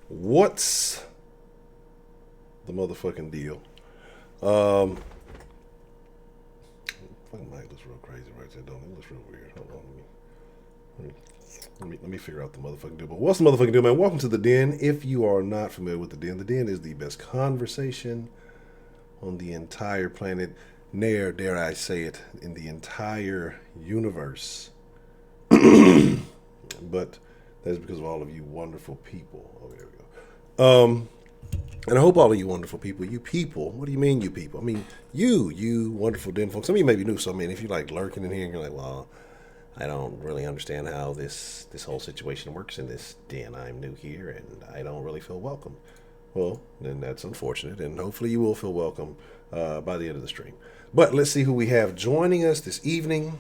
What's the motherfucking deal? Um, fucking mic looks real crazy right there, don't it? It looks real weird. Hold on, let me figure out the motherfucking deal. But what's the motherfucking deal, man? Welcome to the Den. If you are not familiar with the Den is the best conversation on the entire planet. Dare I say it, in the entire universe. But that's because of all of you wonderful people. Oh, there we go. And I hope all of you wonderful people, what do you mean you people? I mean, you wonderful den folks. Some of you may be new, so I mean, if you like lurking in here and you're like, well, I don't really understand how this whole situation works in this den. I'm new here and I don't really feel welcome. Well, then that's unfortunate, and hopefully you will feel welcome by the end of the stream. But let's see who we have joining us this evening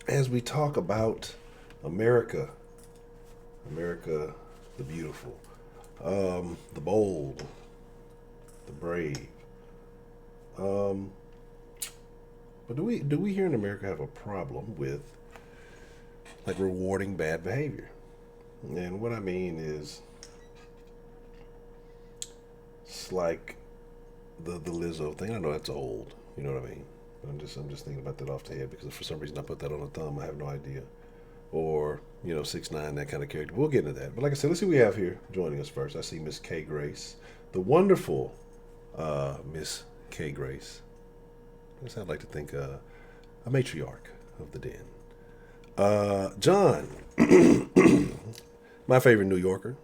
as we talk about America. America the beautiful, the bold, the brave. Um, but do we here in America have a problem with like rewarding bad behavior? And what I mean is, it's like the Lizzo thing. I know that's old. You know what I mean? But I'm just thinking about that off the head because for some reason I put that on the thumb. I have no idea. Or 6ix9ine, that kind of character. We'll get into that. But like I said, let's see what we have here joining us first. I see Miss K Grace, the wonderful Miss K Grace. I guess I'd like to think a matriarch of the den. John, my favorite New Yorker.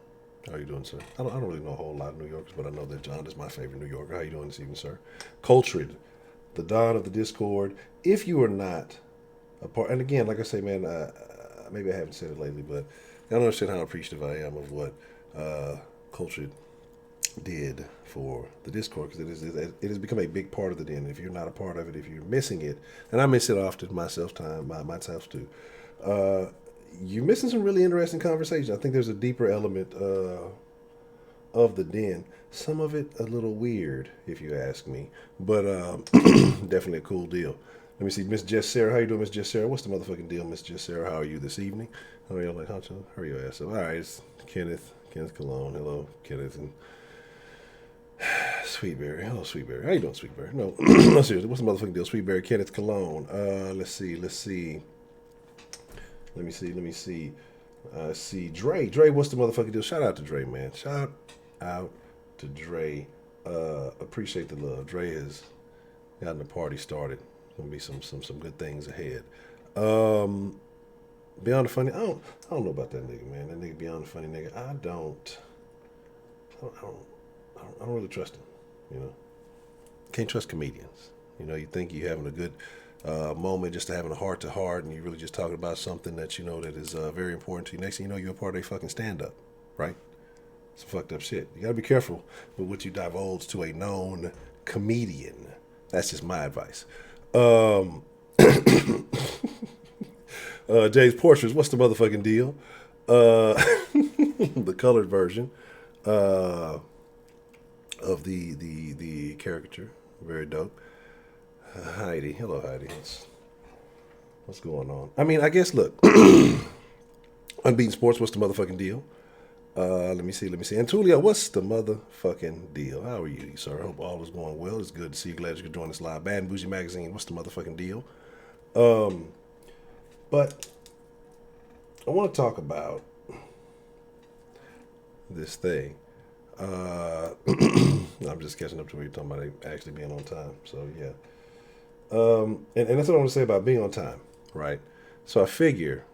How are you doing, sir? I don't really know a whole lot of New Yorkers, but I know that John is my favorite New Yorker. How are you doing this evening, sir? Cultured, the Don of the Discord. If you are not a part, and again, like I say, man, maybe I haven't said it lately, but I don't understand how appreciative I am of what Cultured did for the Discord, because it has become a big part of the den. If you're not a part of it, if you're missing it, and I miss it often myself too, you're missing some really interesting conversations. I think there's a deeper element of the den. Some of it a little weird, if you ask me, but definitely a cool deal. Let me see, Miss Jess Sarah. How you doing, Miss Jess Sarah? What's the motherfucking deal, Miss Jess Sarah? How are you this evening? How are you, like Honcho? How are you, ass? All right, it's Kenneth Cologne. Hello, Kenneth and Sweetberry. Hello, Sweetberry. How you doing, Sweetberry? No, no, seriously. What's the motherfucking deal, Sweetberry? Kenneth Cologne. Let's see. Let me see. See, Dre. What's the motherfucking deal? Shout out to Dre, man. Shout out to Dre. Appreciate the love. Dre has gotten the party started. Gonna be some good things ahead. Beyond the funny, I don't know about that nigga, man. That nigga beyond the funny nigga. I don't really trust him. Can't trust comedians. You think you're having a good moment, just having a heart to heart, and you're really just talking about something that that is very important to you. Next thing you know, you're a part of a fucking stand up, right? Some fucked up shit. You gotta be careful with what you divulge to a known comedian. That's just my advice. Jay's Portraits, what's the motherfucking deal? The colored version of the caricature, very dope. Heidi, hello Heidi. What's going on? I mean, I guess look, Unbeaten Sports, what's the motherfucking deal? Let me see. And Tulio, what's the motherfucking deal? How are you, sir? Hope all is going well. It's good to see you. Glad you could join us live. Bad and Bougie Magazine, what's the motherfucking deal? But I want to talk about this thing. I'm just catching up to what you're talking about actually being on time. So, yeah. And that's what I want to say about being on time, right? So I figure,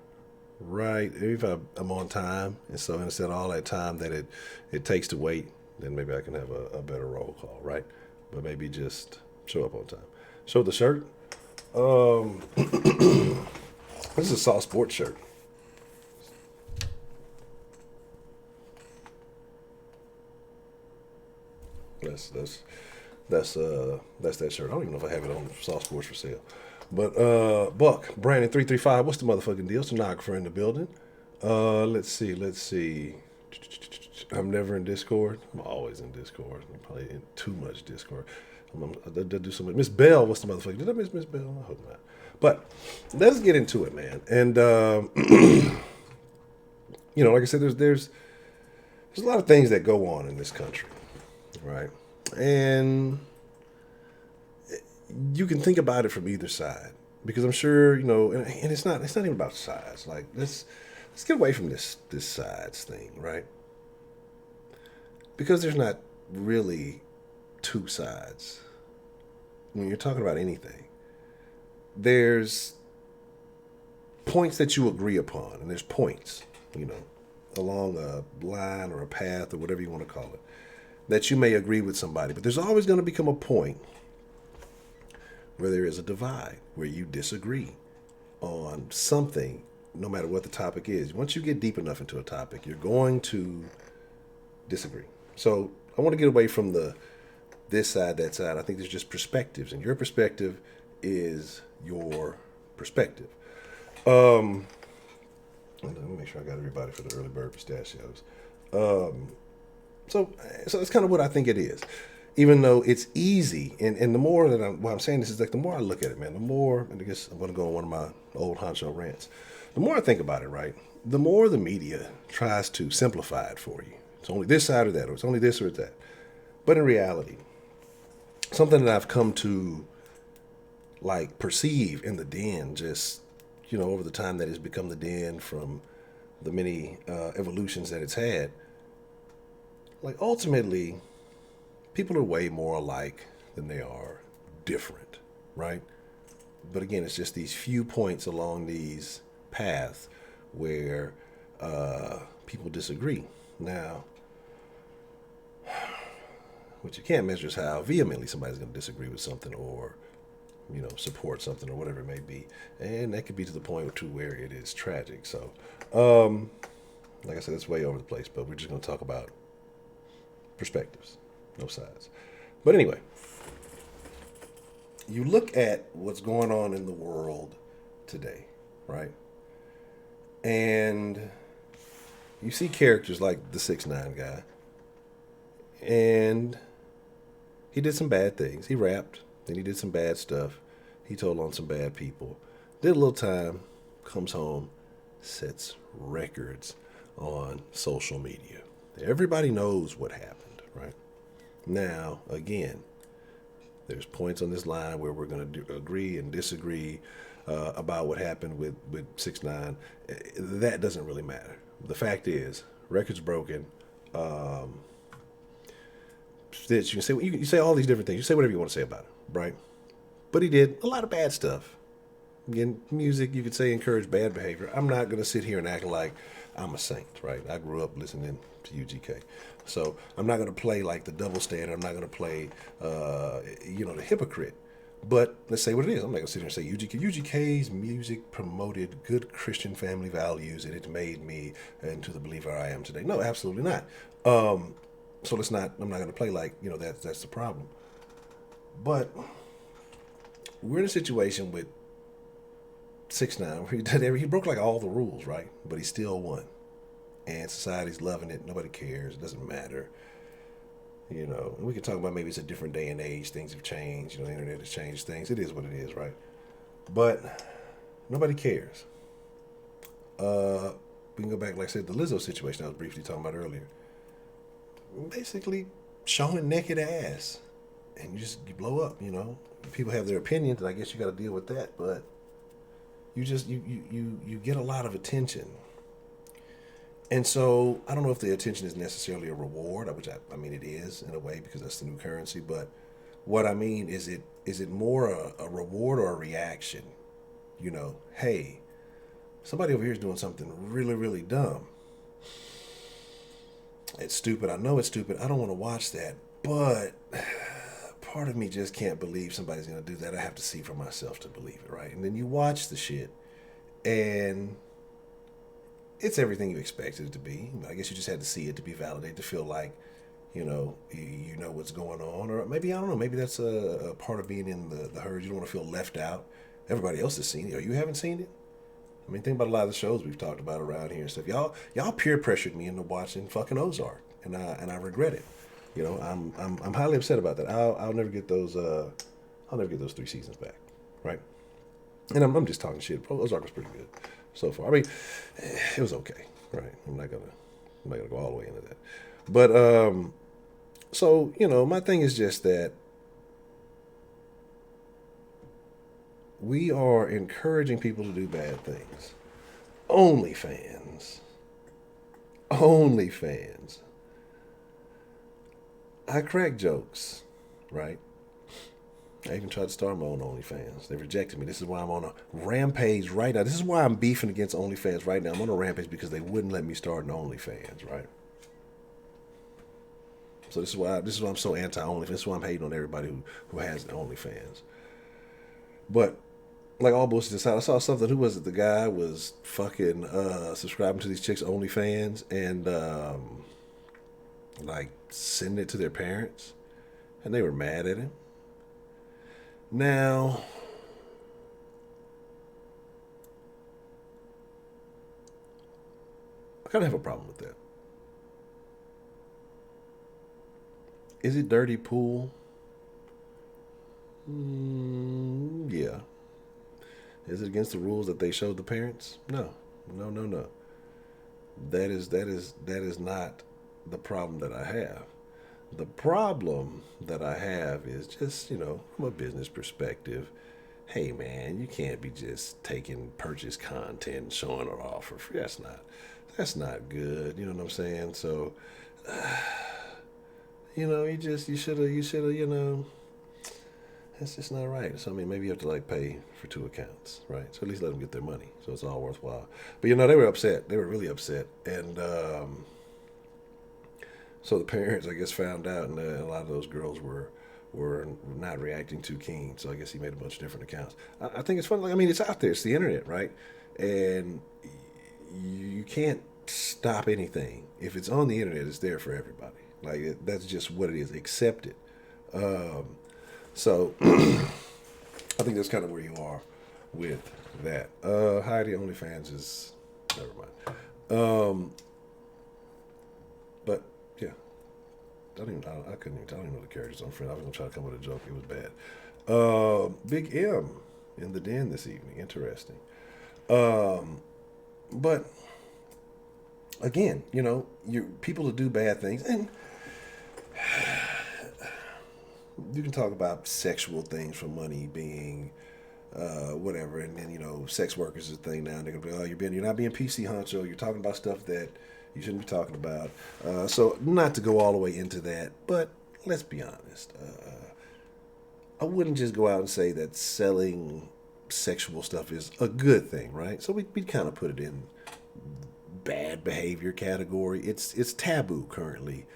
right, if I'm on time, and so instead of all that time that it takes to wait, then maybe I can have a better roll call, right? But maybe just show up on time. Show the shirt. This is a Saw Sports shirt. That's that shirt. I don't even know if I have it on Saw Sports for sale. But Buck, Brandon 335, what's the motherfucking deal? Stenographer in the building. Let's see. I'm never in Discord. I'm always in Discord. I'm probably in too much Discord. I do so much. Miss Bell, what's the motherfucker? Did I miss Miss Bell? I hope not. But let's get into it, man. And like I said, there's There's a lot of things that go on in this country, right? And you can think about it from either side because I'm sure and it's not even about sides. Like let's get away from this sides thing, right? Because there's not really two sides when you're talking about anything. There's points that you agree upon, and there's points, you know, along a line or a path or whatever you want to call it, that you may agree with somebody. But there's always going to become a point where there is a divide, where you disagree on something, no matter what the topic is. Once you get deep enough into a topic, you're going to disagree. So I want to get away from the this side, that side. I think there's just perspectives, and your perspective is your perspective. Um, Let me make sure I got everybody for the early bird pistachios. Um, so that's kind of what I think it is. Even though it's easy, and the more that why I'm saying this is like the more I look at it, man, the more, and I guess I'm going to go on one of my old Honcho rants. The more I think about it, right, the more the media tries to simplify it for you. It's only this side or that, or it's only this or that. But in reality, something that I've come to like perceive in the den, just over the time that it's become the den from the many evolutions that it's had. Like ultimately, people are way more alike than they are different, right? But again, it's just these few points along these paths where people disagree. Now, what you can't measure is how vehemently somebody's going to disagree with something or support something or whatever it may be, and that could be to the point to where it is tragic. So, like I said, it's way over the place, but we're just going to talk about perspectives, no sides. But anyway, you look at what's going on in the world today, right? And you see characters like the 6ix9ine guy, and he did some bad things. He rapped, then he did some bad stuff. He told on some bad people. Did a little time, comes home, sets records on social media. Everybody knows what happened, right? Now, again, there's points on this line where we're going to agree and disagree about what happened with 6ix9ine. That doesn't really matter. The fact is, record's broken. You can say you say all these different things. You say whatever you want to say about it, right? But he did a lot of bad stuff. Again, music, you could say, encouraged bad behavior. I'm not going to sit here and act like I'm a saint, right? I grew up listening to UGK. So I'm not going to play like the double standard. I'm not going to play, the hypocrite. But let's say what it is. I'm not going to sit here and say UGK. UGK's music promoted good Christian family values, and it made me into the believer I am today. No, absolutely not. So I'm not going to play like, that's the problem. But we're in a situation with 6ix9ine where he broke like all the rules, right? But he still won. And society's loving it. Nobody cares. It doesn't matter. And we can talk about maybe it's a different day and age. Things have changed. The internet has changed things. It is what it is, right? But nobody cares. We can go back, like I said, the Lizzo situation I was briefly talking about earlier. Basically showing naked ass. And you blow up, People have their opinions, and I guess you got to deal with that. But you get a lot of attention. And so I don't know if the attention is necessarily a reward, which I mean it is in a way because that's the new currency. But what I mean is it more a reward or a reaction? Hey, somebody over here is doing something really, really dumb. It's stupid. I know it's stupid. I don't want to watch that. But part of me just can't believe somebody's going to do that. I have to see for myself to believe it, right? And then you watch the shit, and it's everything you expected it to be. I guess you just had to see it to be validated, to feel like, you know what's going on. Or maybe, I don't know, maybe that's a part of being in the herd. You don't want to feel left out. Everybody else has seen it. Or you haven't seen it? I mean, think about a lot of the shows we've talked about around here and stuff. Y'all peer pressured me into watching fucking Ozark, and I regret it. I'm highly upset about that. I'll never get those. I'll never get those 3 seasons back, right? And I'm just talking shit. Ozark was pretty good so far. I mean, it was okay, right? I'm not gonna I'm not gonna go all the way into that. But so my thing is just that we are encouraging people to do bad things. OnlyFans. OnlyFans. I crack jokes, right? I even tried to start my own OnlyFans. They rejected me. This is why I'm on a rampage right now. This is why I'm beefing against OnlyFans right now. I'm on a rampage because they wouldn't let me start an OnlyFans, right? So this is why I'm so anti OnlyFans. This is why I'm hating on everybody who has OnlyFans. But like all bullshit aside, I saw something. Who was it? The guy was fucking subscribing to these chicks' OnlyFans and like sending it to their parents, and they were mad at him. Now, I kind of have a problem with that. Is it dirty pool? Yeah. Is it against the rules that they showed the parents? No, no, no, no. That is not the problem that I have. The problem that I have is just from a business perspective. Hey man, you can't be just taking purchase content and showing it off for free. That's not good. You know what I'm saying? So, you should have that's just not right. So I mean, maybe you have to like pay for two accounts, right? So at least let them get their money, so it's all worthwhile. But they were upset. They were really upset, and so the parents, I guess, found out, and a lot of those girls were not reacting too keen. So I guess he made a bunch of different accounts. I think it's fun. Like I mean, it's out there. It's the internet, right? And you can't stop anything. If it's on the internet, it's there for everybody. Like that's just what it is. Accept it. Um, so I think that's kind of where you are with that. Heidi OnlyFans is never mind. But yeah, I couldn't even. I don't even know the characters on Friends. I was gonna try to come up with a joke. It was bad. Big M in the den this evening. Interesting. Um, but again, you people to do bad things, and you can talk about sexual things for money being whatever, and then sex workers is a thing now. And they're gonna be, oh, you're not being PC honcho. You're talking about stuff that you shouldn't be talking about. So not to go all the way into that, but let's be honest. I wouldn't just go out and say that selling sexual stuff is a good thing, right? So we kind of put it in bad behavior category. It's taboo currently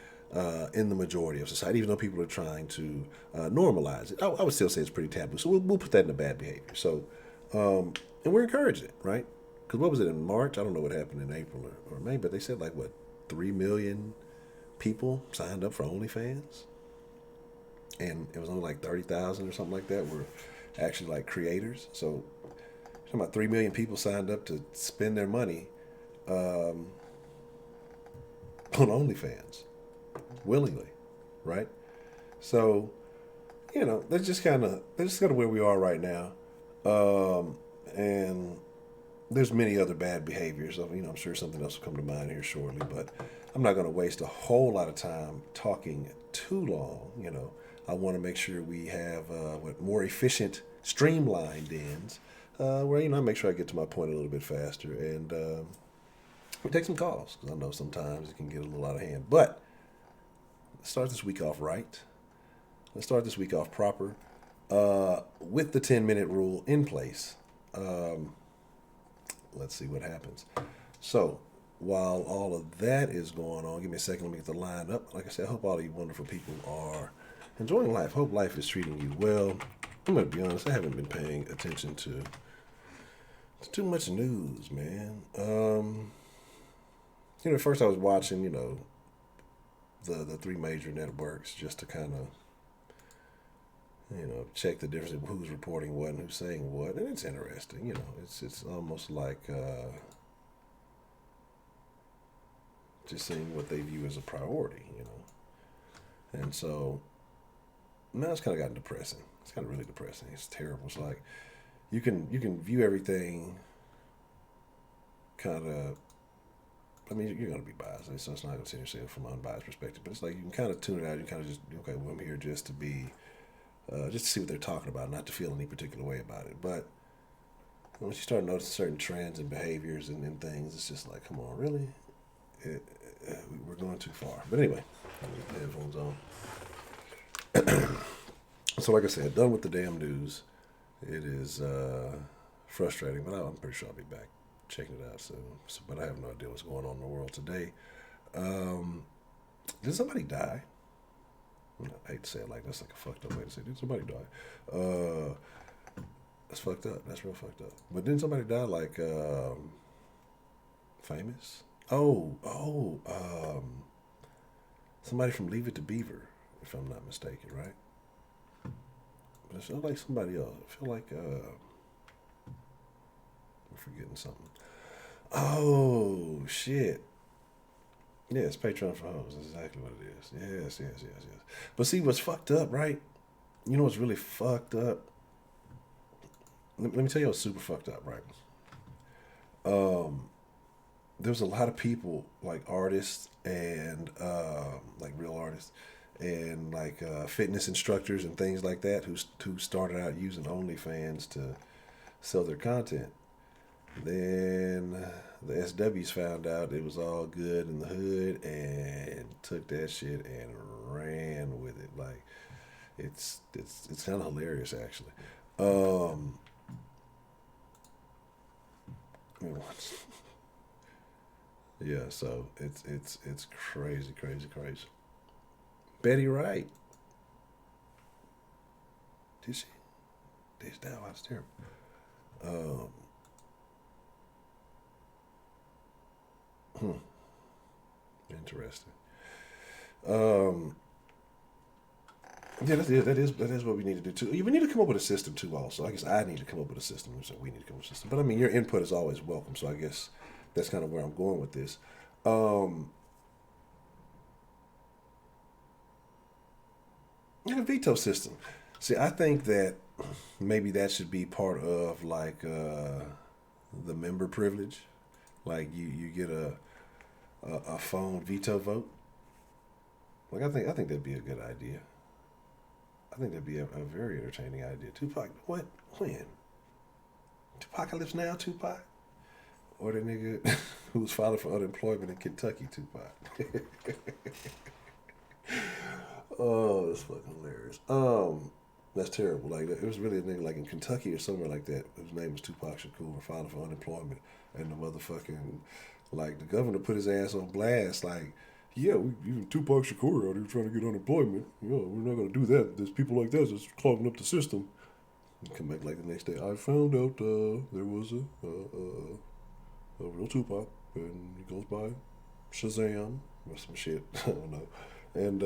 in the majority of society, even though people are trying to normalize it. I would still say it's pretty taboo. So we'll put that in the bad behavior. So, and we're encouraging it, right? Because what was it in March? I don't know what happened in April or May, but they said like what 3 million people signed up for OnlyFans, and it was only like 30,000 or something like that were actually like creators. So, talking about 3 million people signed up to spend their money um, on OnlyFans willingly, right? So that's just kind of where we are right now, and there's many other bad behaviors. So, I'm sure something else will come to mind here shortly, but I'm not going to waste a whole lot of time talking too long. I want to make sure we have more efficient, streamlined ends, where I make sure I get to my point a little bit faster, and we take some calls because I know sometimes it can get a little out of hand. But let's start this week off right. Let's start this week off proper, with the 10-minute rule in place. Um, let's see what happens. So, while all of that is going on, give me a second. Let me get the line up. Like I said, I hope all of you wonderful people are enjoying life. Hope life is treating you well. I'm going to be honest, I haven't been paying attention to too much news, man. At first I was watching, the three major networks just to kind of, check the difference of who's reporting what and who's saying what. And it's interesting, it's almost like just seeing what they view as a priority. And so now it's kind of gotten depressing. It's kind of really depressing. It's terrible. It's like you can view everything kind of I mean, you're going to be biased, so it's not going to sit here from an unbiased perspective. But it's like you can kind of tune it out. You kind of just, okay, well, I'm here just to be, just to see what they're talking about, not to feel any particular way about it. But once you start noticing certain trends and behaviors and things, it's just like, come on, really? We're going too far. But anyway, the headphones on. So like I said, done with the damn news. It is frustrating, but I'm pretty sure I'll be back checking it out soon. But I have no idea what's going on in the world today. Did somebody die? I hate to say it like that's like a fucked up way to say it. Did somebody die? That's fucked up. That's real fucked up. But didn't somebody die like famous? Somebody from Leave It to Beaver, if I'm not mistaken, right? But it feels like somebody else. I feel like I'm forgetting something. Oh shit. Yes, Patreon for hoes. That's exactly what it is. Yes. But see, what's fucked up, right? You know what's really fucked up? Let me tell you what's super fucked up, right? There's a lot of people, like artists and like real artists and like fitness instructors and things like that who started out using OnlyFans to sell their content. Then the SWs found out it was all good in the hood and took that shit and ran with it. Like it's kind of hilarious actually. Yeah, so it's crazy. Betty Wright. Did she? That's terrible. Interesting. Yeah, that is what we need to do too. We need to come up with a system too. Also, I guess I need to come up with a system. So we need to come up with a system. But I mean, your input is always welcome. So I guess that's kind of where I'm going with this. A veto system. See, I think that maybe that should be part of like the member privilege. Like you get a phone veto vote. Like I think that'd be a good idea. I think that'd be a very entertaining idea. Tupac, what? When? Tupacalypse Now, Tupac? Or the nigga who was filing for unemployment in Kentucky, Tupac. Oh, that's fucking hilarious. That's terrible. Like it was really a nigga like in Kentucky or somewhere like that. His name was Tupac Shakur, filing for unemployment, and the motherfucking like the governor put his ass on blast. Like, yeah, even Tupac Shakur out here trying to get unemployment. Yeah, we're not gonna do that. There's people like that that's clogging up the system. And come back like the next day. I found out there was a real Tupac, and he goes by Shazam or some shit. I don't know. And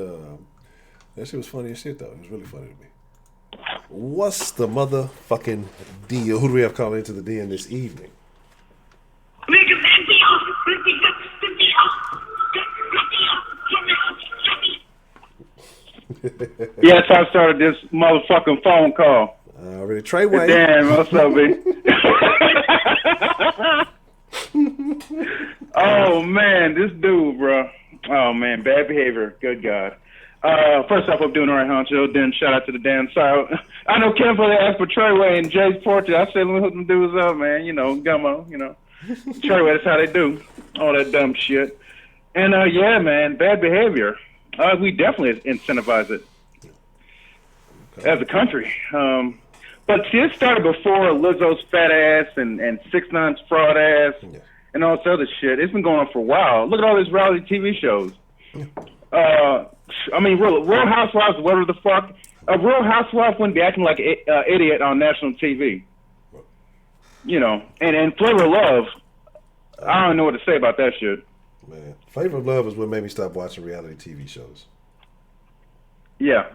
that shit was funny as shit though. It was really funny to me. What's the motherfucking deal? Who do we have calling into the den this evening? Yes, I started this motherfucking phone call. Already, Treyway. Damn, what's up, B? Oh man, this dude, bro. Oh man, bad behavior. Good God. First off, I'm doing all right, Honcho. Then shout out to the damn side. I know Ken for the asked for Treyway and Jay's portrait. I said, let me hook them dudes up, man. You know, Gummo, you know. Treyway, that's how they do. All that dumb shit. And yeah, man, bad behavior. We definitely incentivize it as a country. But see, it started before Lizzo's fat ass and 6ix9ine's fraud ass and all this other shit. It's been going on for a while. Look at all these reality TV shows. I mean, Real Housewives, whatever the fuck. A Real Housewife wouldn't be acting like an idiot on national TV. You know, and Flavor of Love, I don't know what to say about that shit. Man, Flavor of Love is what made me stop watching reality TV shows. Yeah.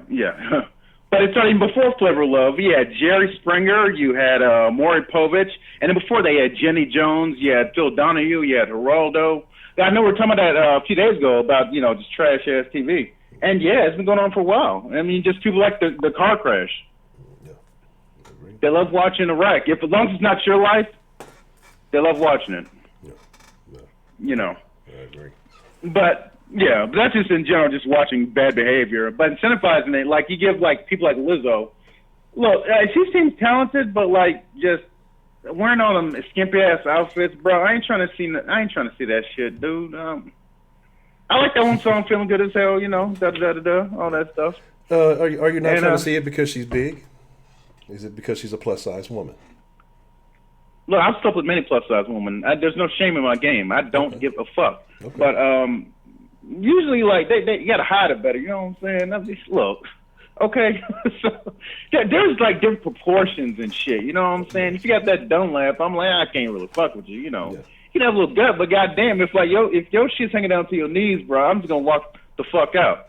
But it's not even before Flavor of Love. You had Jerry Springer, you had Maury Povich, and then before they had Jenny Jones, you had Phil Donahue, you had Geraldo. I know we were talking about that a few days ago about, you know, just trash-ass TV. And, yeah, it's been going on for a while. I mean, just people like the car crash. Yeah. They love watching a wreck. As long as it's not your life, they love watching it. Yeah. You know. agree. But yeah, but that's just in general, just watching bad behavior. But incentivizing it, like you give like people like Lizzo. Look, she seems talented, but like just wearing all them skimpy ass outfits, bro. I ain't trying to see that shit, dude. I like that one song, "Feeling Good as Hell." You know, da da da da, all that stuff. Are you not trying to see it because she's big? Is it because she's a plus size woman? Look, I've slept with many plus size women. There's no shame in my game. I don't give a fuck. Okay. But usually, like they you gotta hide it better. You know what I'm saying? Look, okay. So there's like different proportions and shit. You know what I'm saying? If you got that dumb laugh, I'm like, I can't really fuck with you. You know, you can have a little gut, but goddamn, if your shit's hanging down to your knees, bro, I'm just gonna walk the fuck out.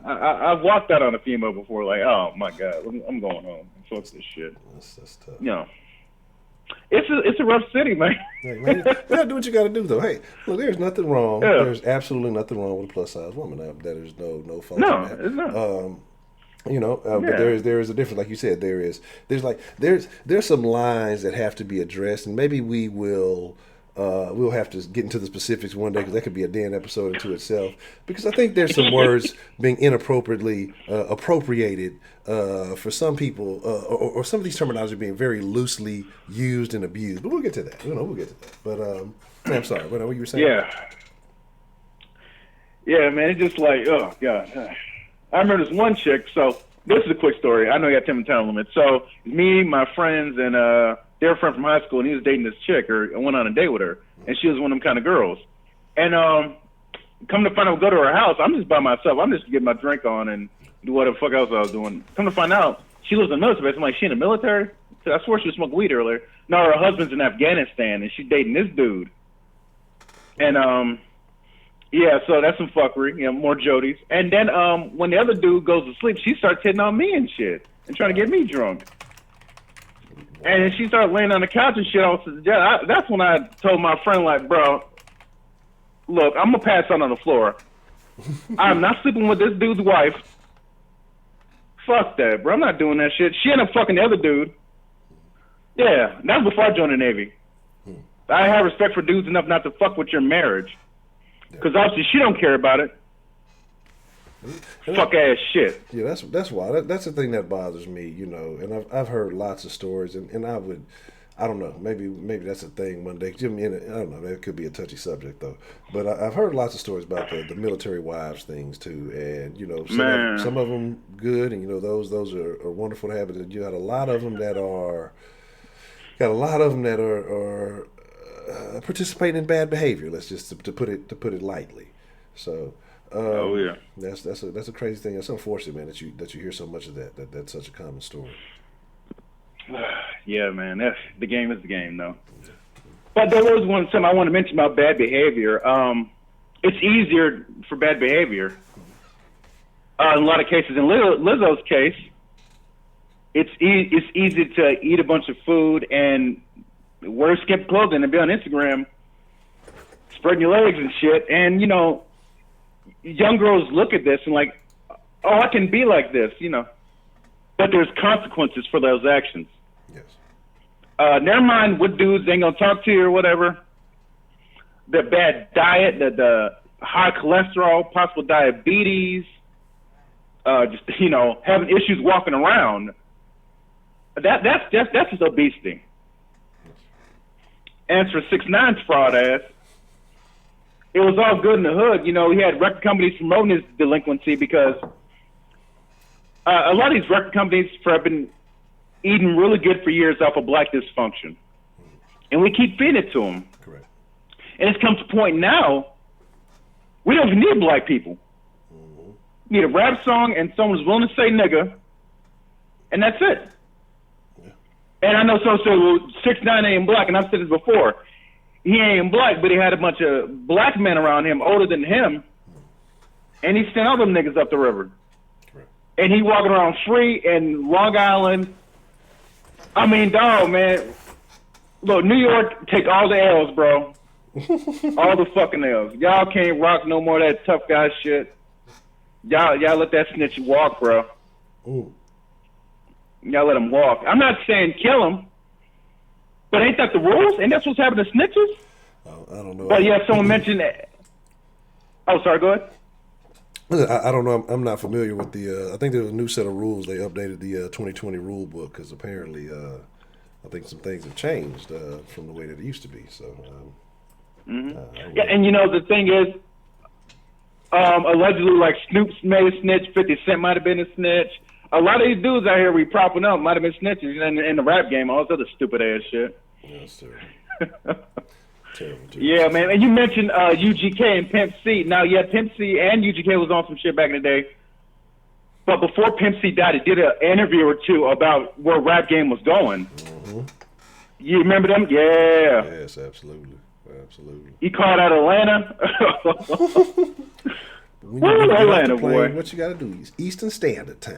I've walked out on a female before, like, oh my god, I'm going home. Fuck this shit. That's tough. You know, it's a rough city, man. Hey, man, you gotta do what you gotta do, though. Hey, look, there's nothing wrong. Yeah. There's absolutely nothing wrong with a plus size woman. That is no fault. No, it's not. You know, but there is a difference. Like you said, there's some lines that have to be addressed, and maybe we'll have to get into the specifics one day, because that could be a damn episode into itself. Because I think there's some words being inappropriately appropriated for some people, or some of these terminology being very loosely used and abused. But we'll get to that. We'll get to that. But I'm sorry. What you were saying? Yeah, man. It's just like, oh god. I remember this one chick. So this is a quick story. I know you got 10 time limit. So me, my friends, and they're a friend from high school, and he was dating this chick, or I went on a date with her, and she was one of them kind of girls. And come to find out, go to her house. I'm just by myself. I'm just getting my drink on and do whatever the fuck else I was doing. Come to find out, she lives in the military. I'm like, she in the military? I swore she was smoking weed earlier. No, her husband's in Afghanistan, and she's dating this dude. And yeah, so that's some fuckery. You know, more Jodies. And then when the other dude goes to sleep, she starts hitting on me and shit, and trying to get me drunk. And then she started laying on the couch and shit. That's when I told my friend, like, bro, look, I'm going to pass out on the floor. I'm not sleeping with this dude's wife. Fuck that, bro. I'm not doing that shit. She ended up fucking the other dude. Yeah, that was before I joined the Navy. I have respect for dudes enough not to fuck with your marriage. Because obviously she don't care about it. Fuck ass shit. Yeah, that's why. That's the thing that bothers me, you know. And I've heard lots of stories, and I don't know, maybe that's a thing one day. I don't know, that could be a touchy subject though. But I've heard lots of stories about the military wives things too, and you know, some of them good, and you know those are wonderful to have. And you got a lot of them that are participating in bad behavior. Let's just to put it lightly. So. That's a crazy thing. It's unfortunate, man, that you hear so much of that. That's such a common story. Yeah, man. The game is the game, though. But there was something I want to mention about bad behavior. It's easier for bad behavior. In a lot of cases, in Lizzo's case, it's easy to eat a bunch of food and wear skimpy clothing and be on Instagram, spreading your legs and shit, and you know. Young girls look at this and like, oh, I can be like this, you know. But there's consequences for those actions. Yes. Never mind what dudes ain't gonna talk to you or whatever. The bad diet, the high cholesterol, possible diabetes, just you know, having issues walking around. That's just obesity. As for 6ix9ine's fraud ass. It was all good in the hood. You know, he had record companies promoting his delinquency because a lot of these record companies have been eating really good for years off of black dysfunction. And we keep feeding it to them. Correct. And it's come to a point now, we don't even need black people. Mm-hmm. We need a rap song and someone who's willing to say nigga, and that's it. Yeah. And I know some say, well, 6ix9ine ain't black, and I've said this before. He ain't black, but he had a bunch of black men around him older than him, and he sent all them niggas up the river. Right. And he walking around free in Long Island. I mean, dog, man. Look, New York, take all the L's, bro. All the fucking L's. Y'all can't rock no more of that tough guy shit. Y'all let that snitch walk, bro. Ooh. Y'all let him walk. I'm not saying kill him. But ain't that the rules? Ain't that supposed to happen to snitches? Oh, I don't know. But yeah, someone mentioned that. Oh, sorry. Go ahead. I don't know. I'm not familiar with the. I think there was a new set of rules. They updated the 2020 rule book because apparently, I think some things have changed from the way that it used to be. So, Yeah, and the thing is, allegedly, like Snoop's made a snitch, 50 Cent might have been a snitch. A lot of these dudes out here we propping up might have been snitches in the rap game, all this other stupid ass shit. yeah, that's terrible. Terrible. Yeah, man. And you mentioned UGK and Pimp C. Now, yeah, Pimp C and UGK was on some shit back in the day. But before Pimp C died, he did an interview or two about where rap game was going. Mm-hmm. You remember them? Yeah. Yes, absolutely. Absolutely. He called out Atlanta. When you get Atlanta, plane, boy. what you got to do is Eastern Standard Time.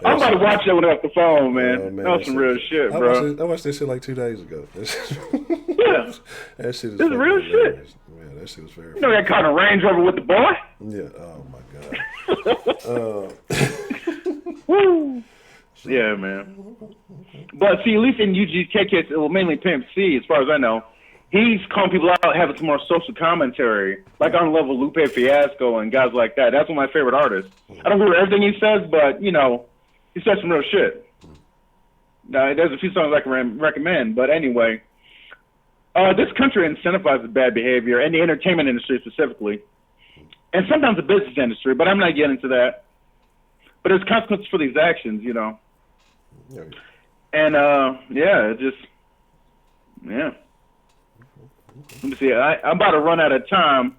I'm about to watch that one off the phone, man. Oh, man, that was some real shit, bro. I watched that shit like 2 days ago. Yeah. That shit is This is real hilarious. shit. Man, that shit is very You know that kind of Range Rover with the boy? Yeah. Oh, my God. Woo. Yeah, man. But see, at least in UGK case, well, mainly Pimp C, as far as I know, he's calling people out, having some more social commentary, like on the level of Lupe Fiasco and guys like that. That's one of my favorite artists. I don't agree with everything he says, but, he says some real shit. Now, there's a few songs I can recommend, but anyway. This country incentivizes bad behavior, and the entertainment industry specifically, and sometimes the business industry, but I'm not getting into that. But there's consequences for these actions, Yeah. And, yeah. Let me see. I'm about to run out of time,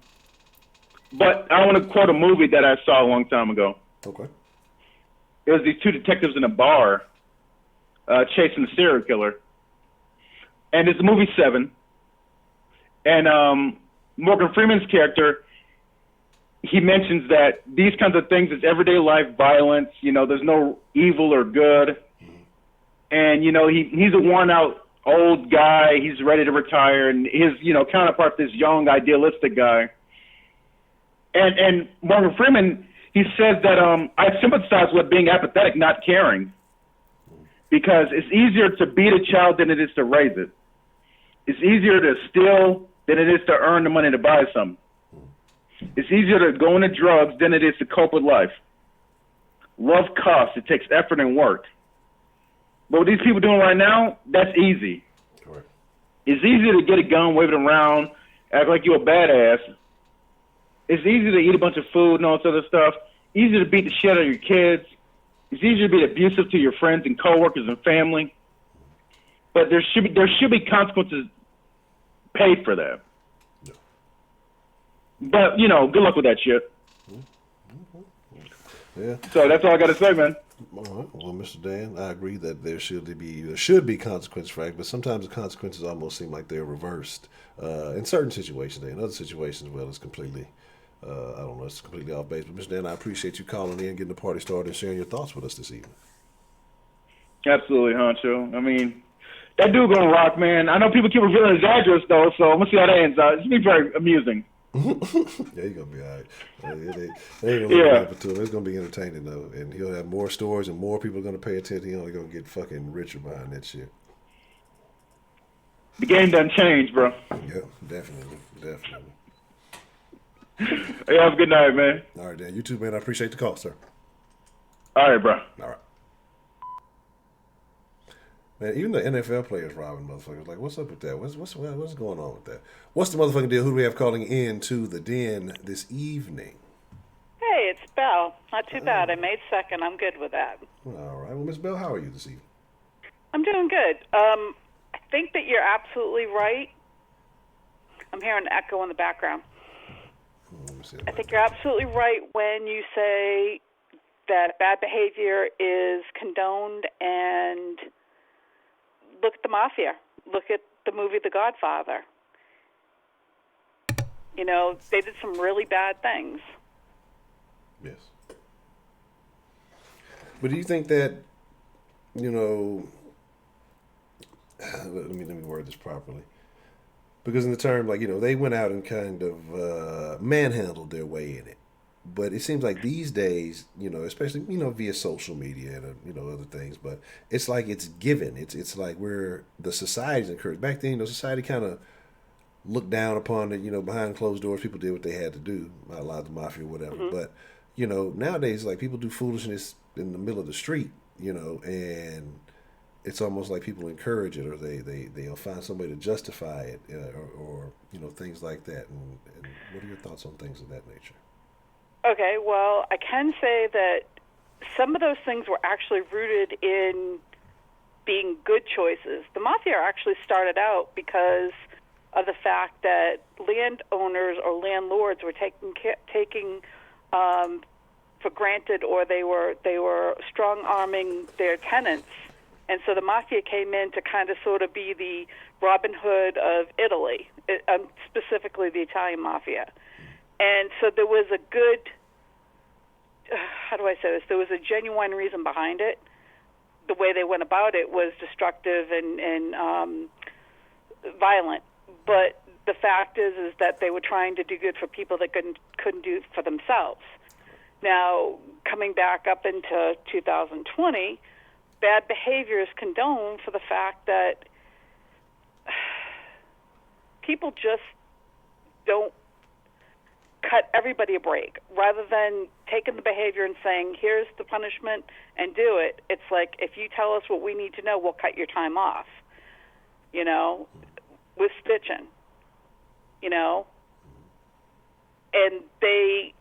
but I want to quote a movie that I saw a long time ago. Okay. It was these two detectives in a bar chasing a serial killer. And it's the movie Seven. And Morgan Freeman's character, he mentions that these kinds of things is everyday life violence. There's no evil or good. And, he's a worn-out old guy. He's ready to retire. And his, counterpart, this young, idealistic guy. And Morgan Freeman, he says that I sympathize with being apathetic, not caring. Because it's easier to beat a child than it is to raise it. It's easier to steal than it is to earn the money to buy something. It's easier to go into drugs than it is to cope with life. Love costs. It takes effort and work. But what these people doing right now, that's easy. Correct. It's easy to get a gun, wave it around, act like you're a badass. It's easy to eat a bunch of food and all this other stuff. Easy to beat the shit out of your kids. It's easier to be abusive to your friends and coworkers and family. But there should be consequences paid for that. Yeah. But, good luck with that shit. Yeah. So that's all I got to say, man. All right. Well, Mr. Dan, I agree that there should be consequences for act, but sometimes the consequences almost seem like they're reversed in certain situations. In other situations, well, it's completely, it's completely off base. But Mr. Dan, I appreciate you calling in, getting the party started, and sharing your thoughts with us this evening. Absolutely, Honcho. I mean, that dude gonna rock, man. I know people keep revealing his address though, so I'm gonna see how that ends out. It's gonna be very amusing. Yeah, he's gonna be all right. They ain't gonna happen to him. It's gonna be entertaining though, and he'll have more stories, and more people are gonna pay attention. He's only gonna get fucking richer behind that shit. The game doesn't change, bro. Yeah, definitely. Hey, have a good night, man. All right, Dan. You too, man. I appreciate the call, sir. All right, bro. All right. Man, even the NFL players robbing motherfuckers. Like, what's up with that? What's going on with that? What's the motherfucking deal? Who do we have calling in to the den this evening? Hey, it's Belle. Not too bad. I made second. I'm good with that. All right. Well, Miss Bell, how are you this evening? I'm doing good. I think that you're absolutely right. I'm hearing an echo in the background. Let me see I think you're absolutely right when you say that bad behavior is condoned, and look at the mafia. Look at the movie The Godfather. They did some really bad things. Yes. But do you think that, let me word this properly. Because in the term, they went out and kind of manhandled their way in it. But it seems like these days, especially, via social media and, other things, but it's like it's given. It's like where the society's encouraged. Back then, society kind of look down upon it. Behind closed doors, people did what they had to do, not like the mafia or whatever. Mm-hmm. But nowadays, like people do foolishness in the middle of the street, and it's almost like people encourage it, or they'll find some way to justify it, or things like that. And what are your thoughts on things of that nature? Okay, well, I can say that some of those things were actually rooted in being good choices. The mafia actually started out because of the fact that landowners or landlords were taking for granted, or they were strong arming their tenants, and so the mafia came in to kind of sort of be the Robin Hood of Italy, specifically the Italian mafia. And so there was a good, how do I say this? There was a genuine reason behind it. The way they went about it was destructive and violent. But the fact is that they were trying to do good for people that couldn't do for themselves. Now, coming back up into 2020, bad behavior is condoned for the fact that people just don't cut everybody a break. Rather than taking the behavior and saying, here's the punishment and do it, it's like, if you tell us what we need to know, we'll cut your time off, with stitching, and they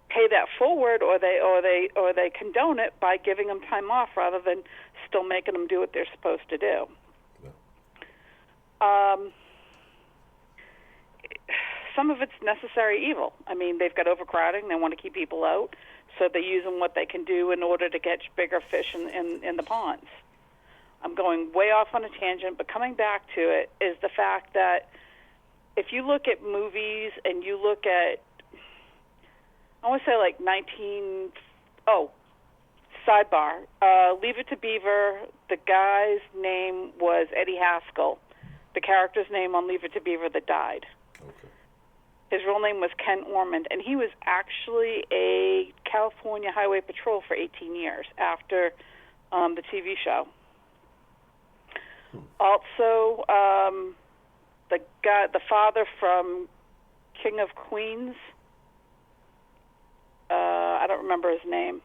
pay that forward, or they condone it by giving them time off rather than still making them do what they're supposed to do. Yeah. Some of it's necessary evil. I mean, they've got overcrowding. They want to keep people out, so they're using what they can do in order to catch bigger fish in the ponds. I'm going way off on a tangent, but coming back to it is the fact that if you look at movies and you look at, I want to say like sidebar, Leave It to Beaver, the guy's name was Eddie Haskell, the character's name on Leave It to Beaver that died. Okay. His real name was Ken Ormond, and he was actually a California Highway Patrol for 18 years after the TV show. Also, the father from King of Queens, I don't remember his name.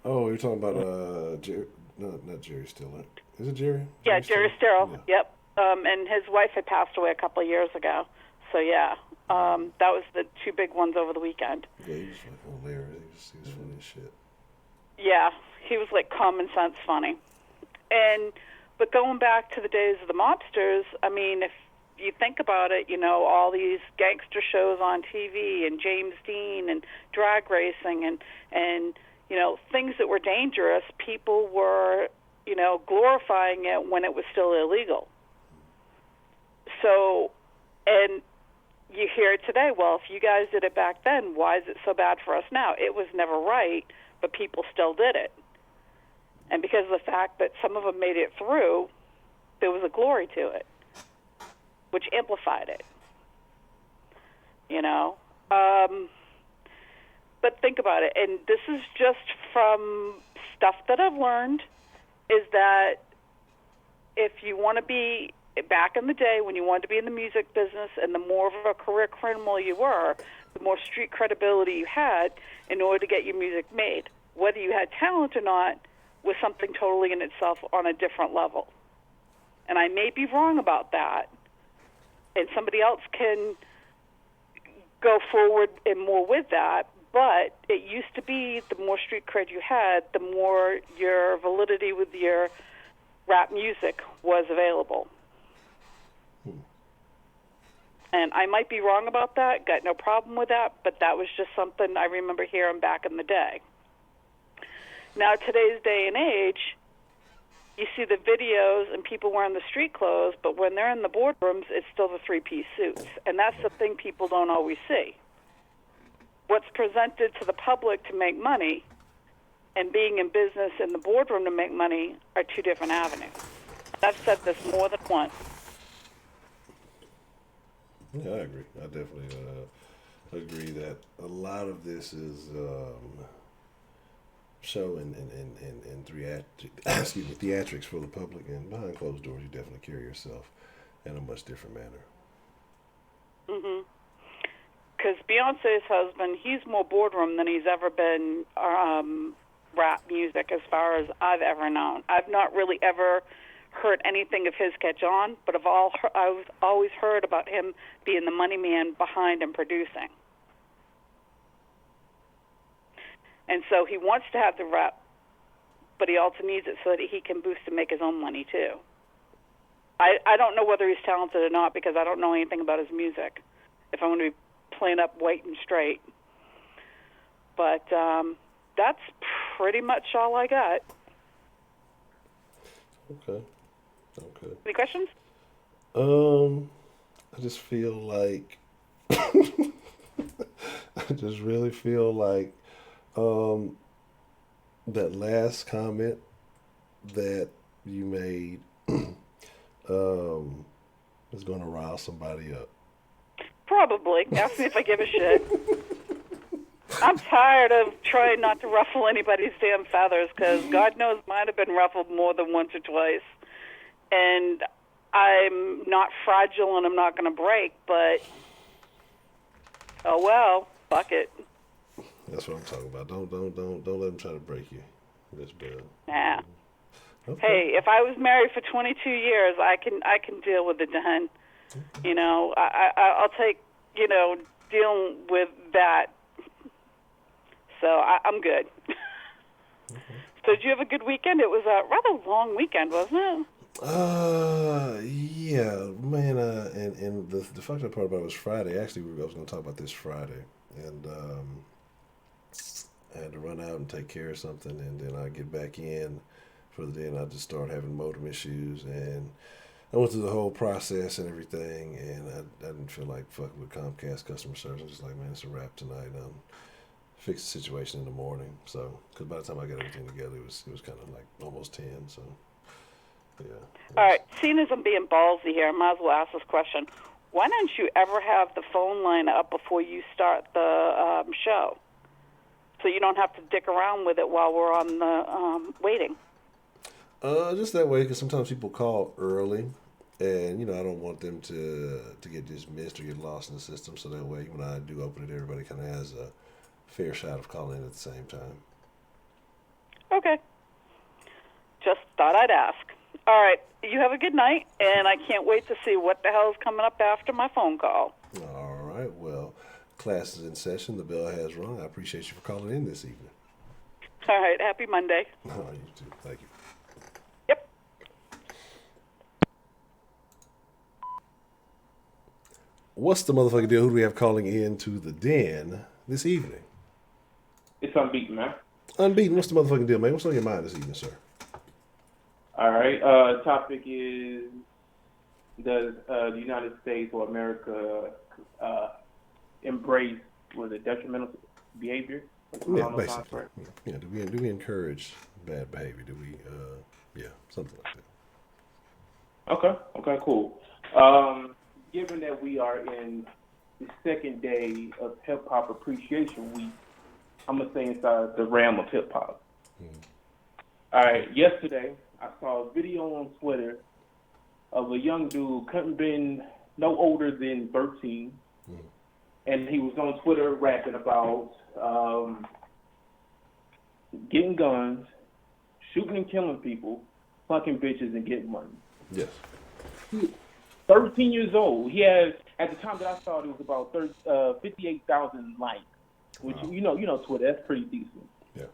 Oh, you're talking about Jerry? No, not Jerry Stiller. Is it Jerry? Yeah, Jerry Stiller. Yeah. Yep. And his wife had passed away a couple of years ago. So yeah, that was the two big ones over the weekend. Yeah, he was like hilarious. He was funny as shit. Yeah, he was like common sense funny. But going back to the days of the mobsters, I mean, if you think about it, all these gangster shows on TV and James Dean and drag racing and things that were dangerous, people were, glorifying it when it was still illegal. So, and you hear it today, well, if you guys did it back then, why is it so bad for us now? It was never right, but people still did it. And because of the fact that some of them made it through, there was a glory to it, which amplified it. But think about it, and this is just from stuff that I've learned, is that if you want to be, back in the day when you wanted to be in the music business and the more of a career criminal you were, the more street credibility you had in order to get your music made. Whether you had talent or not was something totally in itself on a different level. And I may be wrong about that, and somebody else can go forward and more with that, but it used to be the more street cred you had, the more your validity with your rap music was available. And I might be wrong about that, got no problem with that, but that was just something I remember hearing back in the day. Now, today's day and age, you see the videos and people wearing the street clothes, but when they're in the boardrooms, it's still the three-piece suits. And that's the thing people don't always see. What's presented to the public to make money and being in business in the boardroom to make money are two different avenues. I've said this more than once. Yeah, I agree. I definitely agree that a lot of this is show and theatrics for the public, and behind closed doors you definitely carry yourself in a much different manner. Because Beyonce's husband, he's more boardroom than he's ever been rap music as far as I've ever known. I've not really ever heard anything of his catch on, but I've always heard about him being the money man behind and producing. And so he wants to have the rep, but he also needs it so that he can boost and make his own money too. I don't know whether he's talented or not because I don't know anything about his music, if I'm going to be plain up white and straight. But that's pretty much all I got. Okay. Any questions? I just feel like I just really feel like that last comment that you made is going to rile somebody up. Probably. Ask me if I give a shit. I'm tired of trying not to ruffle anybody's damn feathers because God knows mine have been ruffled more than once or twice. And I'm not fragile and I'm not going to break, but oh well, fuck it. That's what I'm talking about. Don't let them try to break you. That's bad. Nah. Okay. Hey, if I was married for 22 years, I can deal with it then. You know, I'll take, you know, dealing with that. So I'm good. Okay. So did you have a good weekend? It was a rather long weekend, wasn't it? Yeah, man. And the fucked up part about it was Friday. Actually, I was going to talk about this Friday, and I had to run out and take care of something, and then I get back in for the day, and I just started having modem issues, and I went through the whole process and everything, and I didn't feel like fucking with Comcast customer service. I'm just like, man, it's a wrap tonight. Fix the situation in the morning. So, because by the time I got everything together, it was kind of like almost 10. So, yeah. All right. Seeing as I'm being ballsy here, I might as well ask this question. Why don't you ever have the phone line up before you start the show, so you don't have to dick around with it while we're on the waiting? Just that way, because sometimes people call early, and I don't want them to get dismissed or get lost in the system. So that way, when I do open it, everybody kind of has a fair shot of calling in at the same time. Okay. Just thought I'd ask. All right. You have a good night, and I can't wait to see what the hell is coming up after my phone call. All right. Well, class is in session. The bell has rung. I appreciate you for calling in this evening. All right. Happy Monday. Oh, you too. Thank you. Yep. What's the motherfucking deal? Who do we have calling in to the den this evening? It's unbeaten, man. Unbeaten. What's the motherfucking deal, man? What's on your mind this evening, sir? All right. Topic is, does the United States or America embrace detrimental behavior? Yeah, basically. Yeah. Do we encourage bad behavior? Do we? Something like Okay. Okay. Cool. Given that we are in the second day of Hip Hop Appreciation Week, I'm gonna say inside the realm of hip hop. All right. Yesterday, I saw a video on Twitter of a young dude, couldn't been no older than 13, and he was on Twitter rapping about getting guns, shooting and killing people, fucking bitches, and getting money. Yes. 13 years old. He has, at the time that I saw it, was about 58,000 likes, which you know Twitter, that's pretty decent. Yeah.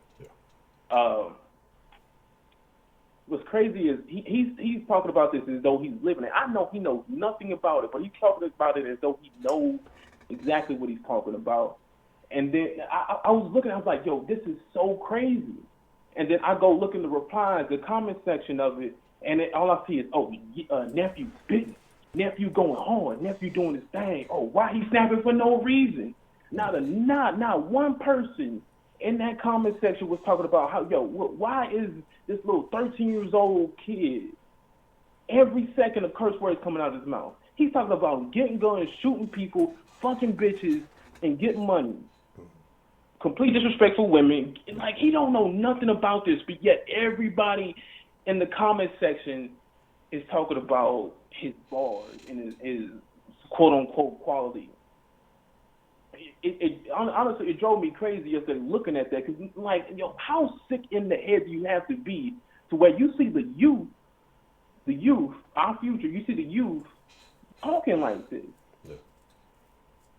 What's crazy is he's talking about this as though he's living it. I know he knows nothing about it, but he's talking about it as though he knows exactly what he's talking about. And then I was looking, I was like, yo, this is so crazy. And then I go look in the replies, the comment section of it, and all I see is, nephew spitting, nephew going hard, nephew doing his thing. Oh, why he snapping for no reason? Not one person in that comment section was talking about how, why is this little 13 years old kid, every second a curse word is coming out of his mouth. He's talking about getting guns, shooting people, fucking bitches, and getting money. Complete disrespectful women. Like, he don't know nothing about this, but yet everybody in the comment section is talking about his bars and his quote unquote quality. Honestly, it drove me crazy yesterday looking at that, because like, how sick in the head do you have to be to where you see the youth, our future, you see the youth talking like this. Yeah.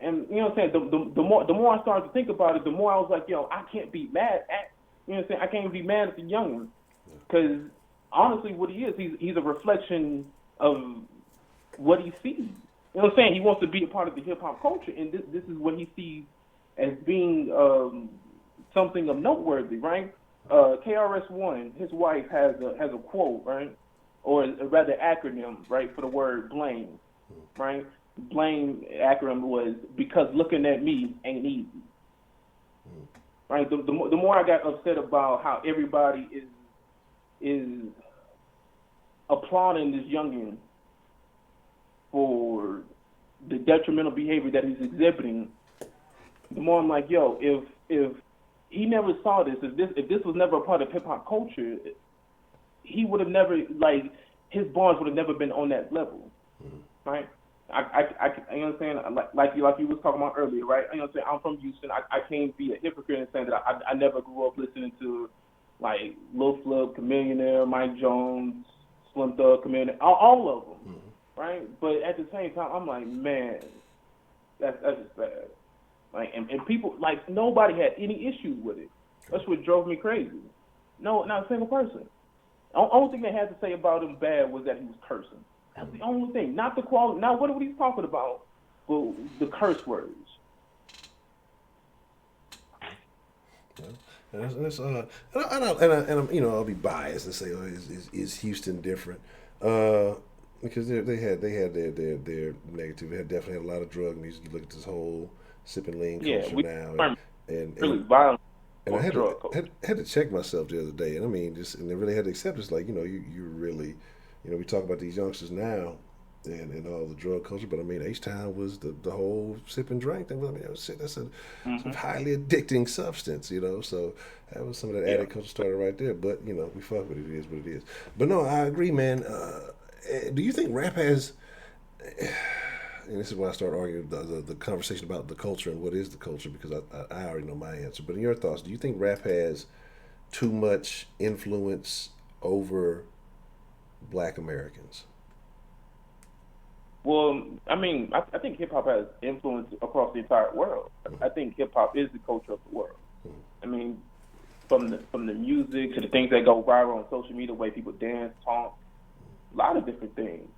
And you know what I'm saying, the more I started to think about it, the more I was like, I can't be mad at, you know what I'm saying, I can't be mad at the young one, because honestly, what he is, he's a reflection of what he sees. You know what I'm saying? He wants to be a part of the hip hop culture, and this is what he sees as being something of noteworthy, right? KRS-One, his wife has a quote, right, or rather acronym, right, for the word blame, right? Blame acronym was because looking at me ain't easy, right? The more I got upset about how everybody is applauding this youngin for the detrimental behavior that he's exhibiting, the more I'm like, if he never saw this, if this was never a part of hip hop culture, he would have never, like, his bars would have never been on that level, right? I you know what I'm saying, like you was talking about earlier, right? You know what I'm saying, I'm from Houston. I can't be a hypocrite in saying that I never grew up listening to like Lil Flip, Chamillionaire, Mike Jones, Slim Thug, Chamillionaire, all of them. Right, but at the same time, I'm like, man, that's just bad. Like, and people, like, nobody had any issues with it. That's what drove me crazy. No, not a single person. The only thing they had to say about him bad was that he was cursing. That's the only thing. Not the quality. Not what he's talking about, but the curse words. And I'm I'll be biased and say, is Houston different? Because they had their negative. They definitely had a lot of drug music. You look at this whole sipping lean culture now, and really violent. And I had to check myself the other day, and I mean, and I really had to accept it's like, you really, we talk about these youngsters now, and all the drug culture, but I mean, H-Town was the whole sip and drink thing. I mean, that's a highly addicting substance, so that was some of that addict culture started right there. But we fuck with it. It is what it is. But no, I agree, man. Do you think rap has? And this is why I start arguing the conversation about the culture and what is the culture, because I already know my answer. But in your thoughts, do you think rap has too much influence over Black Americans? Well, I mean, I think hip hop has influence across the entire world. I think hip hop is the culture of the world. I mean, from the music to the things that go viral on social media, the way people dance, talk, a lot of different things.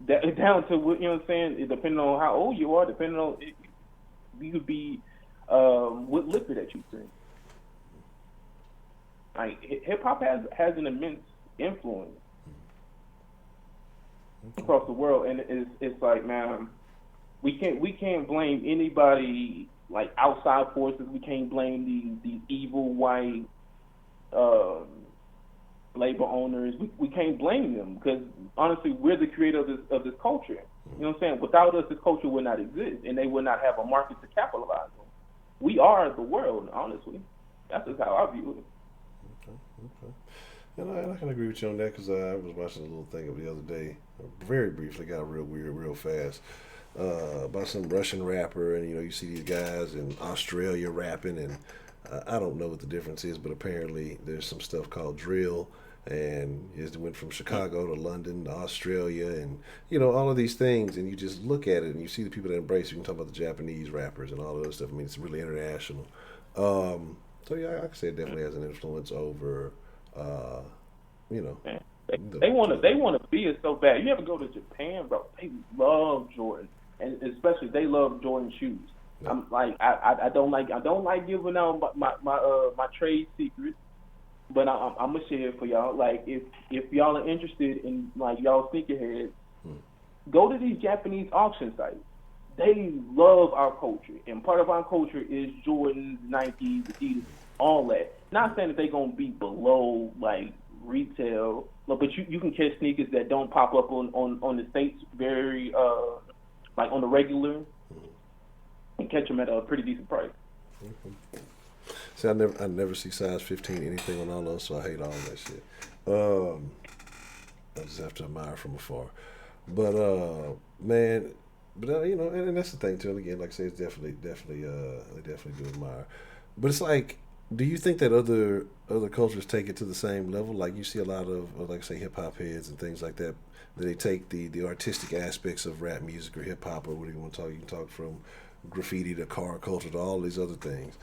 Down to what, what I'm saying, depending on how old you are, depending on you could be what liquor that you drink. Like, hip hop has an immense influence across the world, and it's like, man, we can't blame anybody, like outside forces. We can't blame these evil white labor owners. We can't blame them, because honestly, we're the creator of this culture. You know what I'm saying? Without us, this culture would not exist, and they would not have a market to capitalize on. We are the world, honestly. That's just how I view it. Okay. And I can agree with you on that, because I was watching a little thing of the other day, very briefly, got real weird, real fast, about some Russian rapper, and you see these guys in Australia rapping, and I don't know what the difference is, but apparently there's some stuff called drill, and it went from Chicago to London to Australia, and all of these things, and you just look at it and you see the people that embrace it. You can talk about the Japanese rappers and all of that stuff. I mean, it's really international. So yeah, I could say it definitely has an influence over, They want to be it so bad. You ever go to Japan, bro? They love Jordan, and especially they love Jordan shoes. Yeah. I'm like, I don't like giving out my trade secrets, but I'm gonna share it for y'all. Like, if y'all are interested in, like, y'all sneakerheads, go to these Japanese auction sites. They love our culture, and part of our culture is Jordans, Nike, Adidas, all that. Not saying that they're gonna be below like retail, but you can catch sneakers that don't pop up on the States very like on the regular, and catch them at a pretty decent price. See, I never see size 15 anything on all those, so I hate all that shit. I just have to admire from afar. But man, but you know, and that's the thing too. And again, like I say, it's definitely, I definitely do admire. But it's like, do you think that other cultures take it to the same level? Like you see a lot of, like I say, hip hop heads and things like that. That they take the artistic aspects of rap music or hip hop or whatever you want to talk. You can talk from graffiti to car culture to all these other things.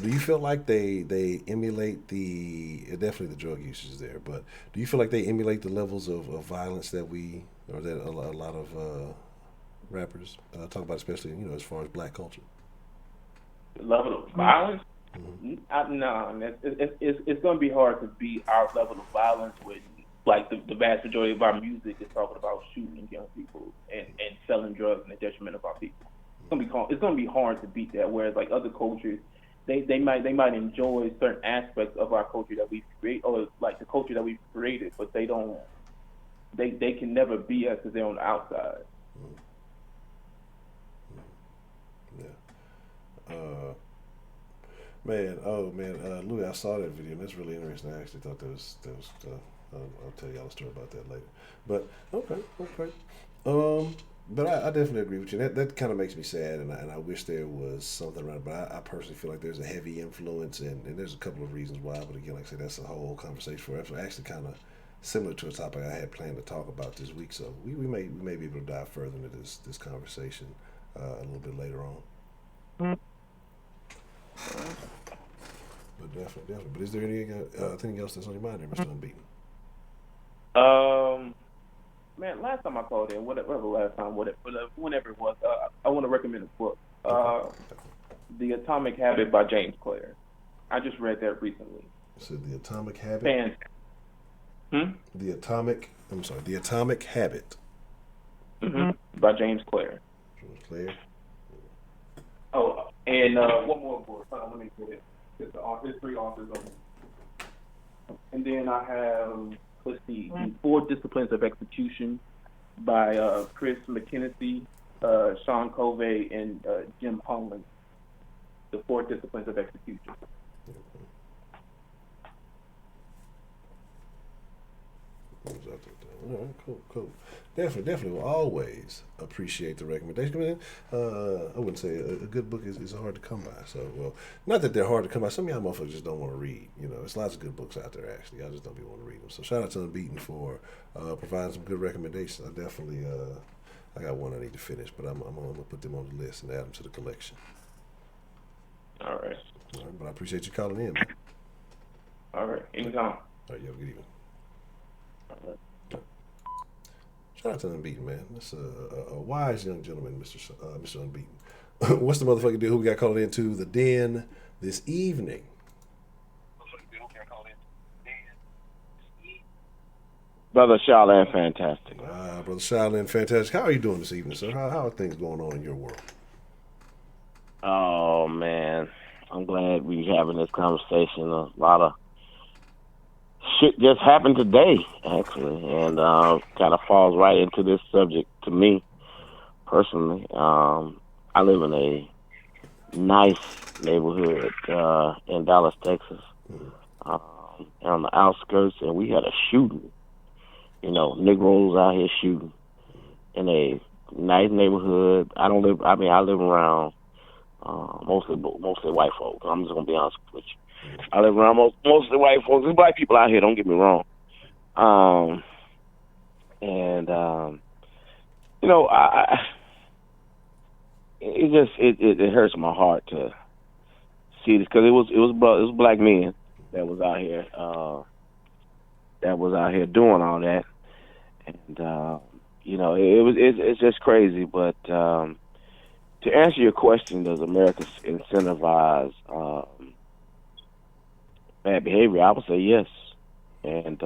Do you feel like they emulate definitely the drug usage is there, but do you feel like they emulate the levels of violence that we or that a lot of rappers talk about, especially as far as black culture? The level of violence? Mm-hmm. No, it's going to be hard to beat our level of violence with like the vast majority of our music is talking about shooting young people and selling drugs in the detriment of our people. It's gonna be hard to beat that. Whereas like other cultures, they might enjoy certain aspects of our culture that we create or like the culture that we've created, but they can never be us because they're on the outside. Yeah. Man, Louis, I saw that video and that's really interesting. I actually thought that was. I'll tell y'all a story about that later. But okay. Um, but I definitely agree with you. That kind of makes me sad, and I wish there was something around. But I personally feel like there's a heavy influence, and there's a couple of reasons why. But again, like I said, that's a whole conversation for us. Actually, kind of similar to a topic I had planned to talk about this week. So we may be able to dive further into this conversation a little bit later on. But definitely. But is there anything else that's on your mind there, Mr. Unbeaten? Um, Man, last time I called in, whenever it was, I want to recommend a book, Okay. The Atomic Habit by James Clear. I just read that recently. So the Atomic Habit. Fan, The Atomic. I'm sorry. The Atomic Habit. by James Clear. Clear. Oh, and one more book. Let me get it. There's three authors on it. And then I have, let's see, The Four Disciplines of Execution by Chris McKinney, Sean Covey, and Jim Conlon. The Four Disciplines of Execution. All right, cool. Definitely will always appreciate the recommendation. Man, I wouldn't say a good book is hard to come by. So, well, not that they're hard to come by. Some of y'all motherfuckers just don't want to read. There's lots of good books out there, actually. I just don't be want to read them. So, shout out to Unbeaten for providing some good recommendations. I definitely, I got one I need to finish, but I'm going to put them on the list and add them to the collection. All right. All right, but I appreciate you calling in, man. All right. Anytime. All right, you have a good evening. All right. Shout out to Unbeaten, man. That's a wise young gentleman, Mr. Unbeaten. What's the motherfucking deal? Who we got calling into the den this evening? Brother Charlene, fantastic. Brother Shaolin, fantastic. How are you doing this evening, sir? How are things going on in your world? Oh, man. I'm glad we're having this conversation. A lot of shit just happened today, actually, and kind of falls right into this subject to me personally. I live in a nice neighborhood in Dallas, Texas, on the outskirts, and we had a shooting. Negroes out here shooting in a nice neighborhood. I live around mostly white folks. I'm just gonna be honest with you. I live around mostly white folks. There's black people out here. Don't get me wrong. It hurts my heart to see this because it was black men that was out here doing all that, and it's just crazy. But to answer your question, does America incentivize bad behavior? I would say yes. And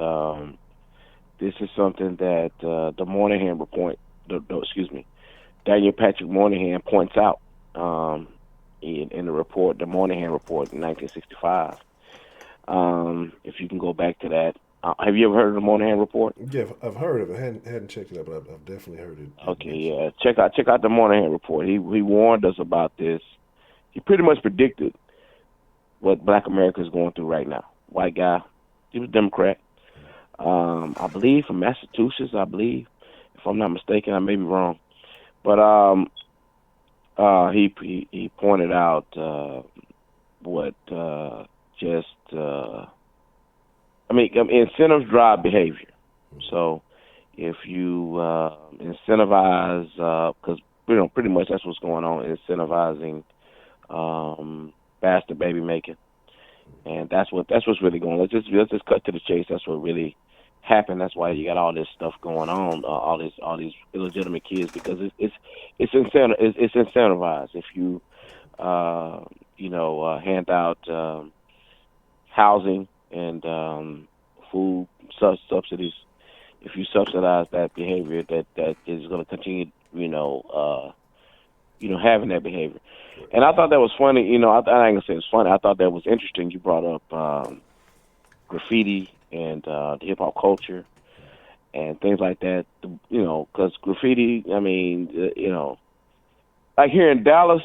this is something that the Moynihan report, Daniel Patrick Moynihan points out in the report, the Moynihan report in 1965. If you can go back to that. Have you ever heard of the Moynihan report? Yeah, I've heard of it. I hadn't checked it out, but I've definitely heard it. Okay, yeah. Check out the Moynihan report. He warned us about this. He pretty much predicted what Black America is going through right now. White guy. He was a Democrat. I believe from Massachusetts, if if I'm not mistaken. I may be wrong, but he pointed out what just incentives drive behavior. So if you incentivize, because pretty much that's what's going on, incentivizing bastard baby making, and that's what's really going on. Let's just cut to the chase. That's what really happened. That's why you got all this stuff going on, all these illegitimate kids, because it's incentivized. If you hand out housing and food subsidies, if you subsidize that behavior, that is going to continue, having that behavior. And I thought that was funny. I ain't gonna say it's funny. I thought that was interesting. You brought up graffiti and the hip hop culture and things like that. Because graffiti, like here in Dallas,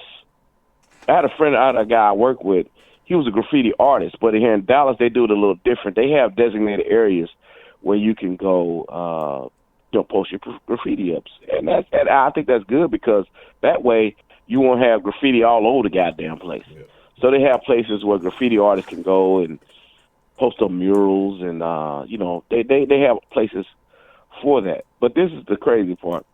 I had a guy I work with. He was a graffiti artist, but here in Dallas, they do it a little different. They have designated areas where you can go, post your graffiti ups, and I think that's good, because that way you won't have graffiti all over the goddamn place. Yeah. So they have places where graffiti artists can go and post up murals, and they have places for that. But this is the crazy part.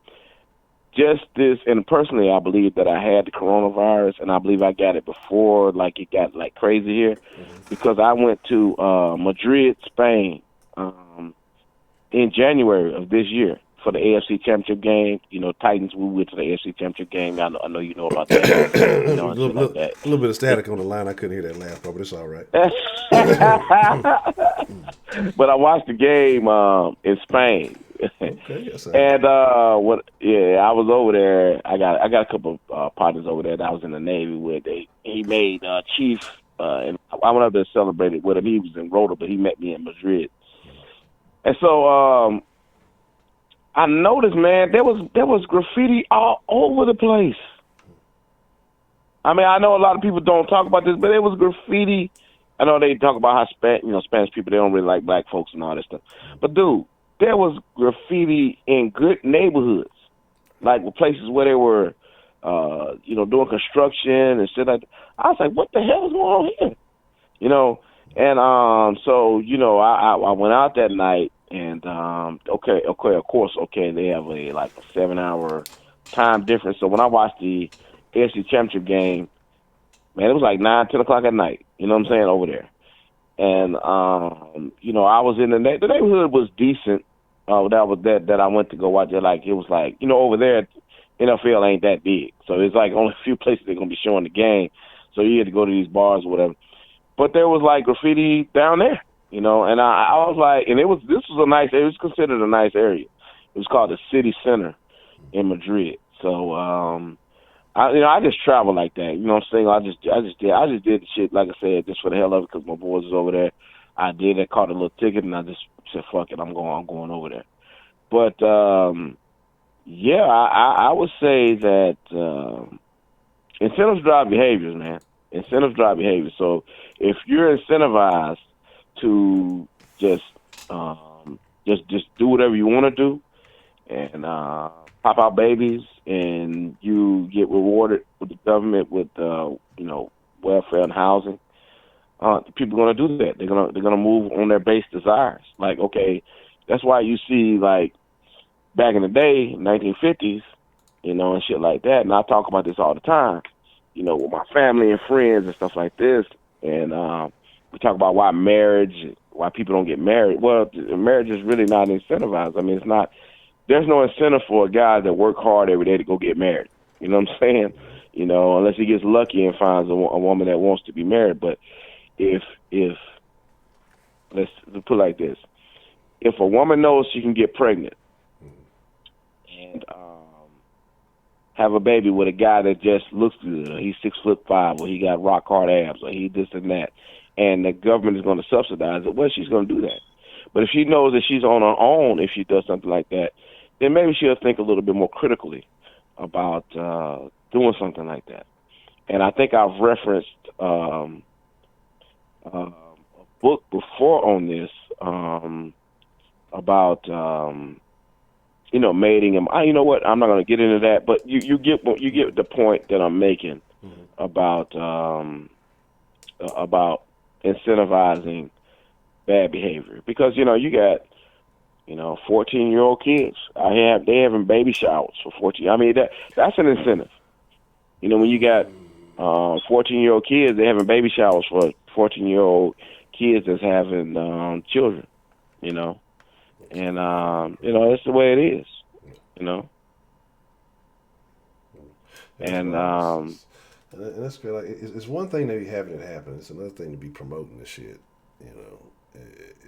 Just this, and personally, I believe that I had the coronavirus, and I believe I got it before, it got crazy here, because I went to Madrid, Spain, in January of this year for the AFC Championship game. Titans, we went to the AFC Championship game. I know you know about that. A little bit of static on the line. I couldn't hear that last part, but it's all right. But I watched the game in Spain. Okay, yes, and I was over there. I got a couple of partners over there that I was in the Navy with. He made chief, and I went up there to celebrate it with him. He was in Rota, but he met me in Madrid. And so I noticed, man, there was graffiti all over the place. I know a lot of people don't talk about this, but there was graffiti. I know they talk about how Spanish people, they don't really like black folks and all that stuff. But dude, there was graffiti in good neighborhoods, like places where they were, doing construction and shit like that. I was like, what the hell is going on here? And so I went out that night, and of course, they have a 7-hour time difference. So when I watched the AFC Championship game, man, it was 9, 10 o'clock at night. You know what I'm saying, over there. And I was in the neighborhood was decent. That I went to go watch it. It was over there, NFL ain't that big, so it's only a few places they're gonna be showing the game. So you had to go to these bars or whatever. But there was graffiti down there, and I was and this was a nice. It was considered a nice area. It was called the City Center in Madrid. So I just travel like that. You know what I'm saying? I just did the shit, like I said, just for the hell of it, because my boys was over there. I caught a little ticket, and I just said, fuck it, I'm going over there. But I would say that incentives drive behaviors, man. Incentives drive behavior. So if you're incentivized to just do whatever you want to do, and pop out babies, and you get rewarded with the government with welfare and housing, people are going to do that. They're gonna move on their base desires. That's why you see back in the day, 1950s, and shit like that. And I talk about this all the time, with my family and friends and stuff like this. And we talk about why people don't get married. Well, marriage is really not incentivized. It's not. There's no incentive for a guy that work hard every day to go get married. You know what I'm saying? Unless he gets lucky and finds a woman that wants to be married. But if let's put it like this, if a woman knows she can get pregnant and have a baby with a guy that just looks good, he's 6'5", or he got rock hard abs, or he this and that, and the government is going to subsidize it, well, she's going to do that. But if she knows that she's on her own, if she does something like that, then maybe she'll think a little bit more critically about doing something like that. And I think I've referenced a book before on this about mating and you know what? I'm not going to get into that, but you get the point that I'm making about incentivizing bad behavior, because you got 14-year-old kids. They having baby showers for 14. I mean that's an incentive. When you got 14-year-old kids, they having baby showers for 14-year-old kids that's having children. And that's the way it is. And that's good. Like, it's one thing to be having it happen. It's another thing to be promoting this shit.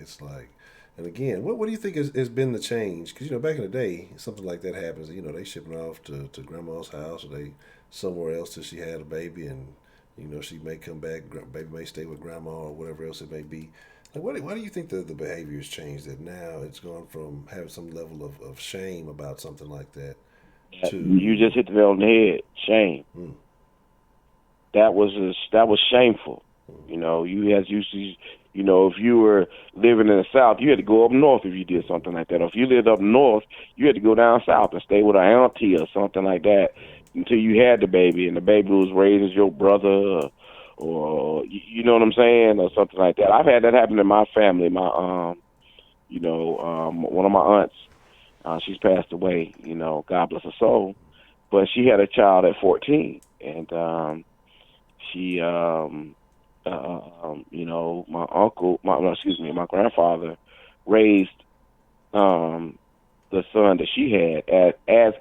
It's like, and again, what do you think has been the change? Because back in the day, something like that happens. They shipping off to grandma's house, or they somewhere else till she had a baby, and she may come back. Baby may stay with grandma or whatever else it may be. Like, why do you think the behavior has changed? That now it's gone from having some level of shame about something like that to you just hit the nail on the head. Shame. That was shameful. If you were living in the South, you had to go up north if you did something like that. Or if you lived up north, you had to go down south and stay with an auntie or something like that until you had the baby, and the baby was raised as your brother, or you know what I'm saying, or something like that. I've had that happen in my family. My one of my aunts, she's passed away. God bless her soul, but she had a child at 14, and she my grandfather raised the son that she had as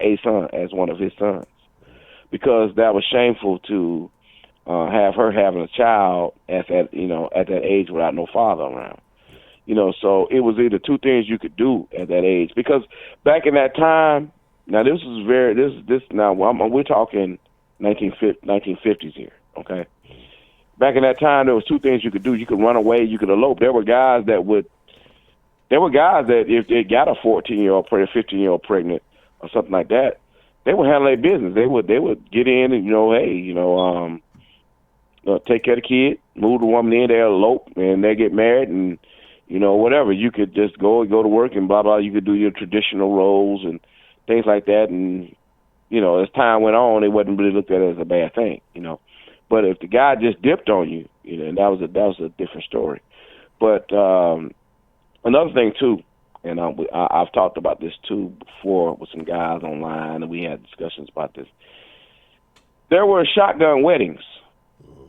one of his sons, because that was shameful to have her having a child at that age without no father around. So it was either two things you could do at that age, because back in that time, now this is we're talking 1950s here, okay? Back in that time, there was two things you could do. You could run away, you could elope. There were guys that if they got a 14-year-old pregnant, 15-year-old pregnant, or something like that, they would handle their business. They would get in and take care of the kid, move the woman in, they elope, and they get married, and whatever. You could just go to work and blah blah. You could do your traditional roles and things like that, and as time went on, it wasn't really looked at as a bad thing, But if the guy just dipped on you, and that was a different story. But another thing too, and I've talked about this too before with some guys online, and we had discussions about this. There were shotgun weddings.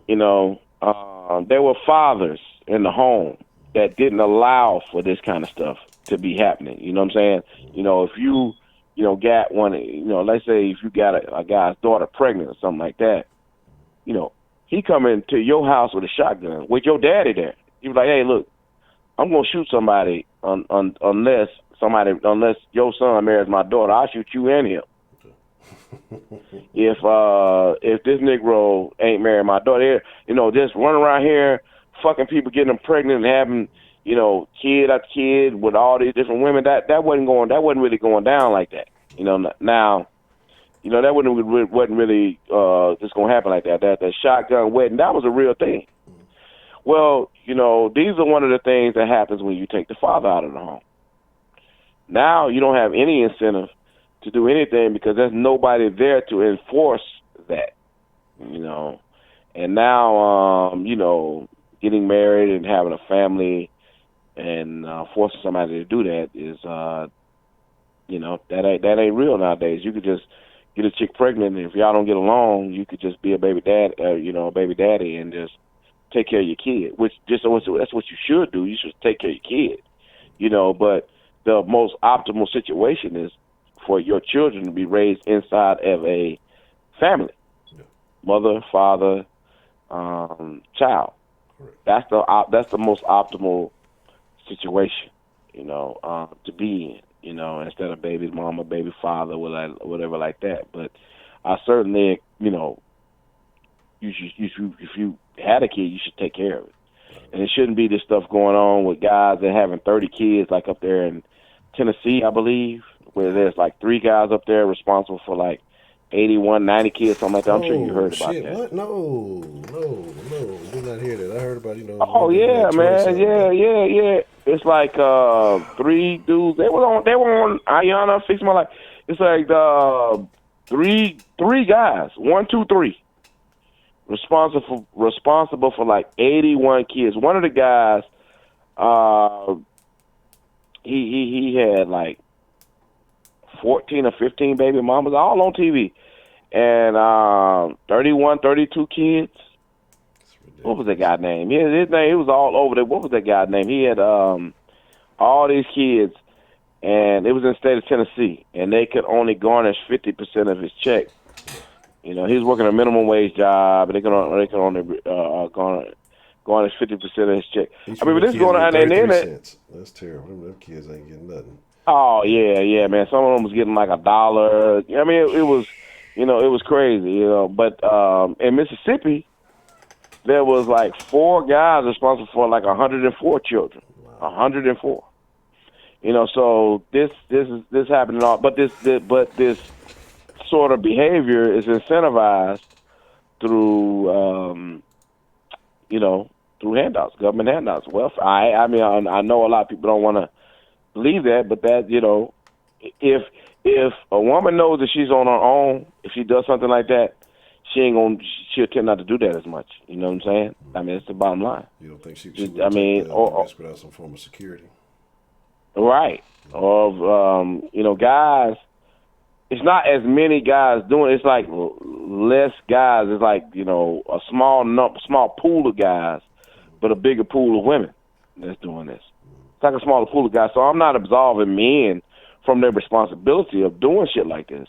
There were fathers in the home that didn't allow for this kind of stuff to be happening. You know what I'm saying? If you got one, let's say if you got a guy's daughter pregnant or something like that, he come into your house with a shotgun with your daddy there. He was like, "Hey, look, I'm gonna shoot somebody unless your son marries my daughter. I'll shoot you and him. If this Negro ain't married my daughter, just running around here, fucking people, getting them pregnant and having, kid after kid with all these different women, that wasn't really going down like that. Now, that wasn't really just gonna happen like that. That shotgun wedding, that was a real thing. Well, these are one of the things that happens when you take the father out of the home. Now you don't have any incentive to do anything because there's nobody there to enforce that, And now, getting married and having a family and forcing somebody to do that is, that ain't real nowadays. You could just get a chick pregnant, and if y'all don't get along, you could just be a baby dad, a baby daddy, and just take care of your kid. That's what you should do. You should take care of your kid, But the most optimal situation is for your children to be raised inside of a family, mother, father, child. Correct. That's the most optimal situation, to be in, instead of baby mama, baby father, whatever like that. But I certainly, if you had a kid, you should take care of it. And it shouldn't be this stuff going on with guys that having 30 kids, like up there in Tennessee, I believe, where there's like 3 guys up there responsible for like 81, 90 kids, something like that. I'm sure you heard about shit! that. What? No, did not hear that. I heard about Oh one dude yeah, like 20 man, something. yeah. It's like 3 dudes. They were on Ayana Fix My Life. It's like three guys, 1, 2, 3, responsible for like 81 kids. One of the guys, he had like 14 or 15 baby mamas, all on TV, and 31, 32 kids. What was that guy's name? His name, he was all over there. What was that guy's name? He had all these kids, and it was in the state of Tennessee, and they could only garnish 50% of his check. You know, he was working a minimum wage job, and they could only garnish 50% of his check. Each I mean, but this is going on, and then cents. That's terrible. Them kids ain't getting nothing. Oh yeah, man. Some of them was getting like $1. I mean, it was, it was crazy, But in Mississippi, there was like 4 guys responsible for like 104 children. Wow. 104. So this is happening all, but this sort of behavior is incentivized through through handouts, government handouts. Well, I mean, I know a lot of people don't want to believe that, but that, if a woman knows that she's on her own, if she does something like that, she'll tend not to do that as much. You know what I'm saying? Mm-hmm. I mean, it's the bottom line. You don't think she would take the risk without some form of security? Right. Or, guys, it's not as many guys doing it. It's like less guys. It's like, a small pool of guys, but a bigger pool of women that's doing this. It's like a smaller pool of guys. So I'm not absolving men from their responsibility of doing shit like this.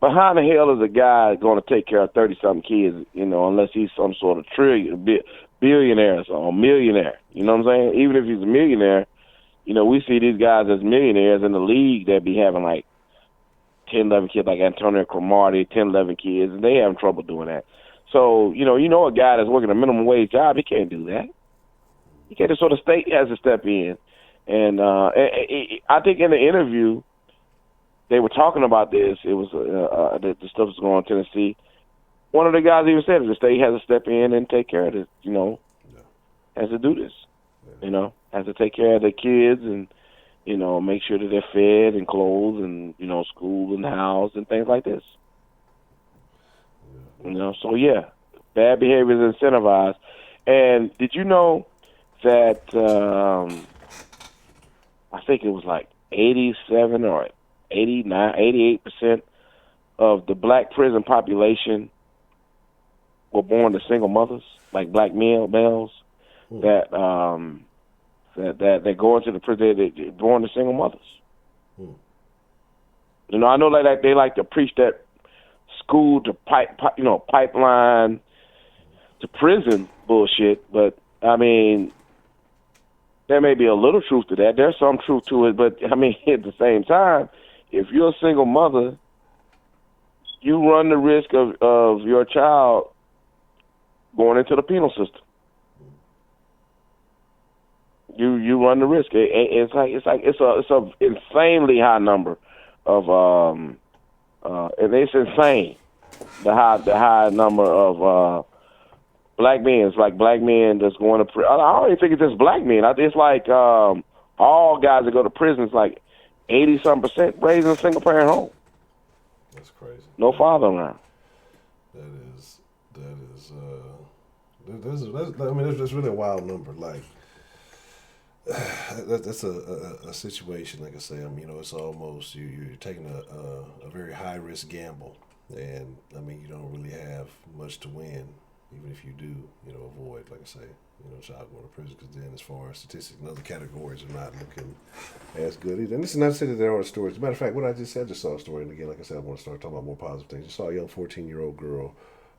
But how in the hell is a guy going to take care of 30-something kids, unless he's some sort of billionaire or millionaire? You know what I'm saying? Even if he's a millionaire, we see these guys as millionaires in the league that be having like 10, 11 kids, like Antonio Cromartie, 10, 11 kids, and they having trouble doing that. So, a guy that's working a minimum wage job, he can't do that. He can't. So the state has to step in. And I think in the interview, they were talking about this. It was the stuff that's going on in Tennessee. One of the guys even said the state has to step in and take care of this, has to do this, has to take care of the kids and, make sure that they're fed and clothed and, school and housed and things like this. So yeah, bad behavior is incentivized. And did you know that I think it was like 87 or 89, 88% of the black prison population were born to single mothers, like black males that go into the prison. They're born to single mothers. I know like they like to preach that school to pipeline to prison bullshit, but I mean, there may be a little truth to that. There's some truth to it, but I mean, at the same time, if you're a single mother, you run the risk of your child going into the penal system. You run the risk. It's a insanely high number of and it's insane the high number of black men. It's like black men that's going to prison. I don't even think it's just black men. It's like all guys that go to prison. It's like 80-something% raised in a single parent home. That's crazy. No father around. That's really a wild number. Like that's a situation. Like I say, it's almost you're taking a very high risk gamble, and I mean you don't really have much to win, even if you do, avoid, like I say, child going to prison, because then as far as statistics and other categories are not looking as good either. And this is not to say that there aren't stories. As a matter of fact, what I just said, I just saw a story, and again, like I said, I want to start talking about more positive things. I saw a young 14-year-old girl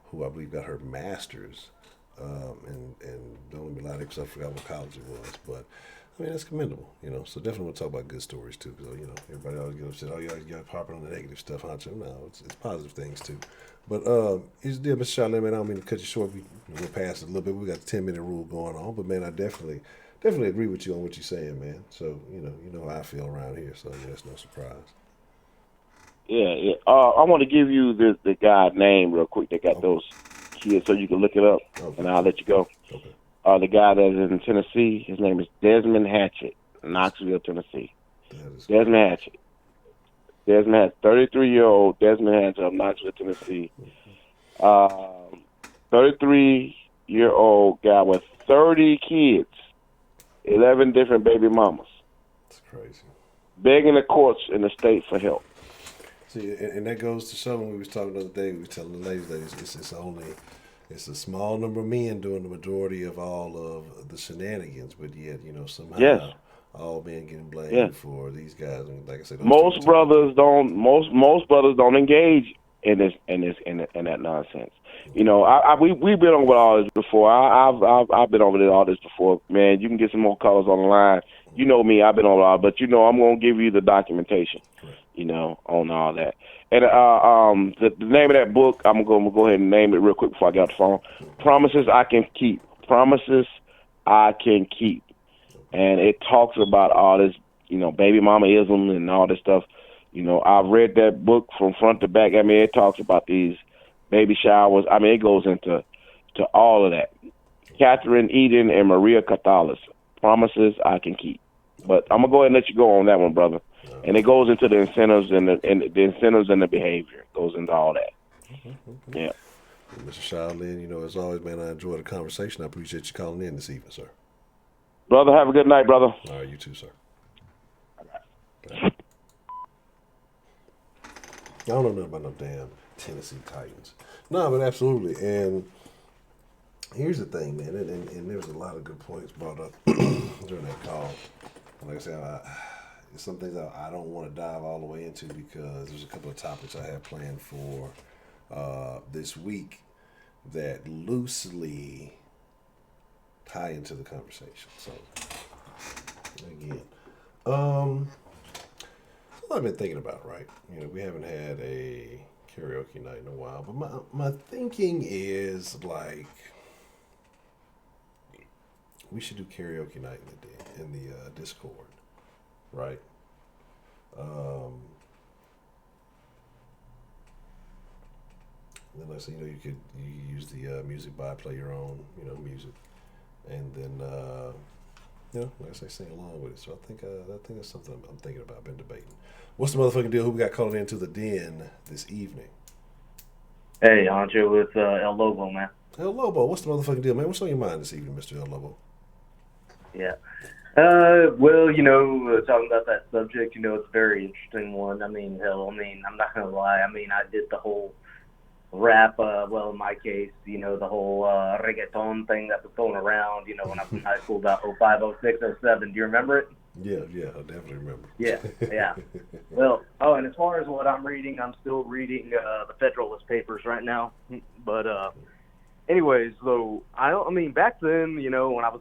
who I believe got her master's, and don't let me lie, because I forgot what college it was, but I mean, that's commendable, So definitely want to talk about good stories too, because everybody always get upset. Oh, you got popping on the negative stuff, Honcho. No, it's positive things too. But Mr. Charlene, man, I don't mean to cut you short. We're past it a little bit. We got the 10-minute rule going on, but man, I definitely agree with you on what you're saying, man. So you know how I feel around here. So that's no surprise. Yeah. I want to give you the guy's name real quick that got those kids so you can look it up, and I'll let you go. Okay. The guy that's in Tennessee, his name is Desmond Hatchett, Knoxville, Tennessee. Desmond Hatchett. 33-year-old Desmond Hatchett of Knoxville, Tennessee. 33-year-old guy with 30 kids, 11 different baby mamas. That's crazy. Begging the courts in the state for help. See, and that goes to show when we was talking the other day, we were telling the ladies that it's a small number of men doing the majority of all of the shenanigans, but yet, somehow all men getting blamed for these guys. And like I said, most brothers don't engage in that nonsense. We've been over all this before. I've been over all this before. Man, you can get some more colors on the line. You know me, I've been over all, but I'm gonna give you the documentation. On all that. And the name of that book, I'm gonna go ahead and name it real quick before I get off the phone. Promises I Can Keep. Promises I Can Keep. And it talks about all this, baby mama-ism and all this stuff. I've read that book from front to back. I mean, it talks about these baby showers. I mean, it goes into all of that. Catherine Eden and Maria Cathalis. Promises I Can Keep. But I'm gonna go ahead and let you go on that one, brother. And it goes into the incentives and the incentives and the behavior. It goes into all that. Yeah. Mr. Shaolin, as always, man, I enjoyed the conversation. I appreciate you calling in this evening, sir. Brother, have a good night, brother. All right, you too, sir. I don't know nothing about no damn Tennessee Titans. No, but absolutely. And here's the thing, man, and there was a lot of good points brought up during that call. Like I said, it's some things I don't want to dive all the way into because there's a couple of topics I have planned for this week that loosely tie into the conversation. So, again, so I've been thinking about, right? We haven't had a karaoke night in a while, but my thinking is like we should do karaoke night in the Discord, right? Then I say, you could use the music by, play your own, music, and then like I say, sing along with it. So I think that's something I'm thinking about. Been debating. What's the motherfucking deal? Who we got calling into the den this evening? Hey, Honcho, it's El Lobo, man. El Lobo, what's the motherfucking deal, man? What's on your mind this evening, Mr. El Lobo? Yeah. Well, talking about that subject, it's a very interesting one. I mean, hell, I'm not going to lie. I mean, I did the whole rap, in my case, the whole reggaeton thing that was going around, when I was in high school about 05, 06, 07. Do you remember it? Yeah, I definitely remember. Yeah. Well, and as far as what I'm reading, I'm still reading the Federalist Papers right now. But anyways, though, back then, when I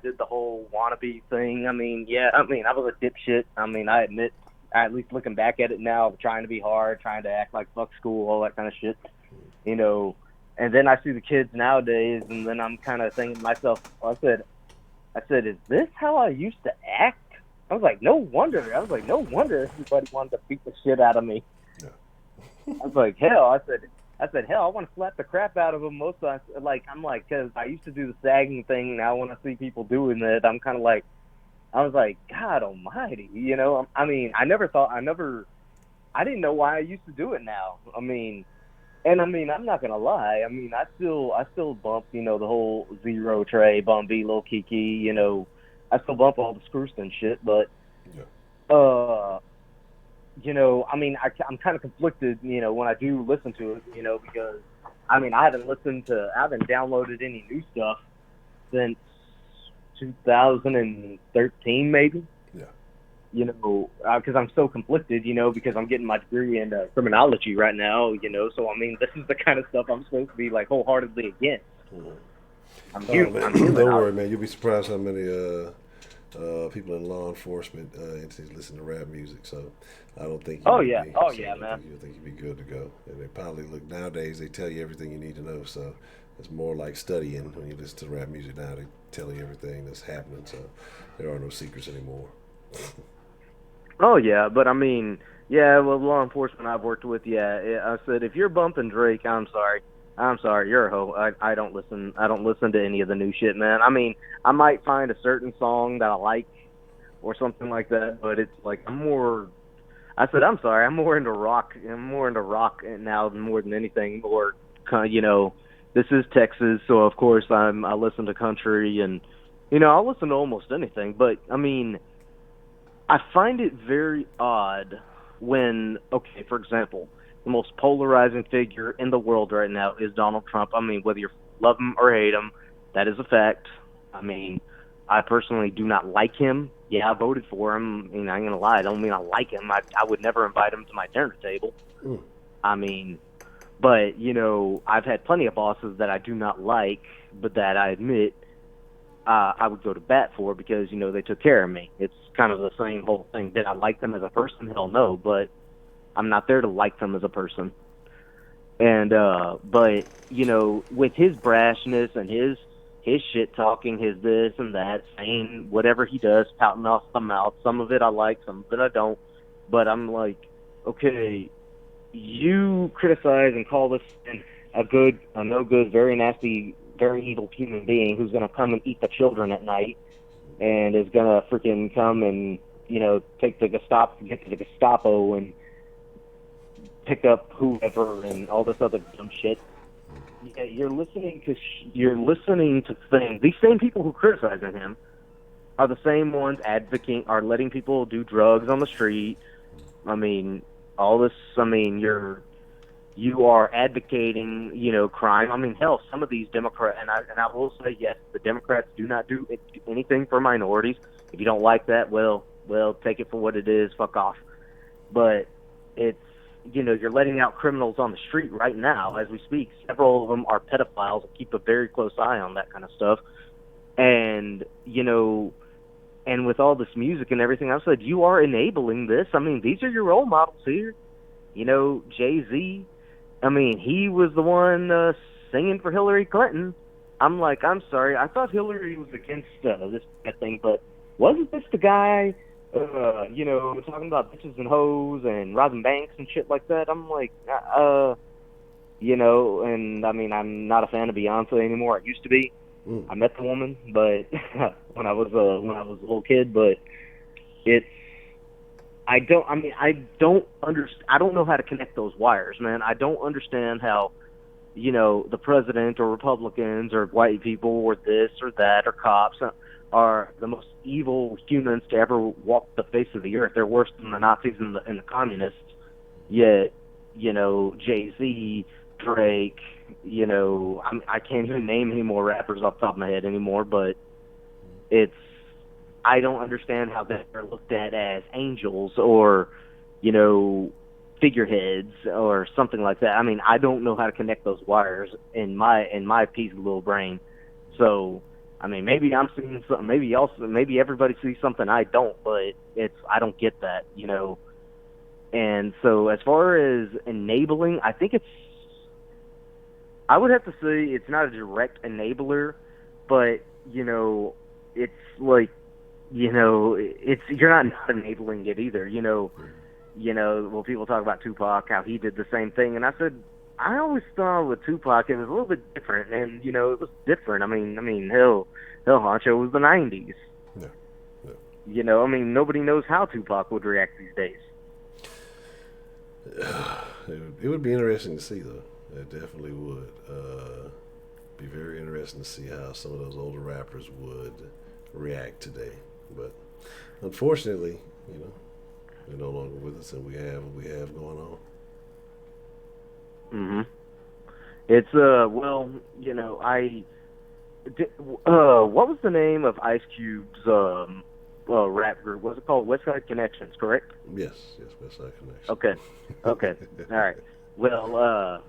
did the whole wannabe thing, I was a dipshit. I admit, at least looking back at it now, trying to be hard, trying to act like fuck school, all that kind of shit, And then I see the kids nowadays, and then I'm kind of thinking to myself, I said, is this how I used to act? I was like, no wonder everybody wanted to beat the shit out of me. Yeah. I was like, hell, I said, hell, I want to slap the crap out of them most of the time. Because I used to do the sagging thing. Now when I see people doing it, I'm kind of like, I was like, God almighty, I didn't know why I used to do it now. I'm not going to lie. I still bump, the whole Zero Tray, Bum B, Lil Kiki, I still bump all the Screwston shit, but, I'm kind of conflicted, when I do listen to it, because, I haven't downloaded any new stuff since 2013, maybe. Yeah. Because I'm so conflicted, because I'm getting my degree in criminology right now, so, this is the kind of stuff I'm supposed to be, wholeheartedly against. Mm-hmm. Don't worry, man. You'll be surprised how many people in law enforcement entities listen to rap music. So I don't think. Man. I think you'd be good to go. And they probably look nowadays. They tell you everything you need to know. So it's more like studying when you listen to rap music now. They tell you everything that's happening. So there are no secrets anymore. Oh yeah, but I mean, yeah, well, law enforcement I've worked with, yeah, I said if you're bumping Drake, I'm sorry, you're a hoe. I don't listen to any of the new shit, man. I mean, I might find a certain song that I like or something like that, but it's like I'm more. I said I'm sorry, I'm more into rock. I'm more into rock now more than anything. Or this is Texas, so of course I listen to country and I'll listen to almost anything. But I mean, I find it very odd when, okay, for example, the most polarizing figure in the world right now is Donald Trump. I mean, whether you love him or hate him, that is a fact. I mean, I personally do not like him. Yeah, I voted for him. I mean, I ain't gonna lie. I don't mean I like him. I would never invite him to my dinner table. Mm. I mean, but I've had plenty of bosses that I do not like, but that I admit I would go to bat for because they took care of me. It's kind of the same whole thing. Did I like them as a person? Hell no, but I'm not there to like them as a person. And but with his brashness and his shit talking, his this and that, saying whatever he does, pouting off the mouth. Some of it I like, some of it I don't. But I'm like, okay, you criticize and call this a no good, very nasty, very evil human being who's going to come and eat the children at night and is going to freaking come and get to the Gestapo and pick up whoever and all this other dumb shit. Yeah, you're listening to things. These same people who criticize him are the same ones are letting people do drugs on the street. I mean, all this. I mean, you are advocating, crime. I mean, hell, some of these Democrats, and I will say, yes, the Democrats do not do anything for minorities. If you don't like that, well, take it for what it is. Fuck off. But it's, you're letting out criminals on the street right now as we speak. Several of them are pedophiles. I keep a very close eye on that kind of stuff. And, and with all this music and everything I've said, you are enabling this. I mean, these are your role models here. Jay-Z, I mean, he was the one singing for Hillary Clinton. I'm like, I'm sorry. I thought Hillary was against this thing, but wasn't this the guy, talking about bitches and hoes and robbing banks and shit like that? I'm like, and I mean, I'm not a fan of Beyonce anymore. I used to be. I met the woman, but when I was a little kid, but I don't know how to connect those wires, man. I don't understand how, the president or Republicans or white people or this or that or cops are the most evil humans to ever walk the face of the earth. They're worse than the Nazis and the communists. Yet, Jay-Z, Drake, I can't even name any more rappers off the top of my head anymore, but I don't understand how they're looked at as angels or, figureheads or something like that. I mean, I don't know how to connect those wires in my piece of little brain. So, I mean, maybe I'm seeing something. Maybe everybody sees something I don't, but I don't get that, And so, as far as enabling, I think I would have to say it's not a direct enabler, but it's like. You're not enabling it either. Well, people talk about Tupac, how he did the same thing, and I said, I always thought with Tupac it was a little bit different, and it was different. I mean, hell, Honcho was the '90s. Yeah. I mean, nobody knows how Tupac would react these days. It would be interesting to see, though. It definitely would. Be very interesting to see how some of those older rappers would react today. But unfortunately, they're no longer with us, and we have what we have going on. It's what was the name of Ice Cube's rap group? Was it called West Side Connections? Correct? Yes, West Side Connections. Okay, all right. Well,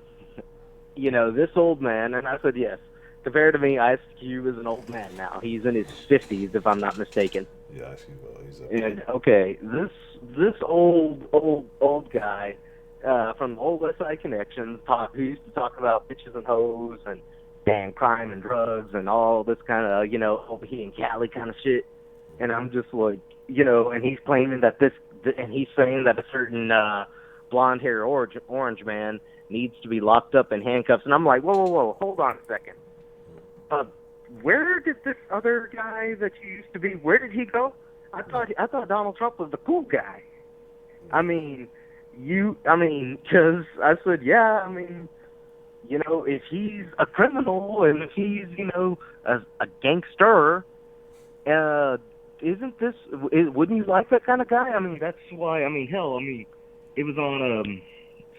this old man, and I said yes. Compared to me, Ice Cube is an old man now. He's in his 50s, if I'm not mistaken. Yeah, Ice Cube. He's up. And okay, this old guy from the old West Side Connections, who used to talk about bitches and hoes and crime and drugs and all this kind of over here in Cali kind of shit. And I'm just like, and he's claiming that and he's saying that a certain blonde-haired orange man needs to be locked up in handcuffs. And I'm like, whoa, hold on a second. Where did this other guy that you used to be, where did he go? I thought Donald Trump was the cool guy. Because I said, yeah, if he's a criminal and if he's, a gangster, wouldn't you like that kind of guy? That's why, it was on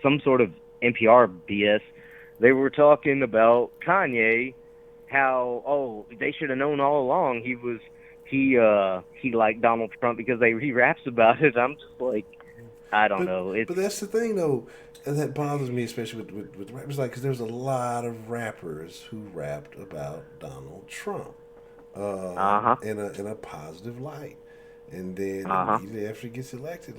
some sort of NPR BS. They were talking about Kanye, how, they should have known all along he liked Donald Trump because he raps about it. I'm just like, I don't know. But that's the thing, though, and that bothers me, especially with rappers, because there's a lot of rappers who rapped about Donald Trump in a positive light, and then immediately after he gets elected,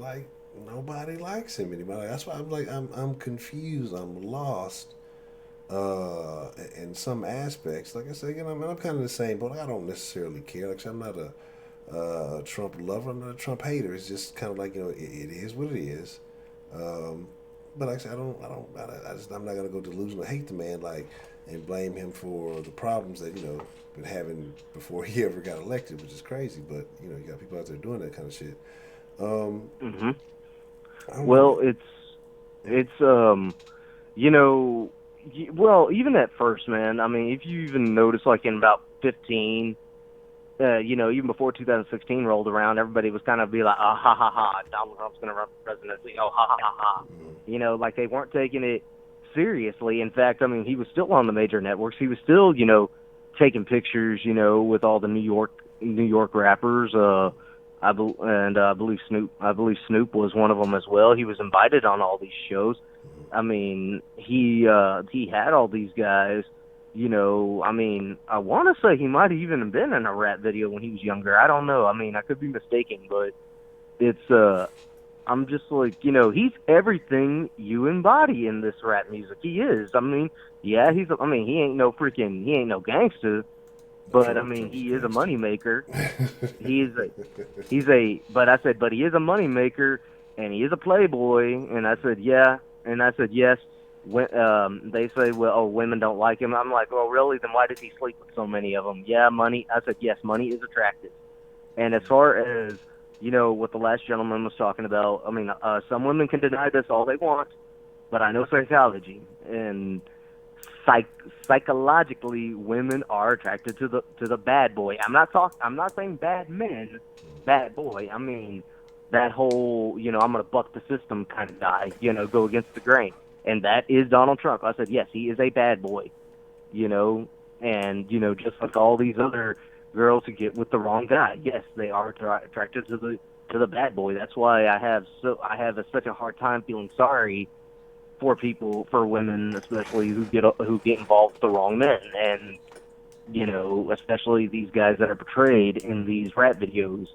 nobody likes him anymore. That's why I'm confused, I'm lost in some aspects. Like I said, I'm kind of the same, but I don't necessarily care. Like I said, I'm not a Trump lover. I'm not a Trump hater. It's just kind of it is what it is. But like I said, I'm not gonna go delusional hate the man and blame him for the problems that been having before he ever got elected, which is crazy. But you got people out there doing that kind of shit. Well, well, even at first, man. If you even notice, in about 15. Even before 2016 rolled around, everybody was kind of be like, ha ha ha, Donald Trump's going to run for presidency. Oh, ha ha ha ha. They weren't taking it seriously. In fact, he was still on the major networks. He was still, taking pictures, with all the New York rappers. I believe Snoop was one of them as well. He was invited on all these shows. He had all these guys. I want to say he might have even been in a rap video when he was younger. I don't know. I could be mistaken, but it's, I'm just like, he's everything you embody in this rap music. He is. Yeah, he ain't no gangster, but he is a moneymaker. But he is a moneymaker, and he is a playboy. And I said, yeah. And I said, yes. They say, women don't like him. I'm like, well, really? Then why did he sleep with so many of them? Yeah, money. I said, yes, money is attractive. And as far as, what the last gentleman was talking about, some women can deny this all they want, but I know psychology. And psychologically, women are attracted to the bad boy. I'm not saying bad men, bad boy. That whole, I'm going to buck the system kind of guy, go against the grain. And that is Donald Trump. I said, yes, he is a bad boy, and, just like all these other girls who get with the wrong guy. Yes, they are attracted to the bad boy. That's why I have such a hard time feeling sorry for women, especially who get involved with the wrong men. And, especially these guys that are portrayed in these rap videos.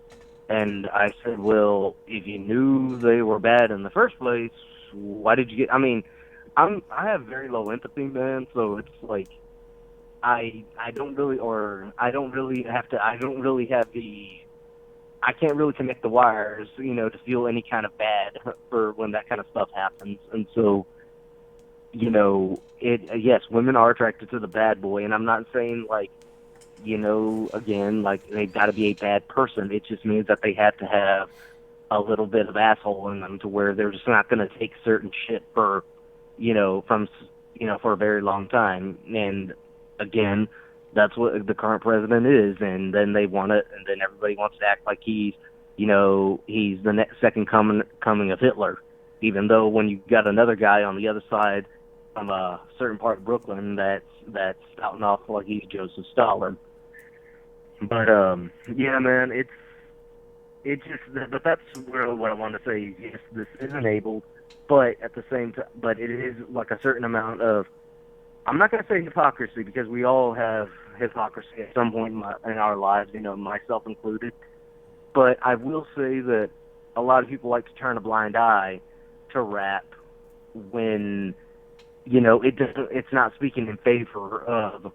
And I said, well, if you knew they were bad in the first place, why did you get? I have very low empathy, man. So it's like I can't really connect the wires, to feel any kind of bad for when that kind of stuff happens. And so, yes, women are attracted to the bad boy, and I'm not saying again, they've got to be a bad person. It just means that they have to have a little bit of asshole in them to where they're just not going to take certain shit for a very long time. And again, that's what the current president is. And then then everybody wants to act like he's the second coming of Hitler, even though when you got another guy on the other side from a certain part of Brooklyn that's spouting off like he's Joseph Stalin. But yeah, man, but that's really what I want to say. Yes, this is enabled, but at the same time, but it is like a certain amount of, I'm not going to say hypocrisy, because we all have hypocrisy at some point in our lives, myself included. But I will say that a lot of people like to turn a blind eye to rap when, it's not speaking in favor of,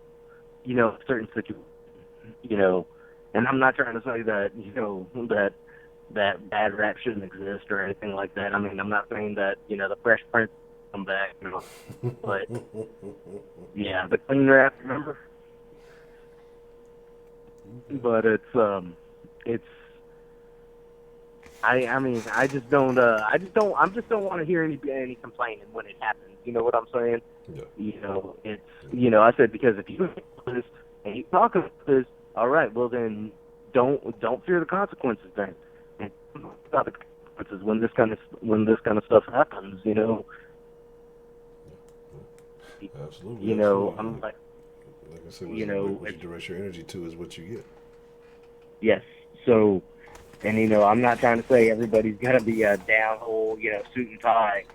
certain situations, and I'm not trying to say that, that that bad rap shouldn't exist or anything like that. I mean, I'm not saying that, the Fresh Prince come back, but yeah, the clean rap, remember? But it's I mean, I just don't want to hear any complaining when it happens. You know what I'm saying? Yeah. It's I said, because if you do this and you talk about this, all right, well then don't fear the consequences then. And about the consequences when this kind of stuff happens. Absolutely. I'm like I said, what you direct your energy to is what you get. yes. So, and I'm not trying to say everybody's got to be a downhole, suit and tie,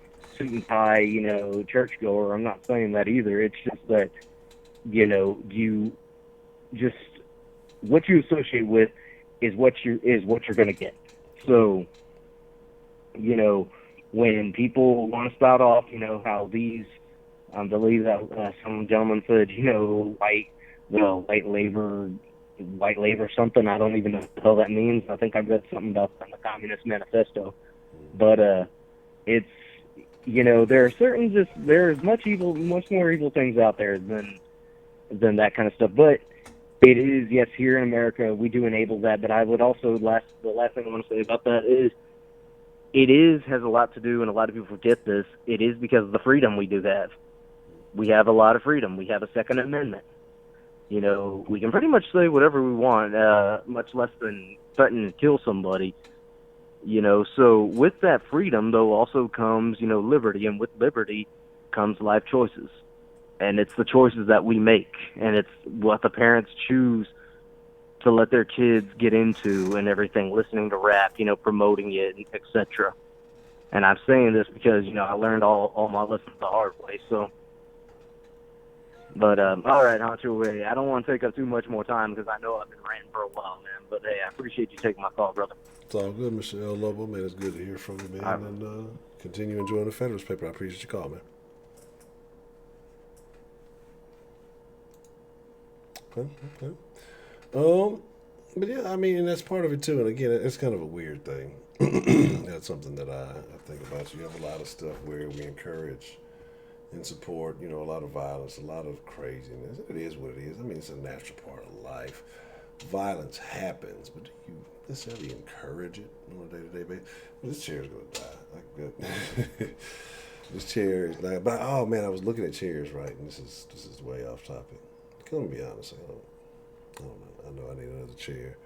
churchgoer. I'm not saying that either. It's just that, you just what you associate with is what you're going to get. So, when people want to spout off, how these, I believe that some gentleman said, white labor something. I don't even know what the hell that means. I think I read something about that in the Communist Manifesto. But it's there's much more evil things out there than that kind of stuff. But it is, yes, here in America we do enable that. But I would also the last thing I want to say about that is has a lot to do, and a lot of people forget this. It is because of the freedom we do have. We have a lot of freedom. We have a Second Amendment. We can pretty much say whatever we want, much less than threaten to kill somebody. So with that freedom, though, also comes, liberty. And with liberty comes life choices. And it's the choices that we make. And it's what the parents choose to let their kids get into and everything, listening to rap, promoting it, etc. And I'm saying this because, I learned all my lessons the hard way. So, but all right, Honcho, I don't want to take up too much more time because I know I've been ranting for a while, man. But hey, I appreciate you taking my call, brother. It's all good, Mr. L. Lobo, man. It's good to hear from you, man. Right. And continue enjoying the Federalist paper. I appreciate your call, man. Okay. But yeah, I mean, that's part of it too. And again, it's kind of a weird thing. That's something that I think about. You have a lot of stuff where we encourage and support, a lot of violence, a lot of craziness. It is what it is. I mean, it's a natural part of life. Violence happens, but do you necessarily encourage it on a day-to-day basis? Well, this chair is going to die. This chair is not. But oh man, I was looking at chairs, right? And this is way off topic. Gonna be honest, I don't know. I know I need another chair.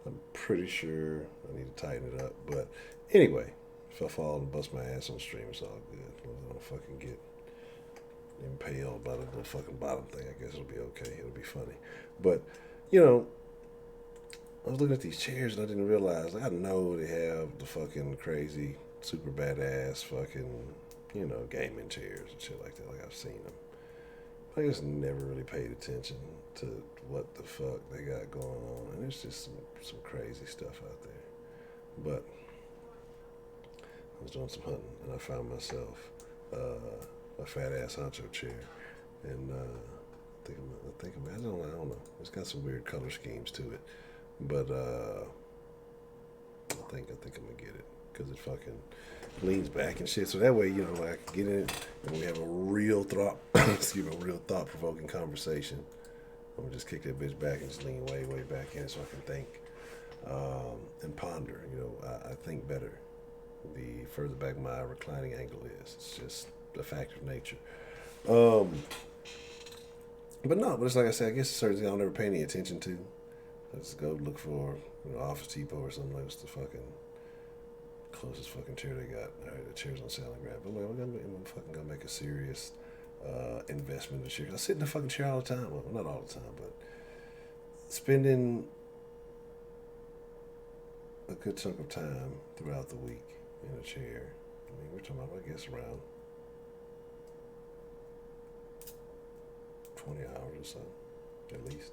I'm pretty sure I need to tighten it up. But anyway, if I fall and bust my ass on stream, it's all good. I don't fucking get impaled by the little fucking bottom thing. I guess it'll be okay. It'll be funny. But, I was looking at these chairs and I didn't realize, I know they have the fucking crazy, super badass fucking, gaming chairs and shit like that. Like I've seen them. I just never really paid attention to what the fuck they got going on. And there's just some crazy stuff out there. But I was doing some hunting and I found myself a fat ass honcho chair. And I don't know. It's got some weird color schemes to it. But I think I'm gonna get it because it fucking leans back and shit. So that way, I can get in it and we have a real thought-provoking conversation. I'm gonna just kick that bitch back and just lean way, way back in so I can think and ponder. I think better the further back my reclining angle is. It's just a fact of nature. But it's like I said, I guess it's certain things I'll never pay any attention to. I just go look for Office Depot or something like the fucking closest fucking chair they got. All right, the chair's on sale and grab. But I'm fucking gonna make a serious investment in the chair. I sit in the fucking chair all the time. Well, not all the time, but spending a good chunk of time throughout the week in a chair. I mean, we're talking about, I guess, around 20 hours or so, at least.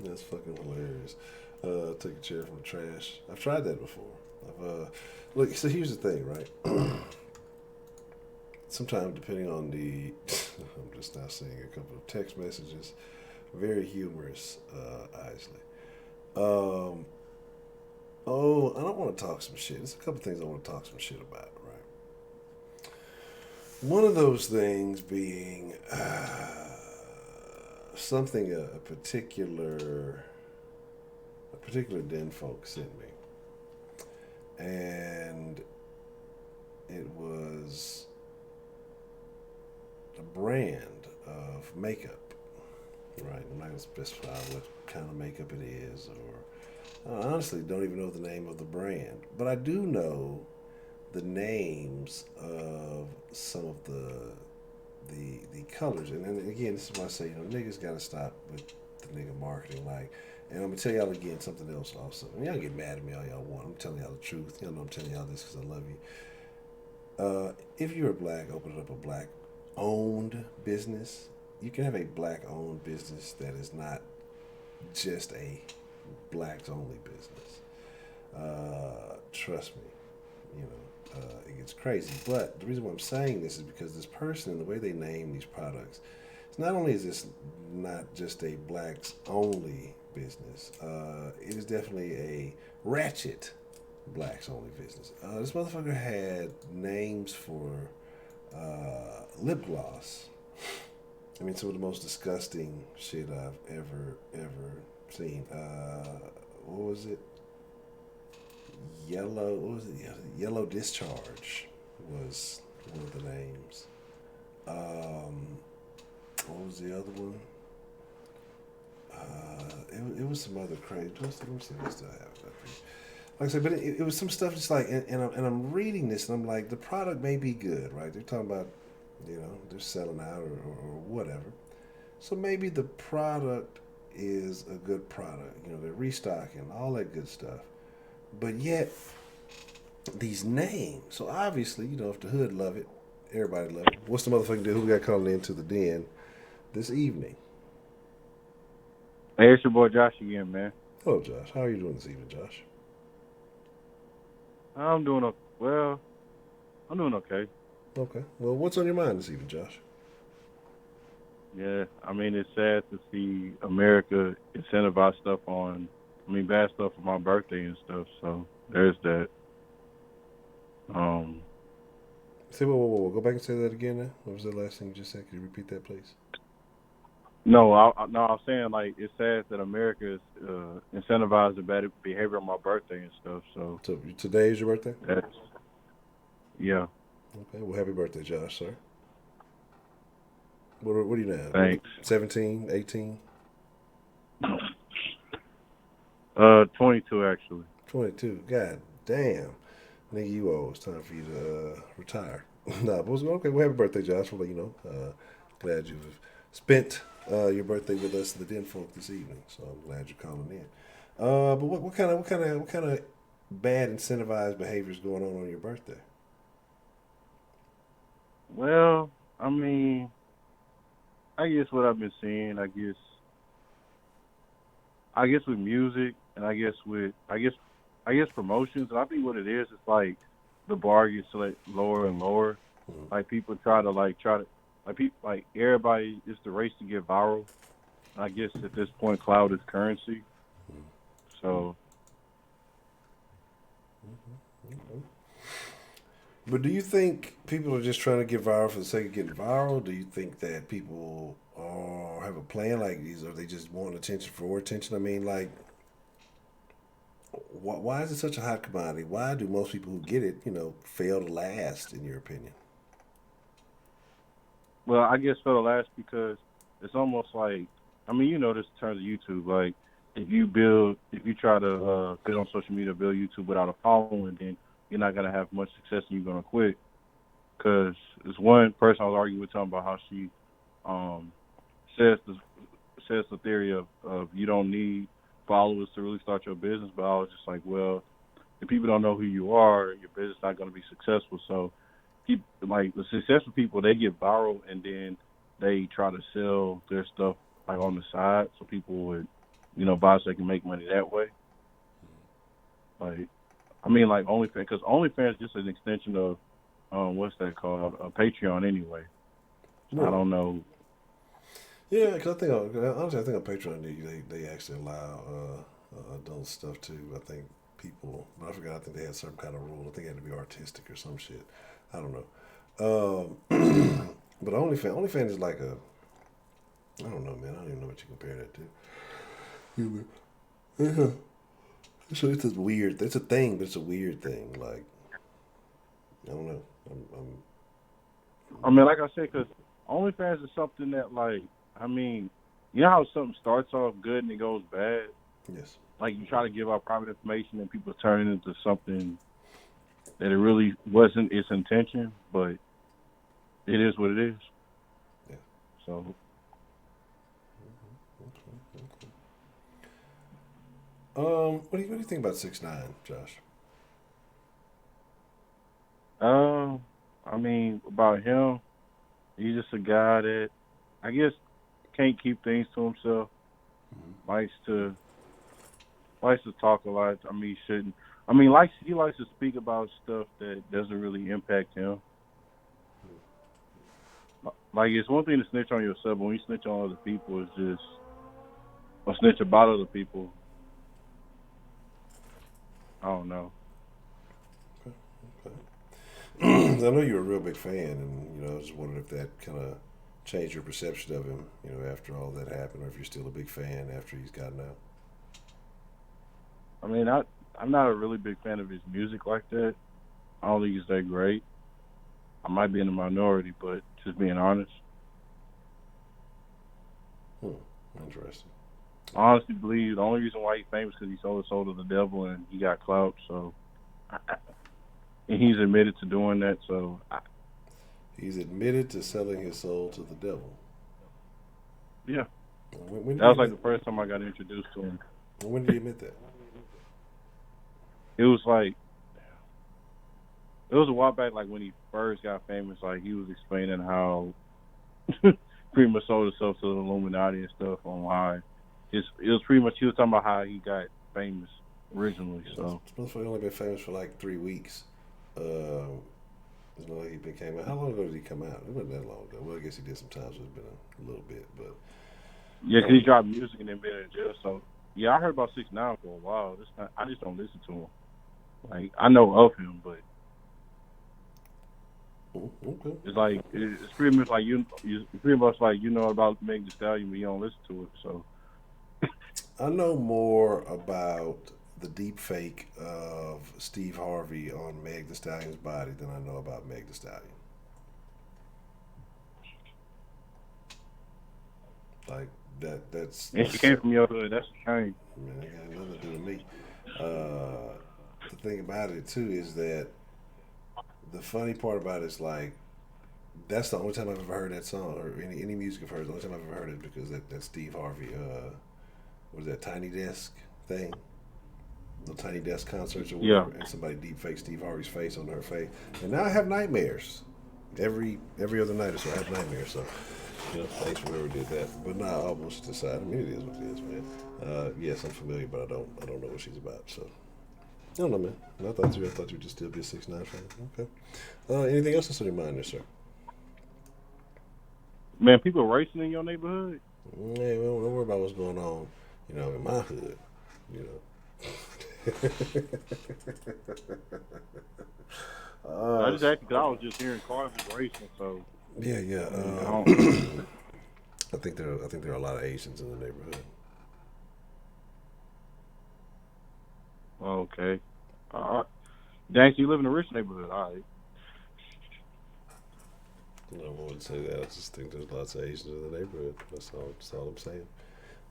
That's fucking hilarious. Take a chair from the trash. I've tried that before. Look, so here's the thing, right? Sometimes, depending on the I'm just now seeing a couple of text messages. Very humorous, Isley. Um, oh, I don't want to talk some shit. There's a couple things I want to talk some shit about, right? One of those things being something a particular den folk sent me, and it was a brand of makeup. Right, I'm not going to specify what kind of makeup it is, or I honestly don't even know the name of the brand, but I do know the names of some of the colors. And again, this is why I say, niggas got to stop with the nigga marketing. Like, and I'm gonna tell y'all again something else also. And y'all get mad at me all y'all want. I'm telling y'all the truth. Y'all know I'm telling y'all this because I love you. If you're a black, open up a black owned business. You can have a black owned business that is not just a blacks only business. Trust me, it gets crazy. But the reason why I'm saying this is because this person and the way they name these products, it's not only is this not just a blacks only business, it is definitely a ratchet blacks only business. This motherfucker had names for lip gloss. I mean, some of the most disgusting shit I've ever seen. What was it? Yellow Discharge was one of the names. What was the other one? It was some other crazy. Let me see what still have. Like I said, but it was some stuff just like, and I'm reading this and I'm like, the product may be good, right? They're talking about, they're selling out or whatever. So maybe the product is a good product. They're restocking, all that good stuff. But yet, these names. So obviously, if the hood love it, everybody love it. What's the motherfucking dude who got calling into the den this evening? Hey, it's your boy Josh again, man. Hello, Josh. How are you doing this evening, Josh? I'm doing okay. Okay. Well, what's on your mind this evening, Josh? Yeah, I mean, it's sad to see America incentivize bad stuff for my birthday and stuff. So there's that. Say, whoa. Go back and say that again now. What was the last thing you just said? Could you repeat that, please? No, I was saying, like, it's sad that America is incentivizing bad behavior on my birthday and stuff. So today is your birthday? Yeah. Okay. Well, happy birthday, Josh, sir. What are you now? Thanks. 17, 18? 22 actually. 22. God damn. Nigga, you old. It's time for you to retire. Nah, but okay. Well, happy birthday, Josh. We'll let you know. Glad you've spent your birthday with us, the Den Folk, this evening. So I'm glad you're calling in. But what kind of bad incentivized behavior is going on your birthday? Well, I mean, I guess what I've been seeing, I guess with music, and I guess promotions, and I think what it is like the bar gets like lower and lower. Mm-hmm. Like people everybody, it's the race to get viral. I guess at this point, cloud is currency. Mm-hmm. So. Mm-hmm. But do you think people are just trying to get viral for the sake of getting viral? Do you think that people have a plan like these, or they just want attention for attention? I mean, like, why is it such a hot commodity? Why do most people who get it, fail to last, in your opinion? Well, I guess fail to last because it's almost like, this in terms of YouTube, like, if you try to get on social media, build YouTube without a following, then you're not going to have much success and you're going to quit. Because there's one person I was arguing with talking about how she says the theory of you don't need followers to really start your business. But I was just like, well, if people don't know who you are, your business is not going to be successful. So, the successful people, they get viral and then they try to sell their stuff like on the side so people would, buy so they can make money that way. Like OnlyFans, because OnlyFans is just an extension of what's that called? A Patreon anyway. I don't know. Yeah, because honestly, I think on Patreon they actually allow adult stuff too. I think people, but I forgot. I think they had some kind of rule. I think it had to be artistic or some shit. I don't know. But OnlyFans is like a, I don't know, man. I don't even know what you compare that to. Yeah. So it's a weird. It's a thing, but it's a weird thing. Like, I don't know. I mean, like I said, because OnlyFans is something that, like, I mean, you know how something starts off good and it goes bad? Yes. Like, you try to give out private information and people turn it into something that it really wasn't its intention, but it is what it is. Yeah. So. What do you think about 6ix9ine, Josh? I mean, about him, he's just a guy that I guess can't keep things to himself. Mm-hmm. Likes to talk a lot. I mean, he shouldn't. I mean, he likes to speak about stuff that doesn't really impact him. Like, it's one thing to snitch on yourself, but when you snitch on other people, it's just or snitch about other people. I don't know. Okay. I know you're a real big fan, and I was just wondering if that kind of changed your perception of him, after all that happened, or if you're still a big fan after he's gotten out. I mean, I'm not a really big fan of his music like that. I don't think it's that great. I might be in the minority, but just being honest. Interesting. I honestly believe the only reason why he's famous is because he sold his soul to the devil and he got clout. So, and he's admitted to doing that. So, he's admitted to selling his soul to the devil. Yeah, when that was like the first time I got introduced to him. When did he admit that? It was a while back, like when he first got famous. Like he was explaining how pretty much sold himself to the Illuminati and stuff online. It was pretty much, he was talking about how he got famous originally. So he's only been famous for like 3 weeks. It's not like he came out. How long ago did he come out? It wasn't that long ago. Well, I guess he did some time, so it's been a little bit. But yeah, because he dropped music and then been in jail. So yeah, I heard about 6ix9ine for a while. I just don't listen to him. Like, I know of him, but okay. It's like it's pretty much like you pretty much like about Meg Thee Stallion, but you don't listen to it. So I know more about the deep fake of Steve Harvey on Meg Thee Stallion's body than I know about Meg Thee Stallion. Like that's. And she came from your hood. That's a shame. Man, it got nothing to do with me. The thing about it too is that the funny part about it is, like, that's the only time I've ever heard that song or any music of hers. The only time I've ever heard it because that Steve Harvey, what was that Tiny Desk thing? The Tiny Desk concerts or whatever, and somebody deep fake Steve Harvey's face on her face, and now I have nightmares. Every other night or so I have nightmares. So, thanks for whoever did that. But now I almost decided. I mean, it is what it is, man. Yes, I'm familiar, but I don't know what she's about. So, I don't know, man. I thought you would just still be a 6ix9ine fan. Okay. Anything else that's on your mind there, sir? Man, people racing in your neighborhood? Yeah, well, don't worry about what's going on, in my hood, I just asked because I was just hearing cars racing, so. Yeah. I think there are a lot of Asians in the neighborhood. Okay. Dang, you live in a rich neighborhood, all right. I wouldn't say that. I just think there's lots of Asians in the neighborhood. That's all I'm saying.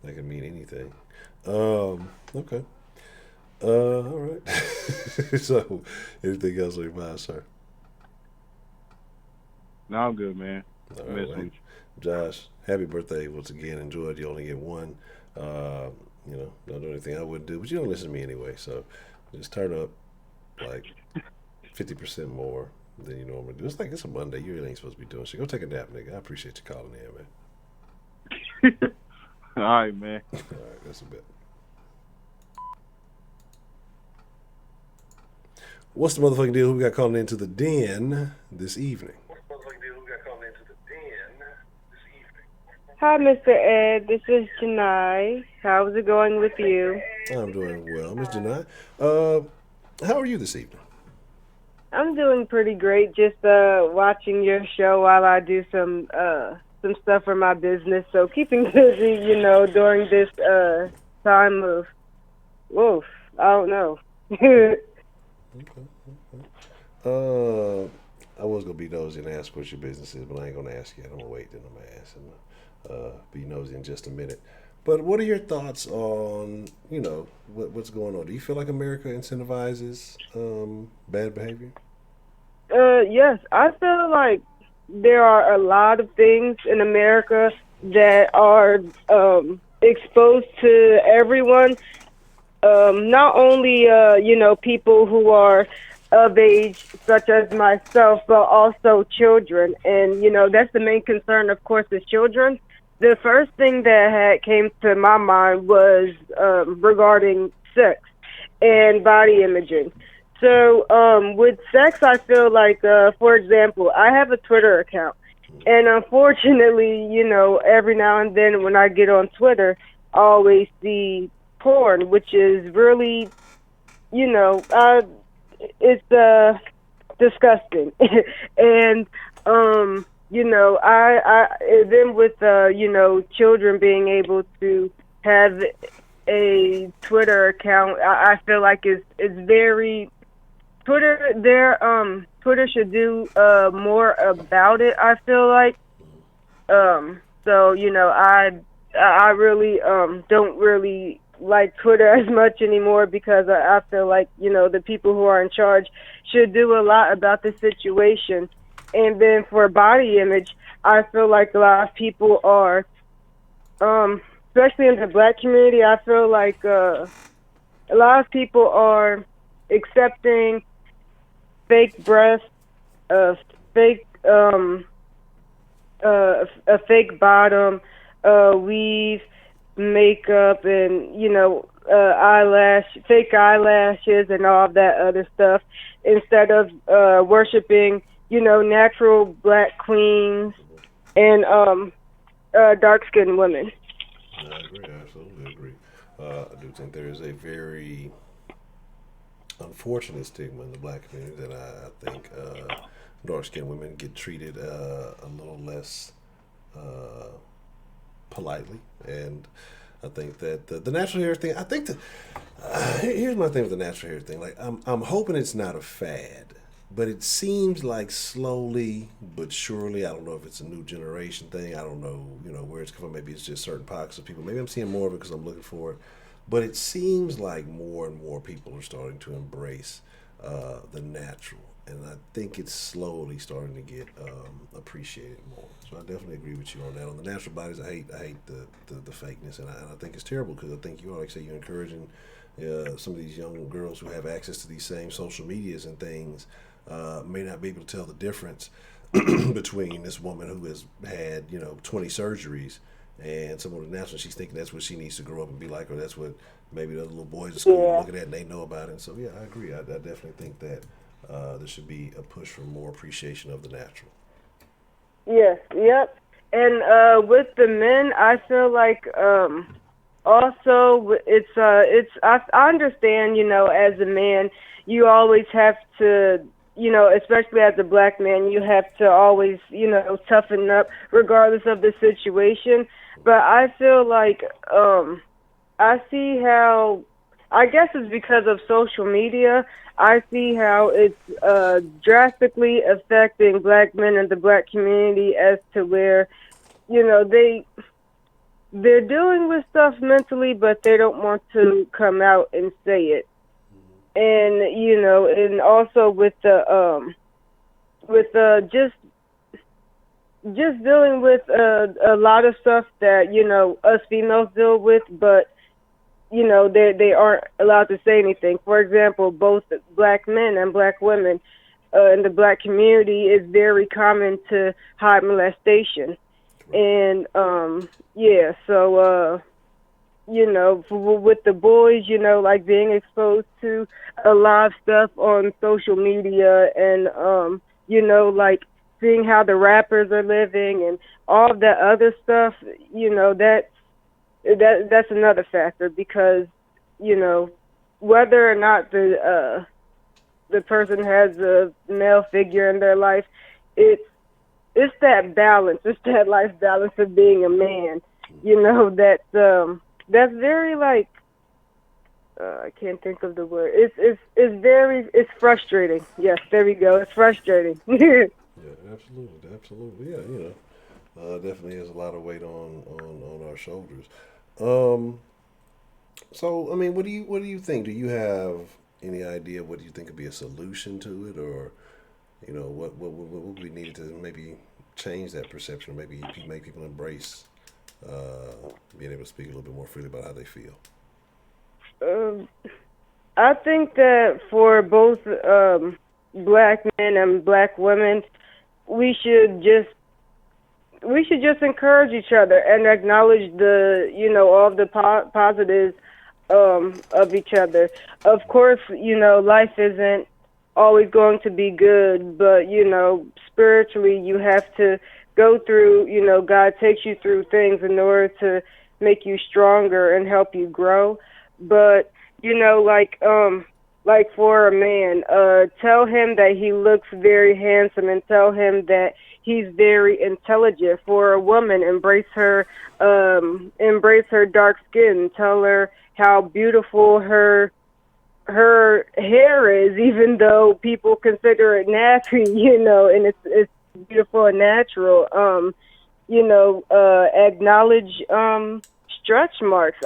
That can mean anything. Okay. All right. So, anything else on your mind, sir? No, I'm good, man. All right, Josh, happy birthday once again. Enjoy it. You only get one. Don't do anything I wouldn't do, but you don't listen to me anyway. So, just turn up like 50% more than you normally do. It's a Monday. You really ain't supposed to be doing shit. Go take a nap, nigga. I appreciate you calling in, man. All right, man. All right, that's a bit. What's the motherfucking deal? Who we got calling into the den this evening? Hi, Mr. Ed. This is Janai. How's it going with you? I'm doing well, Miss Janai. How are you this evening? I'm doing pretty great. Just watching your show while I do some stuff for my business. So keeping busy, during this time of woof. I don't know. Okay. Uh, I was gonna be nosy and ask what your business is, but I ain't gonna ask yet. I'm gonna wait, then I'm gonna ask and be nosy in just a minute. But what are your thoughts on what's going on? Do you feel like America incentivizes bad behavior? Yes, I feel like there are a lot of things in America that are exposed to everyone. Not only people who are of age, such as myself, but also children. And that's the main concern, of course, is children. The first thing that had came to my mind was regarding sex and body imaging. So with sex, I feel like, for example, I have a Twitter account, and unfortunately, every now and then when I get on Twitter, I always see porn, which is really, it's disgusting. And I then with children being able to have a Twitter account, I feel like it's very Twitter should do more about it. I feel like I really don't really like Twitter as much anymore because I feel like the people who are in charge should do a lot about the situation. And then for body image, I feel like a lot of people are, especially in the Black community, I feel like a lot of people are accepting fake breasts, fake a fake bottom, weave, makeup, and fake eyelashes, and all of that other stuff, instead of worshiping natural Black queens and dark skinned women. I agree. I absolutely agree. I do think there is a very unfortunate stigma in the Black community that I think dark-skinned women get treated a little less politely, and I think that the natural hair thing. I think that here's my thing with the natural hair thing. Like I'm hoping it's not a fad, but it seems like slowly but surely. I don't know if it's a new generation thing. I don't know where it's coming from. Maybe it's just certain pockets of people. Maybe I'm seeing more of it because I'm looking for it. But it seems like more and more people are starting to embrace the natural, and I think it's slowly starting to get appreciated more. So I definitely agree with you on that. On the natural bodies, I hate the fakeness, and I think it's terrible because I think like I say, you're encouraging some of these young girls who have access to these same social medias and things may not be able to tell the difference between this woman who has had 20 surgeries and someone with natural. She's thinking that's what she needs to grow up and be like, or that's what maybe the other little boys at school are looking at and they know about it. And so yeah, I agree. I definitely think that there should be a push for more appreciation of the natural. Yes, yep. And with the men, I feel like also it's I understand, as a man, you always have to, especially as a Black man, you have to always, toughen up regardless of the situation. But I feel like I see how, I guess it's because of social media, I see how it's drastically affecting Black men in the Black community as to where, they're dealing with stuff mentally, but they don't want to come out and say it. And and also with the just dealing with a lot of stuff that us females deal with, but they aren't allowed to say anything. For example, both Black men and Black women in the Black community, is very common to hide molestation. And so with the boys, like being exposed to a lot of stuff on social media, and like seeing how the rappers are living and all of that other stuff, that's another factor because, whether or not the person has a male figure in their life, it's that balance, it's that life balance of being a man, that's very like I can't think of the word. It's frustrating. Yes, there we go. It's frustrating. Yeah, absolutely. Yeah, definitely has a lot of weight on our shoulders. So I mean, what do you think? Do you have any idea what you think could be a solution to it, or what would we need to maybe change that perception, or maybe make people embrace being able to speak a little bit more freely about how they feel? I think that for both black men and black women, we should just encourage each other and acknowledge all the positives of each other. Of course, life isn't always going to be good, but spiritually you have to go through. God takes you through things in order to make you stronger and help you grow. But like for a man, tell him that he looks very handsome and tell him that he's very intelligent. For a woman, embrace her dark skin. Tell her how beautiful her hair is, even though people consider it nappy, and it's beautiful and natural. Acknowledge stretch marks.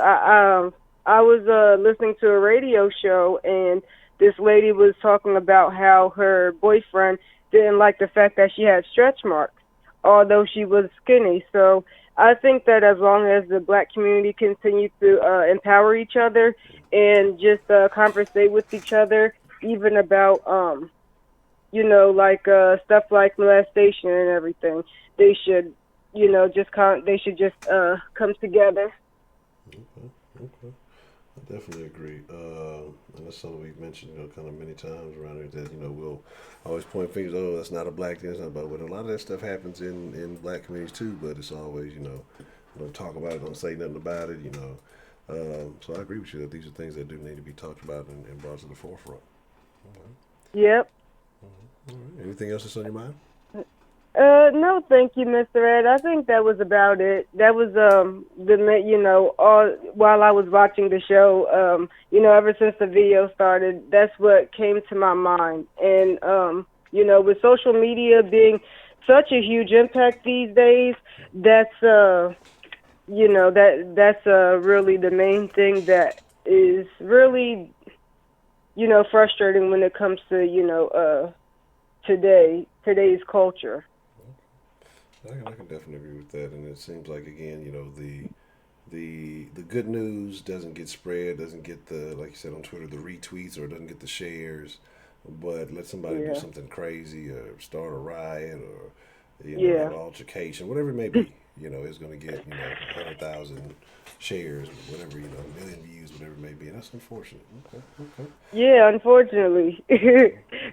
I was listening to a radio show, and this lady was talking about how her boyfriend didn't like the fact that she had stretch marks, although she was skinny. So I think that as long as the black community continues to empower each other and just conversate with each other, even about, stuff like molestation and everything, they should, just come together. Okay. I definitely agree. And that's something we've mentioned, kind of many times around here that, we'll always point fingers, oh, that's not a black thing, it's not about it. A lot of that stuff happens in black communities too, but it's always, don't talk about it, don't say nothing about it, So I agree with you that these are things that do need to be talked about and brought to the forefront. Okay. Yep. All right. Anything else that's on your mind? No, thank you, Mr. Ed. I think that was about it. That was while I was watching the show, ever since the video started, that's what came to my mind. And with social media being such a huge impact these days, that's that's really the main thing that is really frustrating when it comes to today's culture. I can definitely agree with that, and it seems like again, the good news doesn't get spread, doesn't get the, like you said on Twitter, the retweets, or doesn't get the shares, but let somebody do something crazy or start a riot or have an altercation, whatever it may be, is going to get 100,000 shares, whatever, a million views, whatever it may be, and that's unfortunate. Okay. Yeah, unfortunately.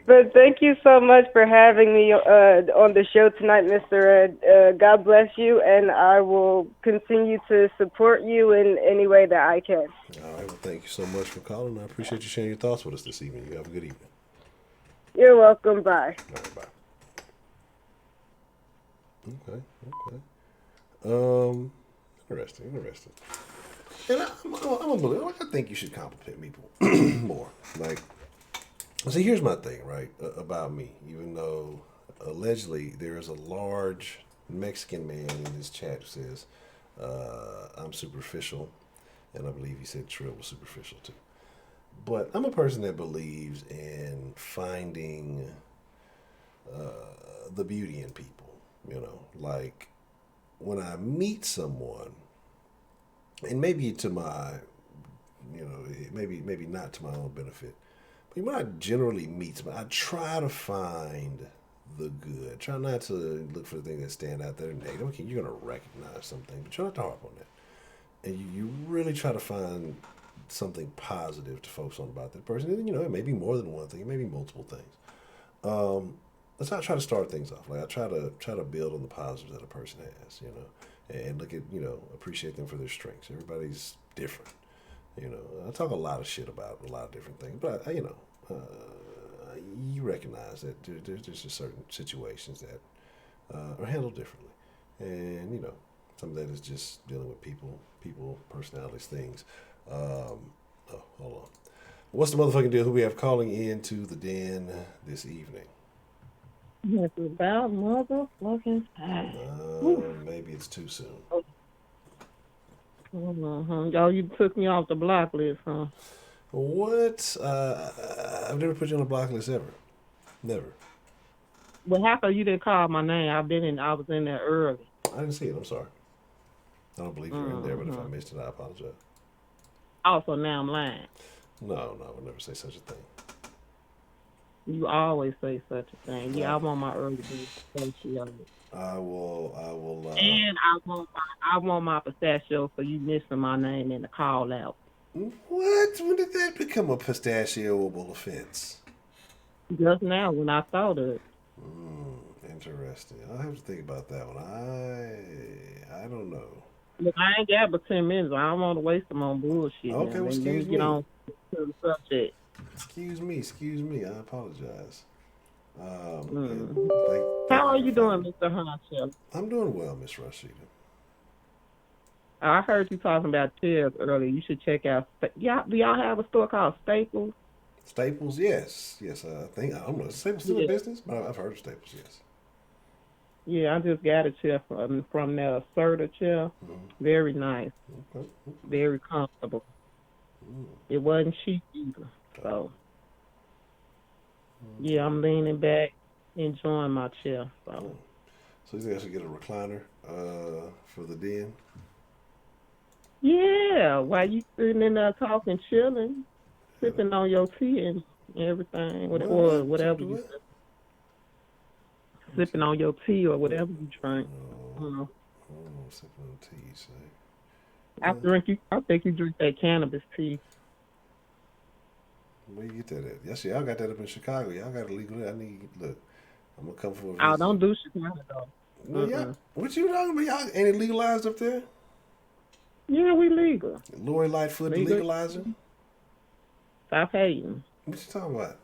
But thank you so much for having me on the show tonight, Mr. Ed. God bless you, and I will continue to support you in any way that I can. All right, well, thank you so much for calling. I appreciate you sharing your thoughts with us this evening. You have a good evening. You're welcome. Bye. All right, bye. Okay. Interesting. And I'm a believer. I think you should compliment people more. Like, see, here's my thing, right, about me. Even though allegedly there is a large Mexican man in this chat who says I'm superficial, and I believe he said Trill was superficial too. But I'm a person that believes in finding the beauty in people. Like when I meet someone, and maybe to my, maybe not to my own benefit, but when I generally meet somebody, I try to find the good. Try not to look for the things that stand out there and negative. Okay, you're going to recognize something, but try not to harp on that. And you really try to find something positive to focus on about that person. And, it may be more than one thing. It may be multiple things. that's how I try to start things off. Like I try to build on the positives that a person has, and look at appreciate them for their strengths. Everybody's different, I talk a lot of shit about a lot of different things, but you recognize that there's just certain situations that are handled differently, and some of that is just dealing with people, personalities, things. Oh, hold on. What's the motherfucking deal? Who we have calling into the den this evening? It's about motherfucking time. Maybe it's too soon. Oh, you took me off the block list, huh? What? I've never put you on the block list ever. Never. Well, how come you didn't call my name? I was in there early. I didn't see it. I'm sorry. I don't believe you're in there, but if I missed it, I apologize. Also, now I'm lying. No, I would never say such a thing. You always say such a thing. Yeah, I want my early pistachio. I will. And I want my pistachio for you missing my name in the call out. What? When did that become a pistachioable offense? Just now when I thought of it. Interesting. I'll have to think about that one. I don't know. Look, I ain't got but 10 minutes. I don't want to waste them on bullshit. Okay, well, excuse me. Get on to the subject. Excuse me. I apologize. How are you doing, Mr. Honcho? I'm doing well, Miss Rashida. I heard you talking about chairs earlier. You should check out. Do y'all have a store called Staples? Staples, yes. I think I don't know. Is Staples still in business? But I've heard of Staples, yes. Yeah, I just got a chair from their Asserta chair. Very nice. Okay. Very comfortable. It wasn't cheap either. So, yeah, I'm leaning back, enjoying my chair. So you think I should get a recliner for the den? Yeah, while you sitting in there talking, chilling, sipping on your tea and everything, whatever you sipping on your tea or whatever you drink. Sipping on tea, you say? I think you drink that cannabis tea. Where you get that at? Yes, y'all got that up in Chicago. Y'all got it legal. I'm gonna come for a visit. I don't do Chicago though. No, what you talking about? Y'all ain't it legalized up there? Yeah, we legal. Lori Lightfoot legalizer? Stop hating. What you talking about?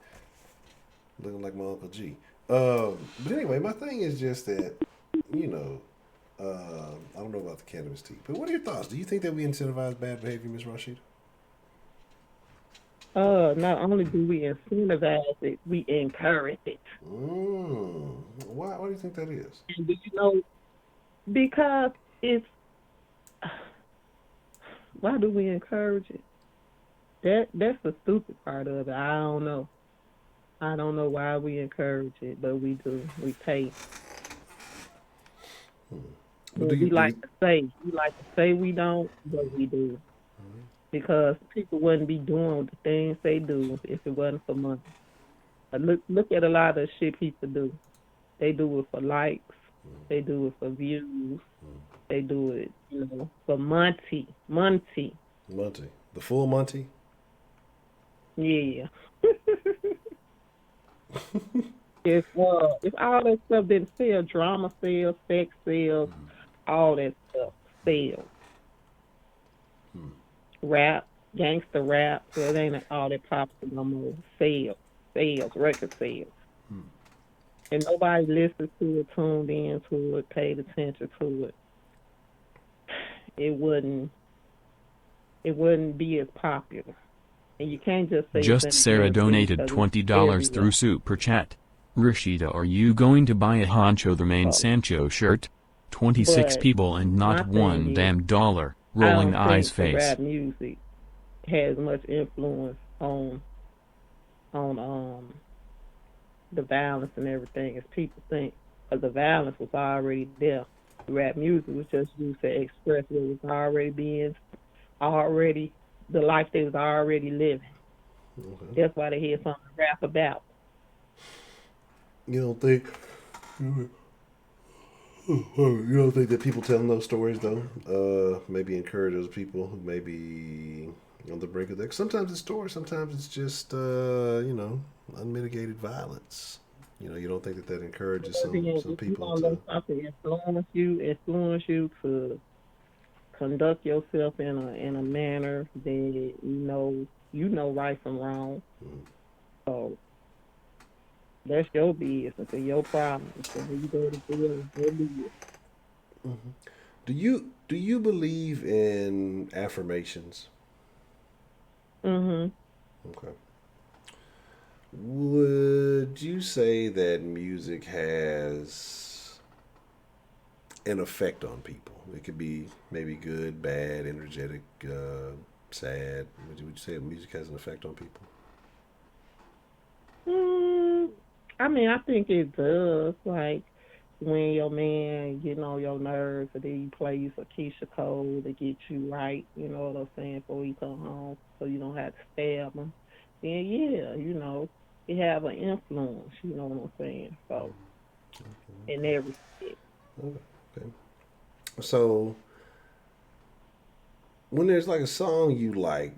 Looking like my Uncle G. But anyway, my thing is just that, I don't know about the cannabis tea. But what are your thoughts? Do you think that we incentivize bad behavior, Ms. Rashida? Not only do we incentivize it, we encourage it. Why do you think that is? And do you know? Because it's. Why do we encourage it? That's the stupid part of it. I don't know. I don't know why we encourage it, but we do. We pay. We like to say we don't, but we do. Because people wouldn't be doing the things they do if it wasn't for money. But look at a lot of the shit people do. They do it for likes. They do it for views. They do it, for Monty. The full Monty? Yeah. If all that stuff didn't sell, drama sells, sex sells, all that stuff sells. Rap, gangster rap, so it ain't all that popular no more. Sales, record sales. And nobody listens to it, tuned in to it, paid attention to it. It wouldn't be as popular. And you can't just say... Just Sarah donated $20 through Super Chat. Rashida, are you going to buy a Honcho the main Sancho shirt? 26 people and not one damn dollar. Rolling eyes face. Rap music has much influence on the violence and everything as people think. Because the violence was already there. Rap music was just used to express what was already the life they was already living. Okay. That's why they had something to rap about. You don't think that people telling those stories though maybe encourage those people who may be on the brink of that? Sometimes it's stories, sometimes it's just unmitigated violence. You don't think that encourages Then some if you people don't let to. something influence you to conduct yourself in a manner that you know right from wrong. Mm-hmm. So that's your business and your problem. So when you go to jail, go do it. Mm-hmm. Do you believe in affirmations? Mhm. Okay. Would you say that music has an effect on people? It could be maybe good, bad, energetic, sad. Would you say music has an effect on people? Mm, I mean, I think it does. Like when your man getting on your nerves, and then you play you some Keisha Cole to get you right. You know what I'm saying? Before you come home, so you don't have to stab him. Then yeah, it have an influence. You know what I'm saying? So in every respect. Okay. Okay. So when there's like a song you like,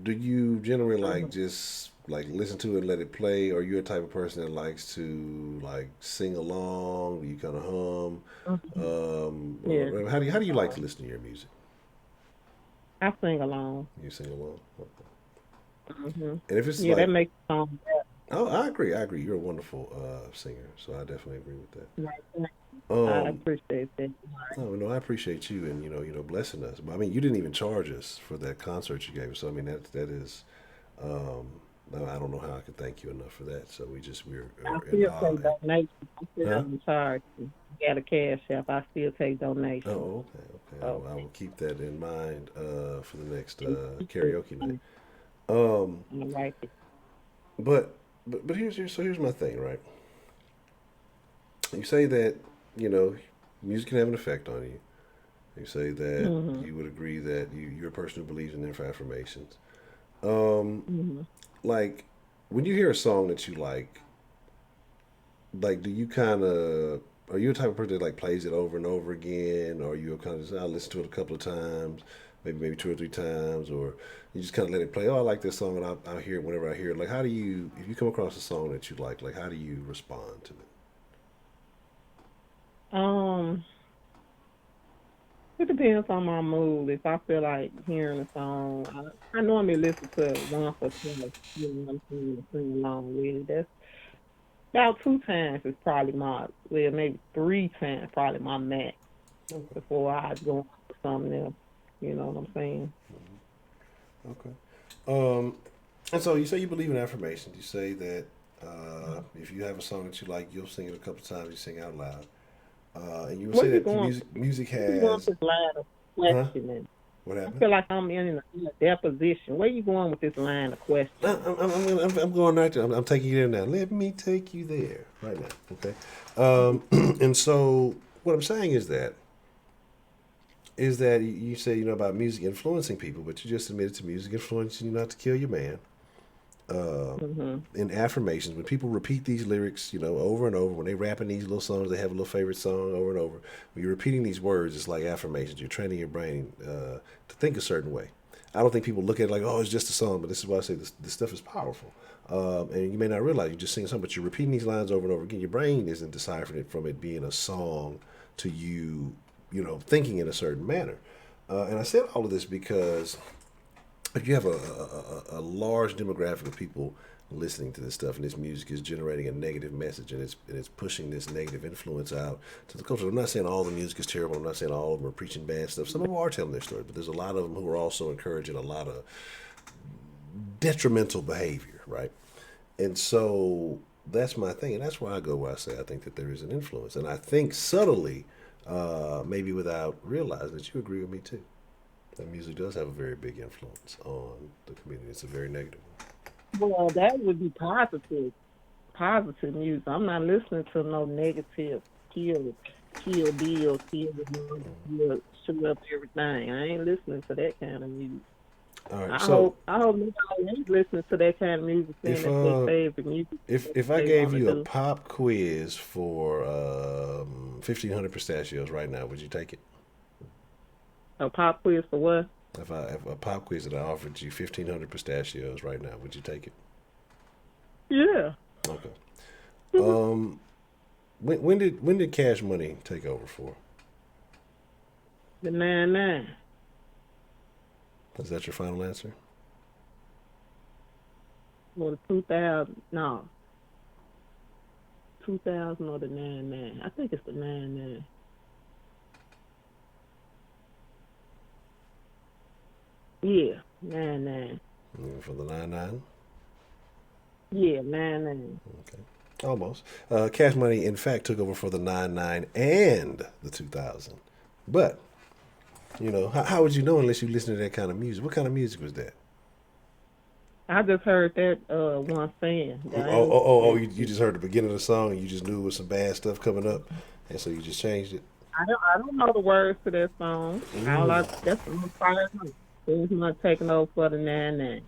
do you generally like Mhm. just like listen to it and let it play, or are you a type of person that likes to like sing along? Do you kind of hum? Mhm. Yeah, Or how do you like to listen to your music? I sing along. You sing along, okay. Mhm. And if it's Yeah, that like, makes the song oh, I agree, I agree. You're a wonderful singer, so I definitely agree with that. better. Right. I Um, appreciate that. no, I appreciate you and blessing us. But I mean, you didn't even charge us for that concert you gave us, so I mean that is. Um, I don't know how I can thank you enough for that. So we're I in still awe. take donations. I still Huh? haven't charged you. You got a cash app. I still take donations. Oh, okay, okay. So I will keep that in mind for the next it's karaoke night. on Um, the right. but here's my thing, right? You say that you know music can have an effect on you. You say that Mhm. you would agree that you're a person who believes in affirmations. Um, Mhm. like when you hear a song that you like, do you kind of are you a type of person that like plays it over and over again, or are you kind of just I listen to it a couple of times, maybe 2 or 3 times, or you just kind of let it play? Oh, I like this song, and I'll hear it whenever I hear it. Like, how do you if you come across a song that you like how do you respond to it? Um, it depends on my mood. If I feel like hearing a song, I normally listen to it once or twice. You know what I'm saying? To sing along with it. That's about 2 times is probably maybe 3 times probably my max Okay, before I go on to something else. You know what I'm saying? okay. Um, and so you say you believe in affirmations. You say that if you have a song that you like, you'll sing it a couple of times. You sing out loud, and you would Where say you that going? music Where you going with has this line of huh? questioning? What I happened? feel like I'm in a deposition. Where you going with this line of questioning? I'm going right there. I'm taking you there now. Let me take you there right now. Okay. And so what I'm saying is that you say about music influencing people, but you just admitted to music influencing you not to kill your man. Mhm. In affirmations, when people repeat these lyrics, over and over, when they rap in these little songs, they have a little favorite song over and over. When you're repeating these words, it's like affirmations. You're training your brain to think a certain way. I don't think people look at it like, oh, it's just a song, but this is why I say this stuff is powerful. And you may not realize you're just singing something, but you're repeating these lines over and over again. Your brain isn't deciphering it from it being a song to you, thinking in a certain manner. And I said all of this because if you have a large demographic of people listening to this stuff and this music is generating a negative message and it's pushing this negative influence out to the culture. I'm not saying all the music is terrible. I'm not saying all of them are preaching bad stuff. Some of them are telling their story, but there's a lot of them who are also encouraging a lot of detrimental behavior, right? And so that's my thing, and that's why I go where I say I think that there is an influence, and I think subtly, maybe without realizing that you agree with me too. That music does have a very big influence on the community. It's a very negative Well, that would be positive music. I'm not listening to no negative kill, Bill, kill the mom, kill, shoot up everything. I ain't listening to that kind of music. one. All right. I So hope I hope nobody ain't listening to that kind of music saying if that's their uh favorite music. That's if what I they gave want to you a do. pop quiz for 1,500 pistachios right now, would you take it? A pop quiz for what? If a pop quiz that I offered you 1,500 pistachios right now, would you take it? Yeah. Okay. When did Cash Money take over for? The 99. Is that your final answer? Or the 2000? No. 2000 or the 99? I think it's the 99. Yeah, 99. For the 99? Yeah, 99. Okay. Almost. Cash Money, in fact, took over for the 99 and the 2000. But, how would you know unless you listen to that kind of music? What kind of music was that? I just heard that one saying. You just heard the beginning of the song and you just knew it was some bad stuff coming up, and so you just changed it? I don't know the words to that song. That's the most fire. It's not taking over for the 99.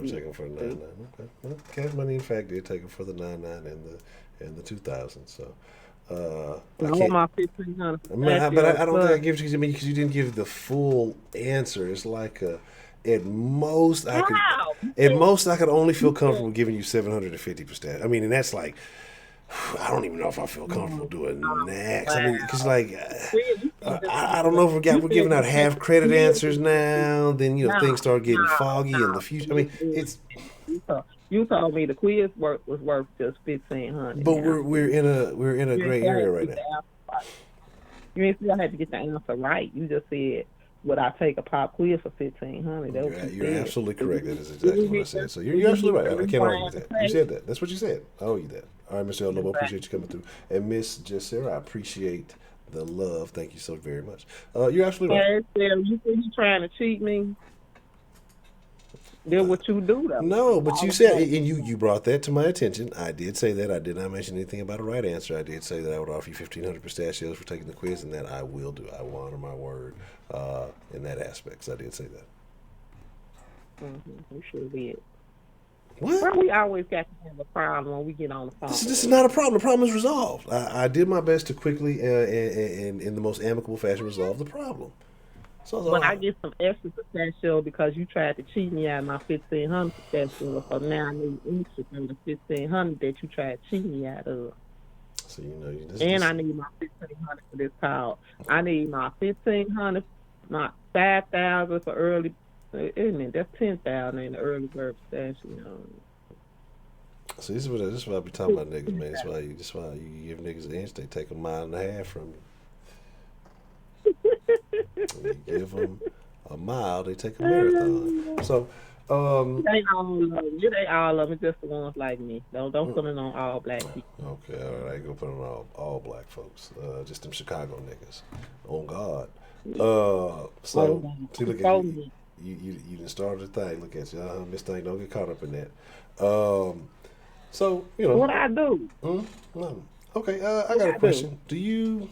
Taking for the 99. Okay. Well, Cash Money, in fact, did take it for the 99 and the 2000. So, I want my 1500. But I don't think I give it to you because you didn't give the full answer. It's like at most I could only feel comfortable giving you 750 percent. I mean, and that's like, I don't even know if I feel comfortable doing next. I mean, because I don't know if we're giving out half credit answers now. Then things start getting foggy in the future. I mean, it's. You told me the quiz was worth just 1,500. But we're in a gray area right now. You didn't see I had to get the answer right. You just said, would I take a pop quiz for 1,500? You're absolutely correct. That is exactly what I said. So you're absolutely right. I can't argue with that. You said that. That's what you said. I owe you that. All right, Mr. El Lobo, appreciate you coming through. And Miss Jacera, I appreciate the love. Thank you so very much. You're absolutely right. You think you're trying to cheat me? Then what you do, though? No, but you said, and you brought that to my attention. I did say that. I did not mention anything about a right answer. I did say that I would offer you 1,500 pistachios for taking the quiz, and that I will do. I will honor my word in that aspect. So I did say that. You sure did. What? Well, we always got to have a problem when we get on the phone. This is not a problem. The problem is resolved. I did my best to quickly and in the most amicable fashion resolve the problem. So when I get some extra pistachio because you tried to cheat me out of my 1,500 pistachio, so now I need interest in the 1,500 that you tried to cheat me out of. So I need my 1,500 for this call. I need my 1,500, my 5,000 for early. Isn't it? That's 10,000 in the early bird pistachio. See, this is what I be talking about, niggas, man. That's why you give niggas an inch, they take a mile and a half from you. You give them a mile, they take a marathon. So, it ain't all of them. It's just the ones like me. Don't put it on all black people. Okay, all right. I ain't gonna put it on all black folks. Just them Chicago niggas. On God. So, see, look at you. You done started the thing. Look at you. Miss Thing, don't get caught up in that. So, what I do? Okay, I got a question. Do you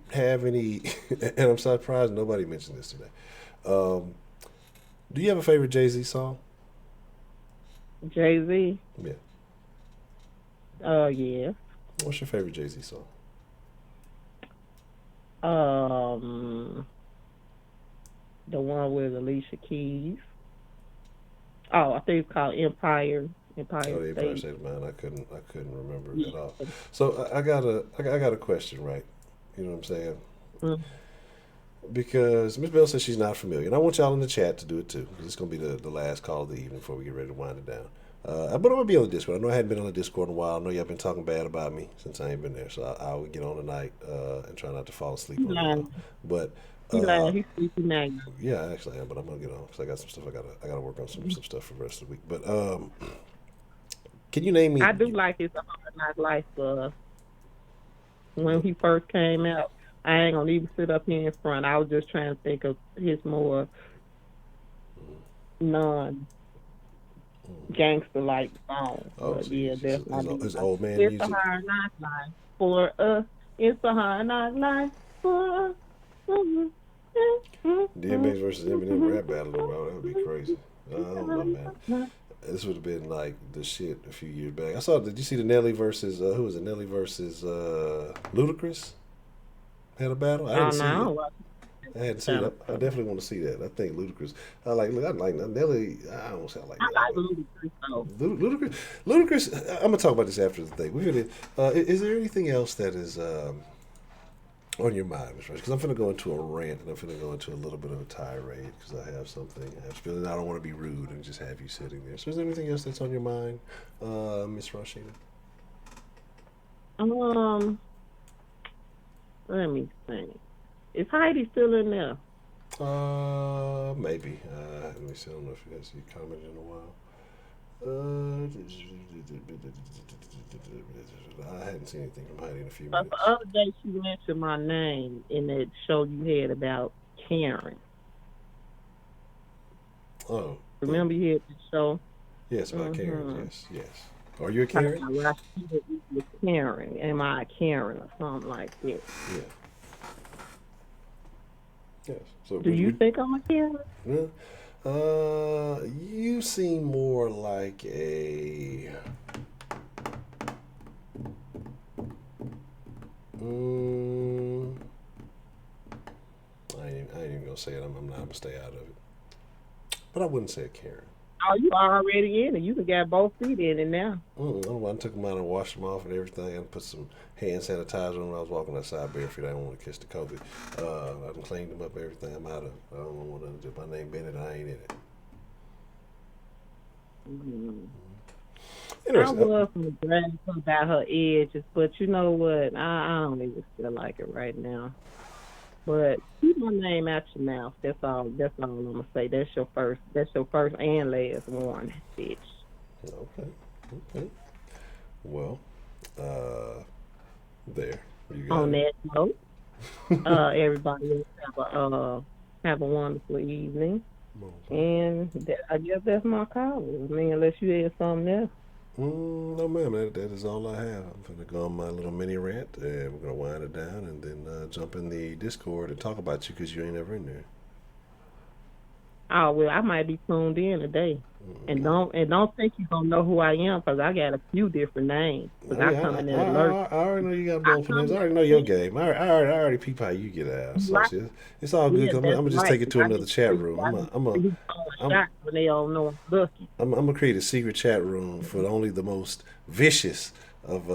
have any, and I'm surprised nobody mentioned this today, do you have a favorite Jay-Z song? Jay-Z? Yeah. Yeah. What's your favorite Jay-Z song? The one with Alicia Keys. I think it's called Empire. Empire State of Mind. I couldn't remember it at all. So I got a question, right? You know what I'm saying? Because Miss Bell says she's not familiar, and I want y'all in the chat to do it too, because it's gonna be the last call of the evening before we get ready to wind it down. But I'm gonna be on the Discord. I know I hadn't been on the Discord in a while. I know y'all been talking bad about me since I ain't been there, so I'll get on tonight and try not to fall asleep on it. But he's sleeping now. Yeah, actually I am, but I'm gonna get on because I got some stuff I gotta work on some stuff for the rest of the week. But can you name me? I do like It's a Hard Knock Life. When he first came out, I ain't gonna even sit up here in front. I was just trying to think of his more non-gangster-like song. His old man It's music. a hard knock life for us. It's a hard knock life for us. DMX versus Eminem rap battle, bro. That would be crazy. I don't know, man. This would have been like the shit a few years back. Did you see the Nelly versus, who was it? Nelly versus Ludacris had a battle? I didn't see it. I hadn't seen that. I definitely want to see that. I think Ludacris. I like Nelly. I don't say I like I Nelly. like Ludacris though. Ludacris. I'm gonna talk about this after the thing. We're gonna. Is there anything else that is on your mind, Mr. Rush? Because I'm gonna go into a rant and I'm gonna go into a little bit of a tirade because I have something. I don't want to be rude and just have you sitting there. So is there anything else that's on your mind, Miss Rashida? Let me think. Is Heidi still in there? Maybe. Let me see. I don't know if you guys commented in a while. I hadn't seen anything from Heidi in a few minutes. The other day she mentioned my name in that show you had about Karen. Oh. Remember you had the show? Yes, about Karen. Yes. Are you a Karen? Karen. Am I a Karen or something like that? Yeah. Yes. So do you think I'm a Karen? You seem more like a. I ain't even gonna say it. I'm not gonna stay out of it. But I wouldn't say a Karen. Oh, you already in it. You got both feet in it now. I took them out and washed them off and everything, and put some hand sanitizer on when I was walking outside barefoot. I didn't want to catch the COVID. I cleaned them up, everything. I'm out of. I don't want to do my name Bennett. I ain't in it. I was going to brag about her edges, but you know what? I don't even feel like it right now. But keep my name out your mouth. That's all I'm gonna say. That's your first and last warning, bitch. Okay. Well, there. You got on it. that note, everybody have a wonderful evening. And I guess that's my call. I mean, unless you had something else. No, ma'am. That is all I have. I'm going to go on my little mini rant, and we're going to wind it down, and then jump in the Discord and talk about you because you ain't ever in there. Oh well, I might be tuned in today, and don't think you're gonna know who I am because I got a few different names. I come in alert. I already know you got both names. I already know your game. I already peep how you get out. So it's all good. I'm gonna just take it to another chat room. I'm when they all know I'm looking. I'm gonna create a secret chat room for only the most vicious of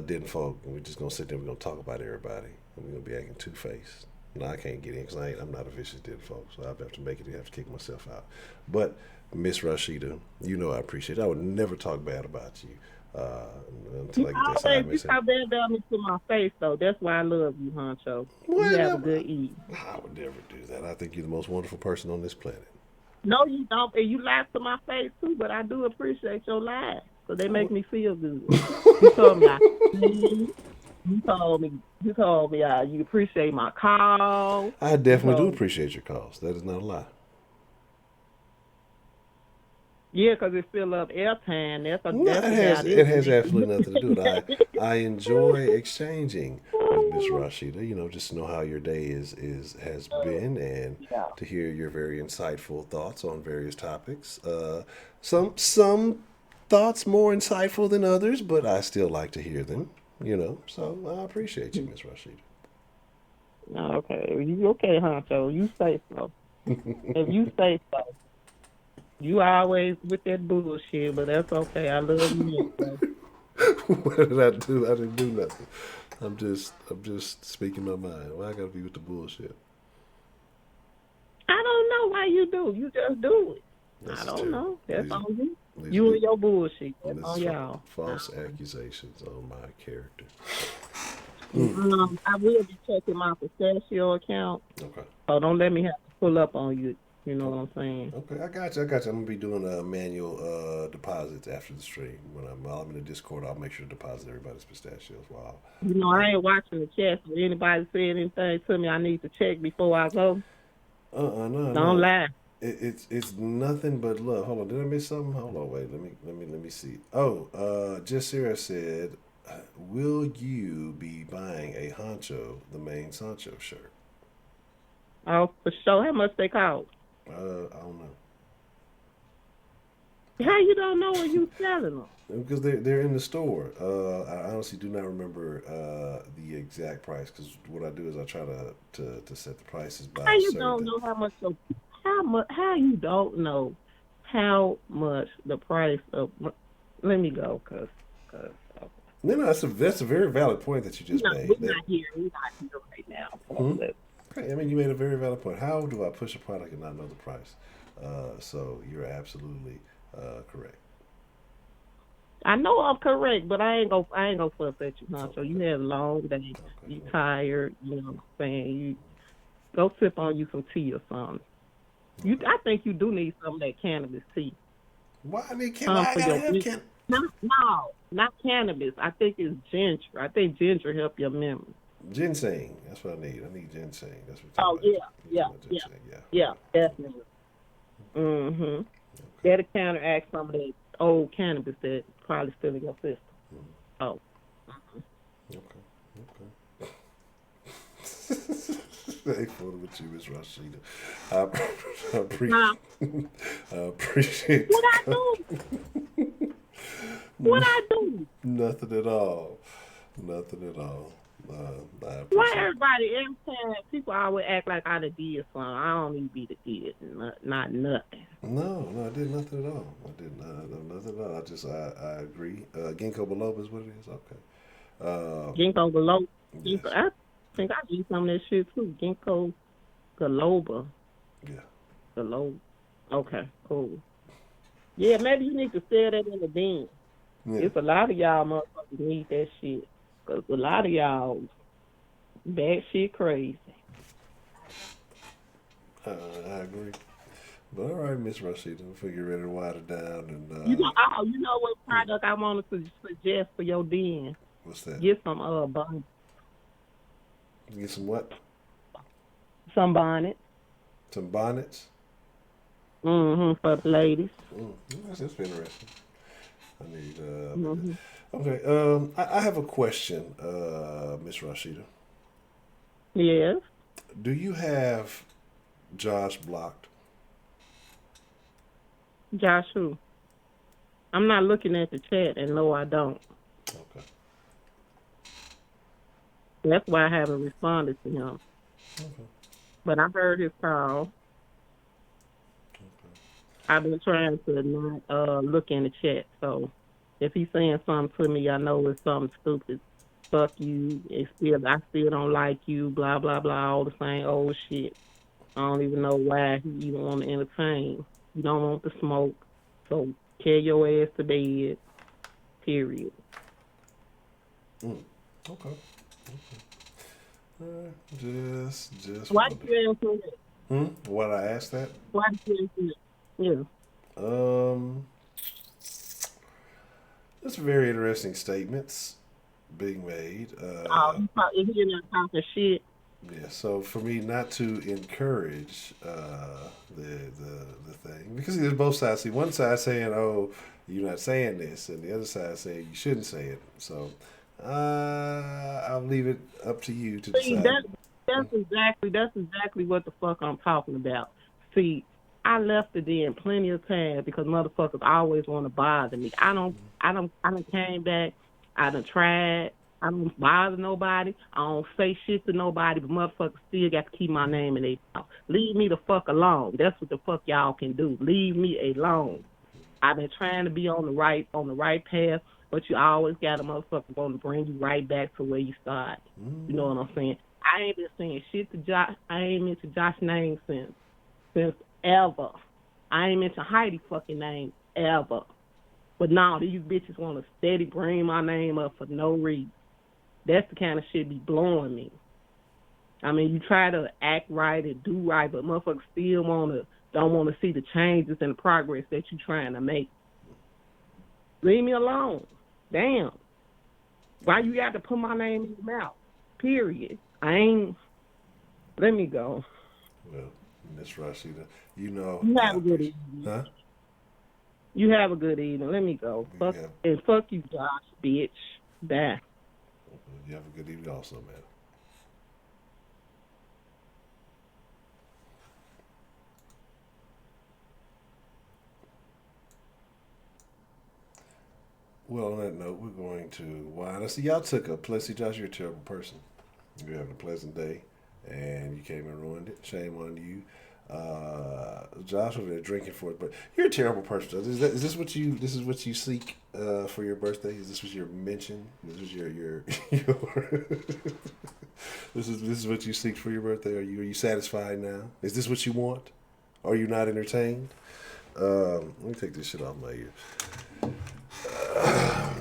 den folk, and we're just gonna sit there. We're gonna talk about everybody, and we're gonna be acting two-faced. No, I can't get in because I'm not a vicious den folk, so I have to make it. I have to kick myself out. But Miss Rashida, you know I appreciate it. I would never talk bad about you until I get that side message. You talk bad about me to my face, though. That's why I love you, Honcho. You have a good evening. I would never do that. I think you're the most wonderful person on this planet. No, you don't. And you lie to my face, too, but I do appreciate your lies because they make me feel good. You told me You told me you appreciate my call. I definitely do appreciate your calls. That is not a lie. Yeah, because it fill up airtime. It has absolutely nothing to do with it. I enjoy exchanging with Miss Rashida. You know, just to know how your day has been, and to hear your very insightful thoughts on various topics. Some thoughts more insightful than others, but I still like to hear them. You know, so I appreciate you, Miss Rashida. Okay, you okay, Honcho? You say so. If you say so. You always with that bullshit, but that's okay. I love you. What did I do? I didn't do nothing. I'm just speaking my mind. Why I gotta be with the bullshit? I don't know why you do. You just do it. I don't know. That's on you. You and your bullshit. That's on y'all. False accusations on my character. I will be checking my pistachio account. Okay. So don't let me have to pull up on you. You know what I'm saying? Okay, I got you. I'm gonna be doing manual deposits after the stream. While I'm in the Discord, I'll make sure to deposit everybody's pistachios. Wow. You know, I ain't watching the chat. If anybody say anything to me, I need to check before I go. No. Don't lie. It's nothing but love. Hold on, did I miss something? Hold on, wait. Let me see. Oh, Jessira said, "Will you be buying a Honcho, the main Honcho shirt?" Oh, for sure. How much they cost? I don't know. How you don't know when you selling them? Because they're in the store. I honestly do not remember the exact price because what I do is I try to set the prices How by you don't certain. know how you don't know how much the price of let me go cause No, no, that's a very valid point that you just we're made. not here right now. Hmm? Okay, I mean, you made a very valid point. How do I push a product and not know the price? So you're absolutely correct. I know I'm correct, but I ain't gonna fuss at you, huh? So you Okay. have a long day, you Okay. tired, you know what I'm saying? You go sip on you some tea or something. Okay. I think you do need some of that cannabis tea. Why I need can? Why I For gotta your have can? not no, not cannabis. I think it's ginger. I think ginger help your memory. Ginseng. That's what I need. I need ginseng. That's what you're Oh talking yeah, about. You're yeah, talking about yeah, ginseng. Yeah. yeah, Okay. definitely. Mhm. Okay. That'll counteract some of that old cannabis that probably still in your system. Oh. Okay. I ain't fooling with you, Miss Rashida. I, Huh? I appreciate What I do? What I do? nothing at all. Nothing at all. I Why appreciate. every time people always act like I done did something? I don't even be the did not nothing. No, no, I did nothing at all. I did not nothing at all. I agree. Ginkgo biloba is what it is. Okay. Ginkgo biloba. Ginkgo, Yes. I think I need some of that shit too. Ginkgo biloba. Yeah. Biloba. Okay, cool. Yeah, maybe you need to sell that in the den. Yeah. It's a lot of y'all motherfuckers need that shit. Cause a lot of y'all bad shit crazy. I agree. But all right, Miss Rashida, if we get ready to wind it down, and You know what product I wanted to suggest for your den? what's that? Get Get some what? some bonnets. Some bonnets. For the ladies. That's interesting. I need. Hmm. Okay. I have a question, Miss Rashida. Yes. Do you have Josh blocked? Josh who? I'm not looking at the chat and no I don't. Okay. That's why I haven't responded to him. Okay. But I heard his call. Okay. I've been trying to not look in the chat. So if he's saying something to me, I know it's something stupid. Fuck you. I still don't like you. Blah blah blah. All the same old shit. I don't even know why he even want to entertain. You don't want the smoke, so carry your ass to bed. Period. Mm. Okay. Just Why did wonder. you answer that? What I asked that? Why did you answer that? Yeah. Um, That's very interesting statements being made. Oh, if you're not talking shit. Yeah, so for me not to encourage the thing because there's both sides. See, one side saying, "Oh, you're not saying this," and the other side saying you shouldn't say it. So I'll leave it up to you to See, decide. that's exactly what the fuck I'm talking about. See, I left it in plenty of times because motherfuckers always want to bother me. I don't came back. I done tried. I don't bother nobody. I don't say shit to nobody, but motherfuckers still got to keep my name in their mouth. Leave me the fuck alone. That's what the fuck y'all can do. Leave me alone. I've been trying to be on the right path, but you always got a motherfucker want to bring you right back to where you started. You know what I'm saying? I ain't been saying shit to Josh. I ain't mentioned Josh's name since ever. I ain't mentioned Heidi fucking name ever. But now these bitches want to steady bring my name up for no reason. That's the kind of shit be blowing me. I mean, you try to act right and do right, but motherfuckers still don't want to see the changes and the progress that you trying to make. Leave me alone. Damn. Why you got to put my name in your mouth? Period. I ain't. Let me go. Well, Miss Rashida, you know You I have a good appreciate. evening. Huh? You have a good evening. Let me go. You have Fuck you, Josh, bitch. Bye. you have a good evening, also, man. Well, on that note, we're going to wind. I see y'all took a pleasant. Josh, you're a terrible person. You're having a pleasant day, and you came and ruined it. Shame on you. Josh over there drinking for it, but you're a terrible person. Is this what you? This is what you seek for your birthday? Is this what your mention? This is your this is what you seek for your birthday. Are you satisfied now? Is this what you want? Are you not entertained? Let me take this shit off my ear. I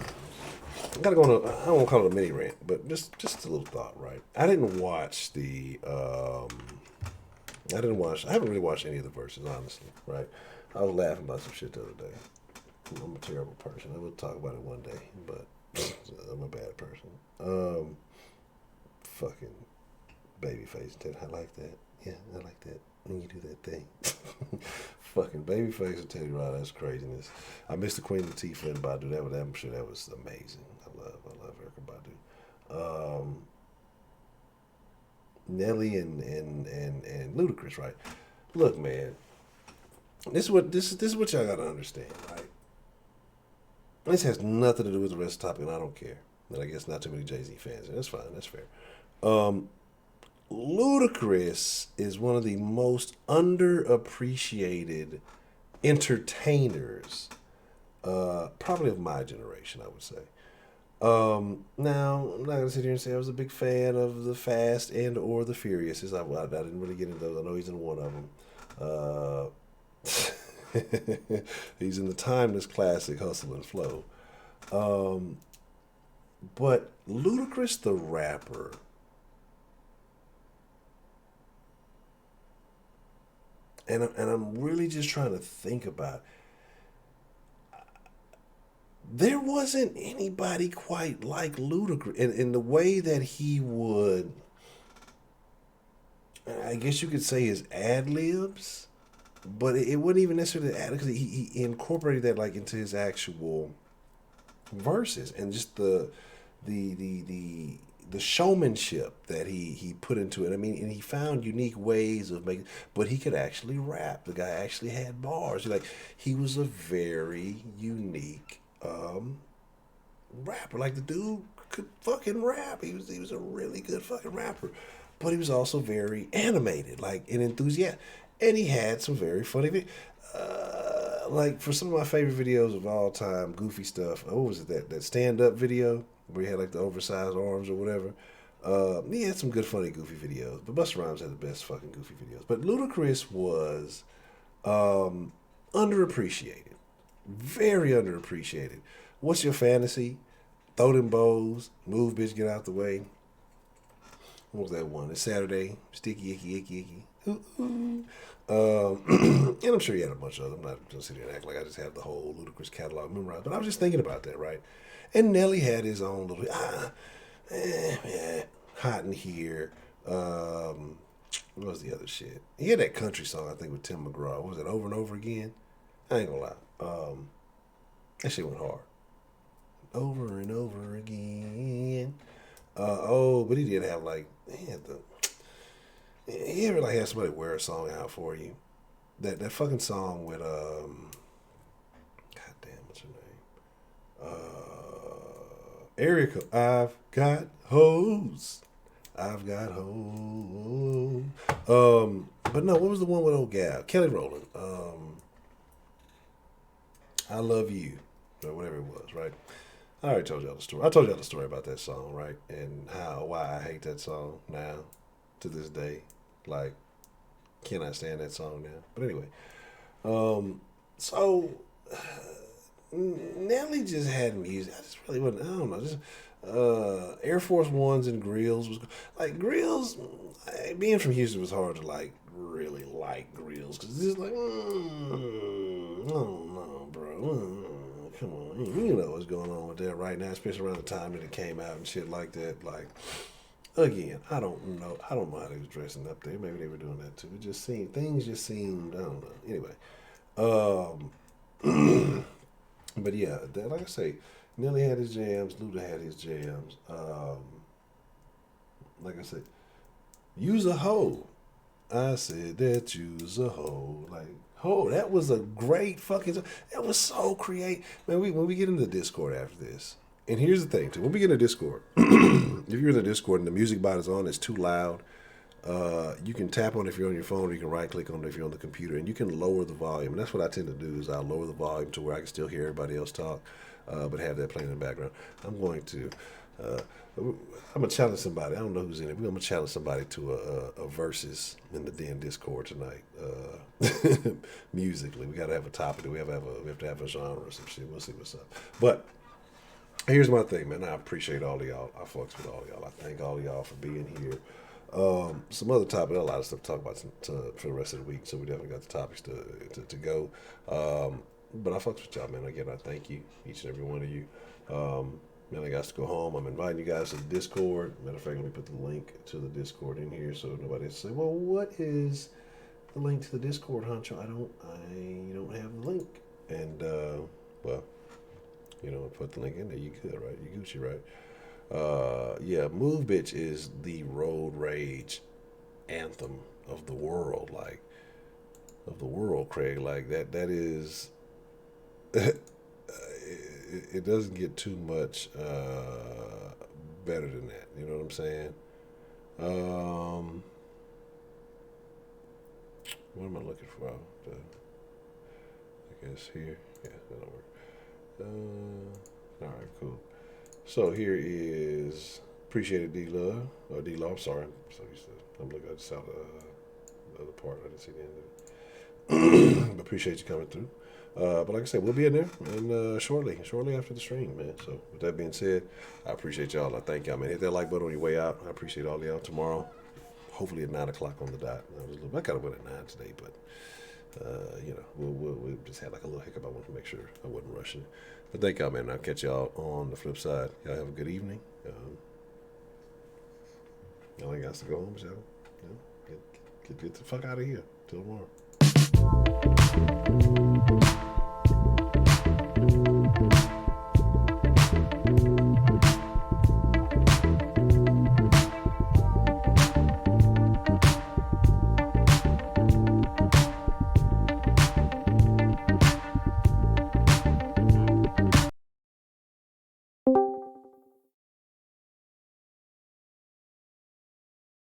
gotta go on I don't want to call it a mini rant, but just a little thought, right? I haven't really watched any of the verses, honestly, right? I was laughing about some shit the other day. I'm a terrible person. I will talk about it one day, but I'm a bad person. Fucking babyface. I like that. Yeah, I like that. When you do that thing. Fucking babyface and Teddy Riley, that's craziness. I missed the Queen Latifah and Badu. I'm sure that was amazing. I love Erykah Badu. Nelly and Ludacris, right? Look, man. This is what y'all gotta understand, right? This has nothing to do with the rest of the topic, and I don't care. And I guess not too many Jay-Z fans. That's fine. That's fair. Ludacris is one of the most underappreciated entertainers, probably of my generation, I would say. Now, I'm not going to sit here and say I was a big fan of the Fast and or the Furiouses. I didn't really get into those. I know he's in one of them. He's in the timeless classic Hustle and Flow. But Ludacris the rapper, and I'm really just trying to think about, there wasn't anybody quite like Ludacris in the way that he would, I guess you could say, his ad-libs, but it wasn't even necessarily ad, because he incorporated that like into his actual verses, and just the showmanship that he put into it. I mean, and he found unique ways of making, but he could actually rap. The guy actually had bars. Like, he was a very unique rapper. Like, the dude could fucking rap. He was a really good fucking rapper. But he was also very animated, like, and enthusiastic. And he had some very funny like, for some of my favorite videos of all time, goofy stuff. What was it, that stand-up video where he had like the oversized arms or whatever? He had some good, funny, goofy videos. But Busta Rhymes had the best fucking goofy videos. But Ludacris was underappreciated. Very underappreciated. What's your fantasy? Throw them bows. Move, bitch, get out the way. What was that one? It's Saturday. Sticky, icky, icky, icky. Ooh, ooh. And I'm sure he had a bunch of them. I'm not going to sit here and act like I just have the whole Ludacris catalog memorized. But I was just thinking about that, right? And Nelly had his own little, hot in here. What was the other shit? He had that country song, I think, with Tim McGraw. What was it, Over and Over Again? I ain't gonna lie. That shit went hard. Over and over again. But he did have like, he ever like had somebody wear a song out for you? That fucking song with goddamn, what's her name? Erica. I've got hoes. I've got hoes. But no, what was the one with old gal? Kelly Rowland. I Love You, or whatever it was, right? I already told y'all the story. I told y'all the story about that song, right? And why I hate that song now, to this day. Like, cannot stand that song now. But anyway, so Nelly just had music. I just really wasn't. I don't know. Just Air Force Ones and Grills was like Grills. Being from Houston was hard to like really like Grills, because it's just like, I don't know, bro. Come on, you know what's going on with that right now, especially around the time that it came out and shit like that. Like, again, I don't know how they was dressing up there. Maybe they were doing that too. It just seemed, things just seemed, I don't know. Anyway, but yeah, like I say, Nelly had his jams, Luda had his jams. Like I said, use a hoe. I said that you's a hoe. Like, Oh, that was a great fucking. That was so creative, man. When we get into Discord after this, and here's the thing too. When we get into Discord, if you're in the Discord and the music bot is on, it's too loud. You can tap on it if you're on your phone, or you can right click on it if you're on the computer, and you can lower the volume. And that's what I tend to do is I'll lower the volume to where I can still hear everybody else talk, but have that playing in the background. I'm going to. I'm gonna challenge somebody. I don't know who's in it. We're gonna challenge somebody to a versus in the Den Discord tonight. Musically, we gotta have a topic. We have to have a genre or some shit. We'll see what's up. But here's my thing, man. I appreciate all of y'all. I fucks with all of y'all. I thank all of y'all for being here. Some other topic, a lot of stuff to talk about for the rest of the week. So we definitely got the topics to go. But I fucks with y'all, man. Again, I thank you, each and every one of you. Man, I got to go home. I'm inviting you guys to the Discord. Matter of fact, let me put the link to the Discord in here so nobody say, "Well, what is the link to the Discord, Honcho?" I don't have the link. And well, put the link in there. You good, right? You Gucci, right? Yeah, Move Bitch is the road rage anthem of the world, Craig. Like that is. It doesn't get too much better than that. You know what I'm saying? What am I looking for? I guess here. Yeah, that'll work. All right, cool. So here is Appreciated D-Love. Or D-Love, I'm sorry. I'm looking at the other part. I didn't see the end of it. Appreciate you coming through. But like I said, we'll be in there and shortly after the stream, man. So with that being said, I appreciate y'all. I thank y'all, man. Hit that like button on your way out. I appreciate all of y'all. Tomorrow, hopefully at 9 o'clock on the dot. I got to win at 9 today, but we'll just had like a little hiccup. I wanted to make sure I wasn't rushing. But thank y'all, man. I'll catch y'all on the flip side. Y'all have a good evening. Y'all ain't got to go home, so get the fuck out of here. Till tomorrow.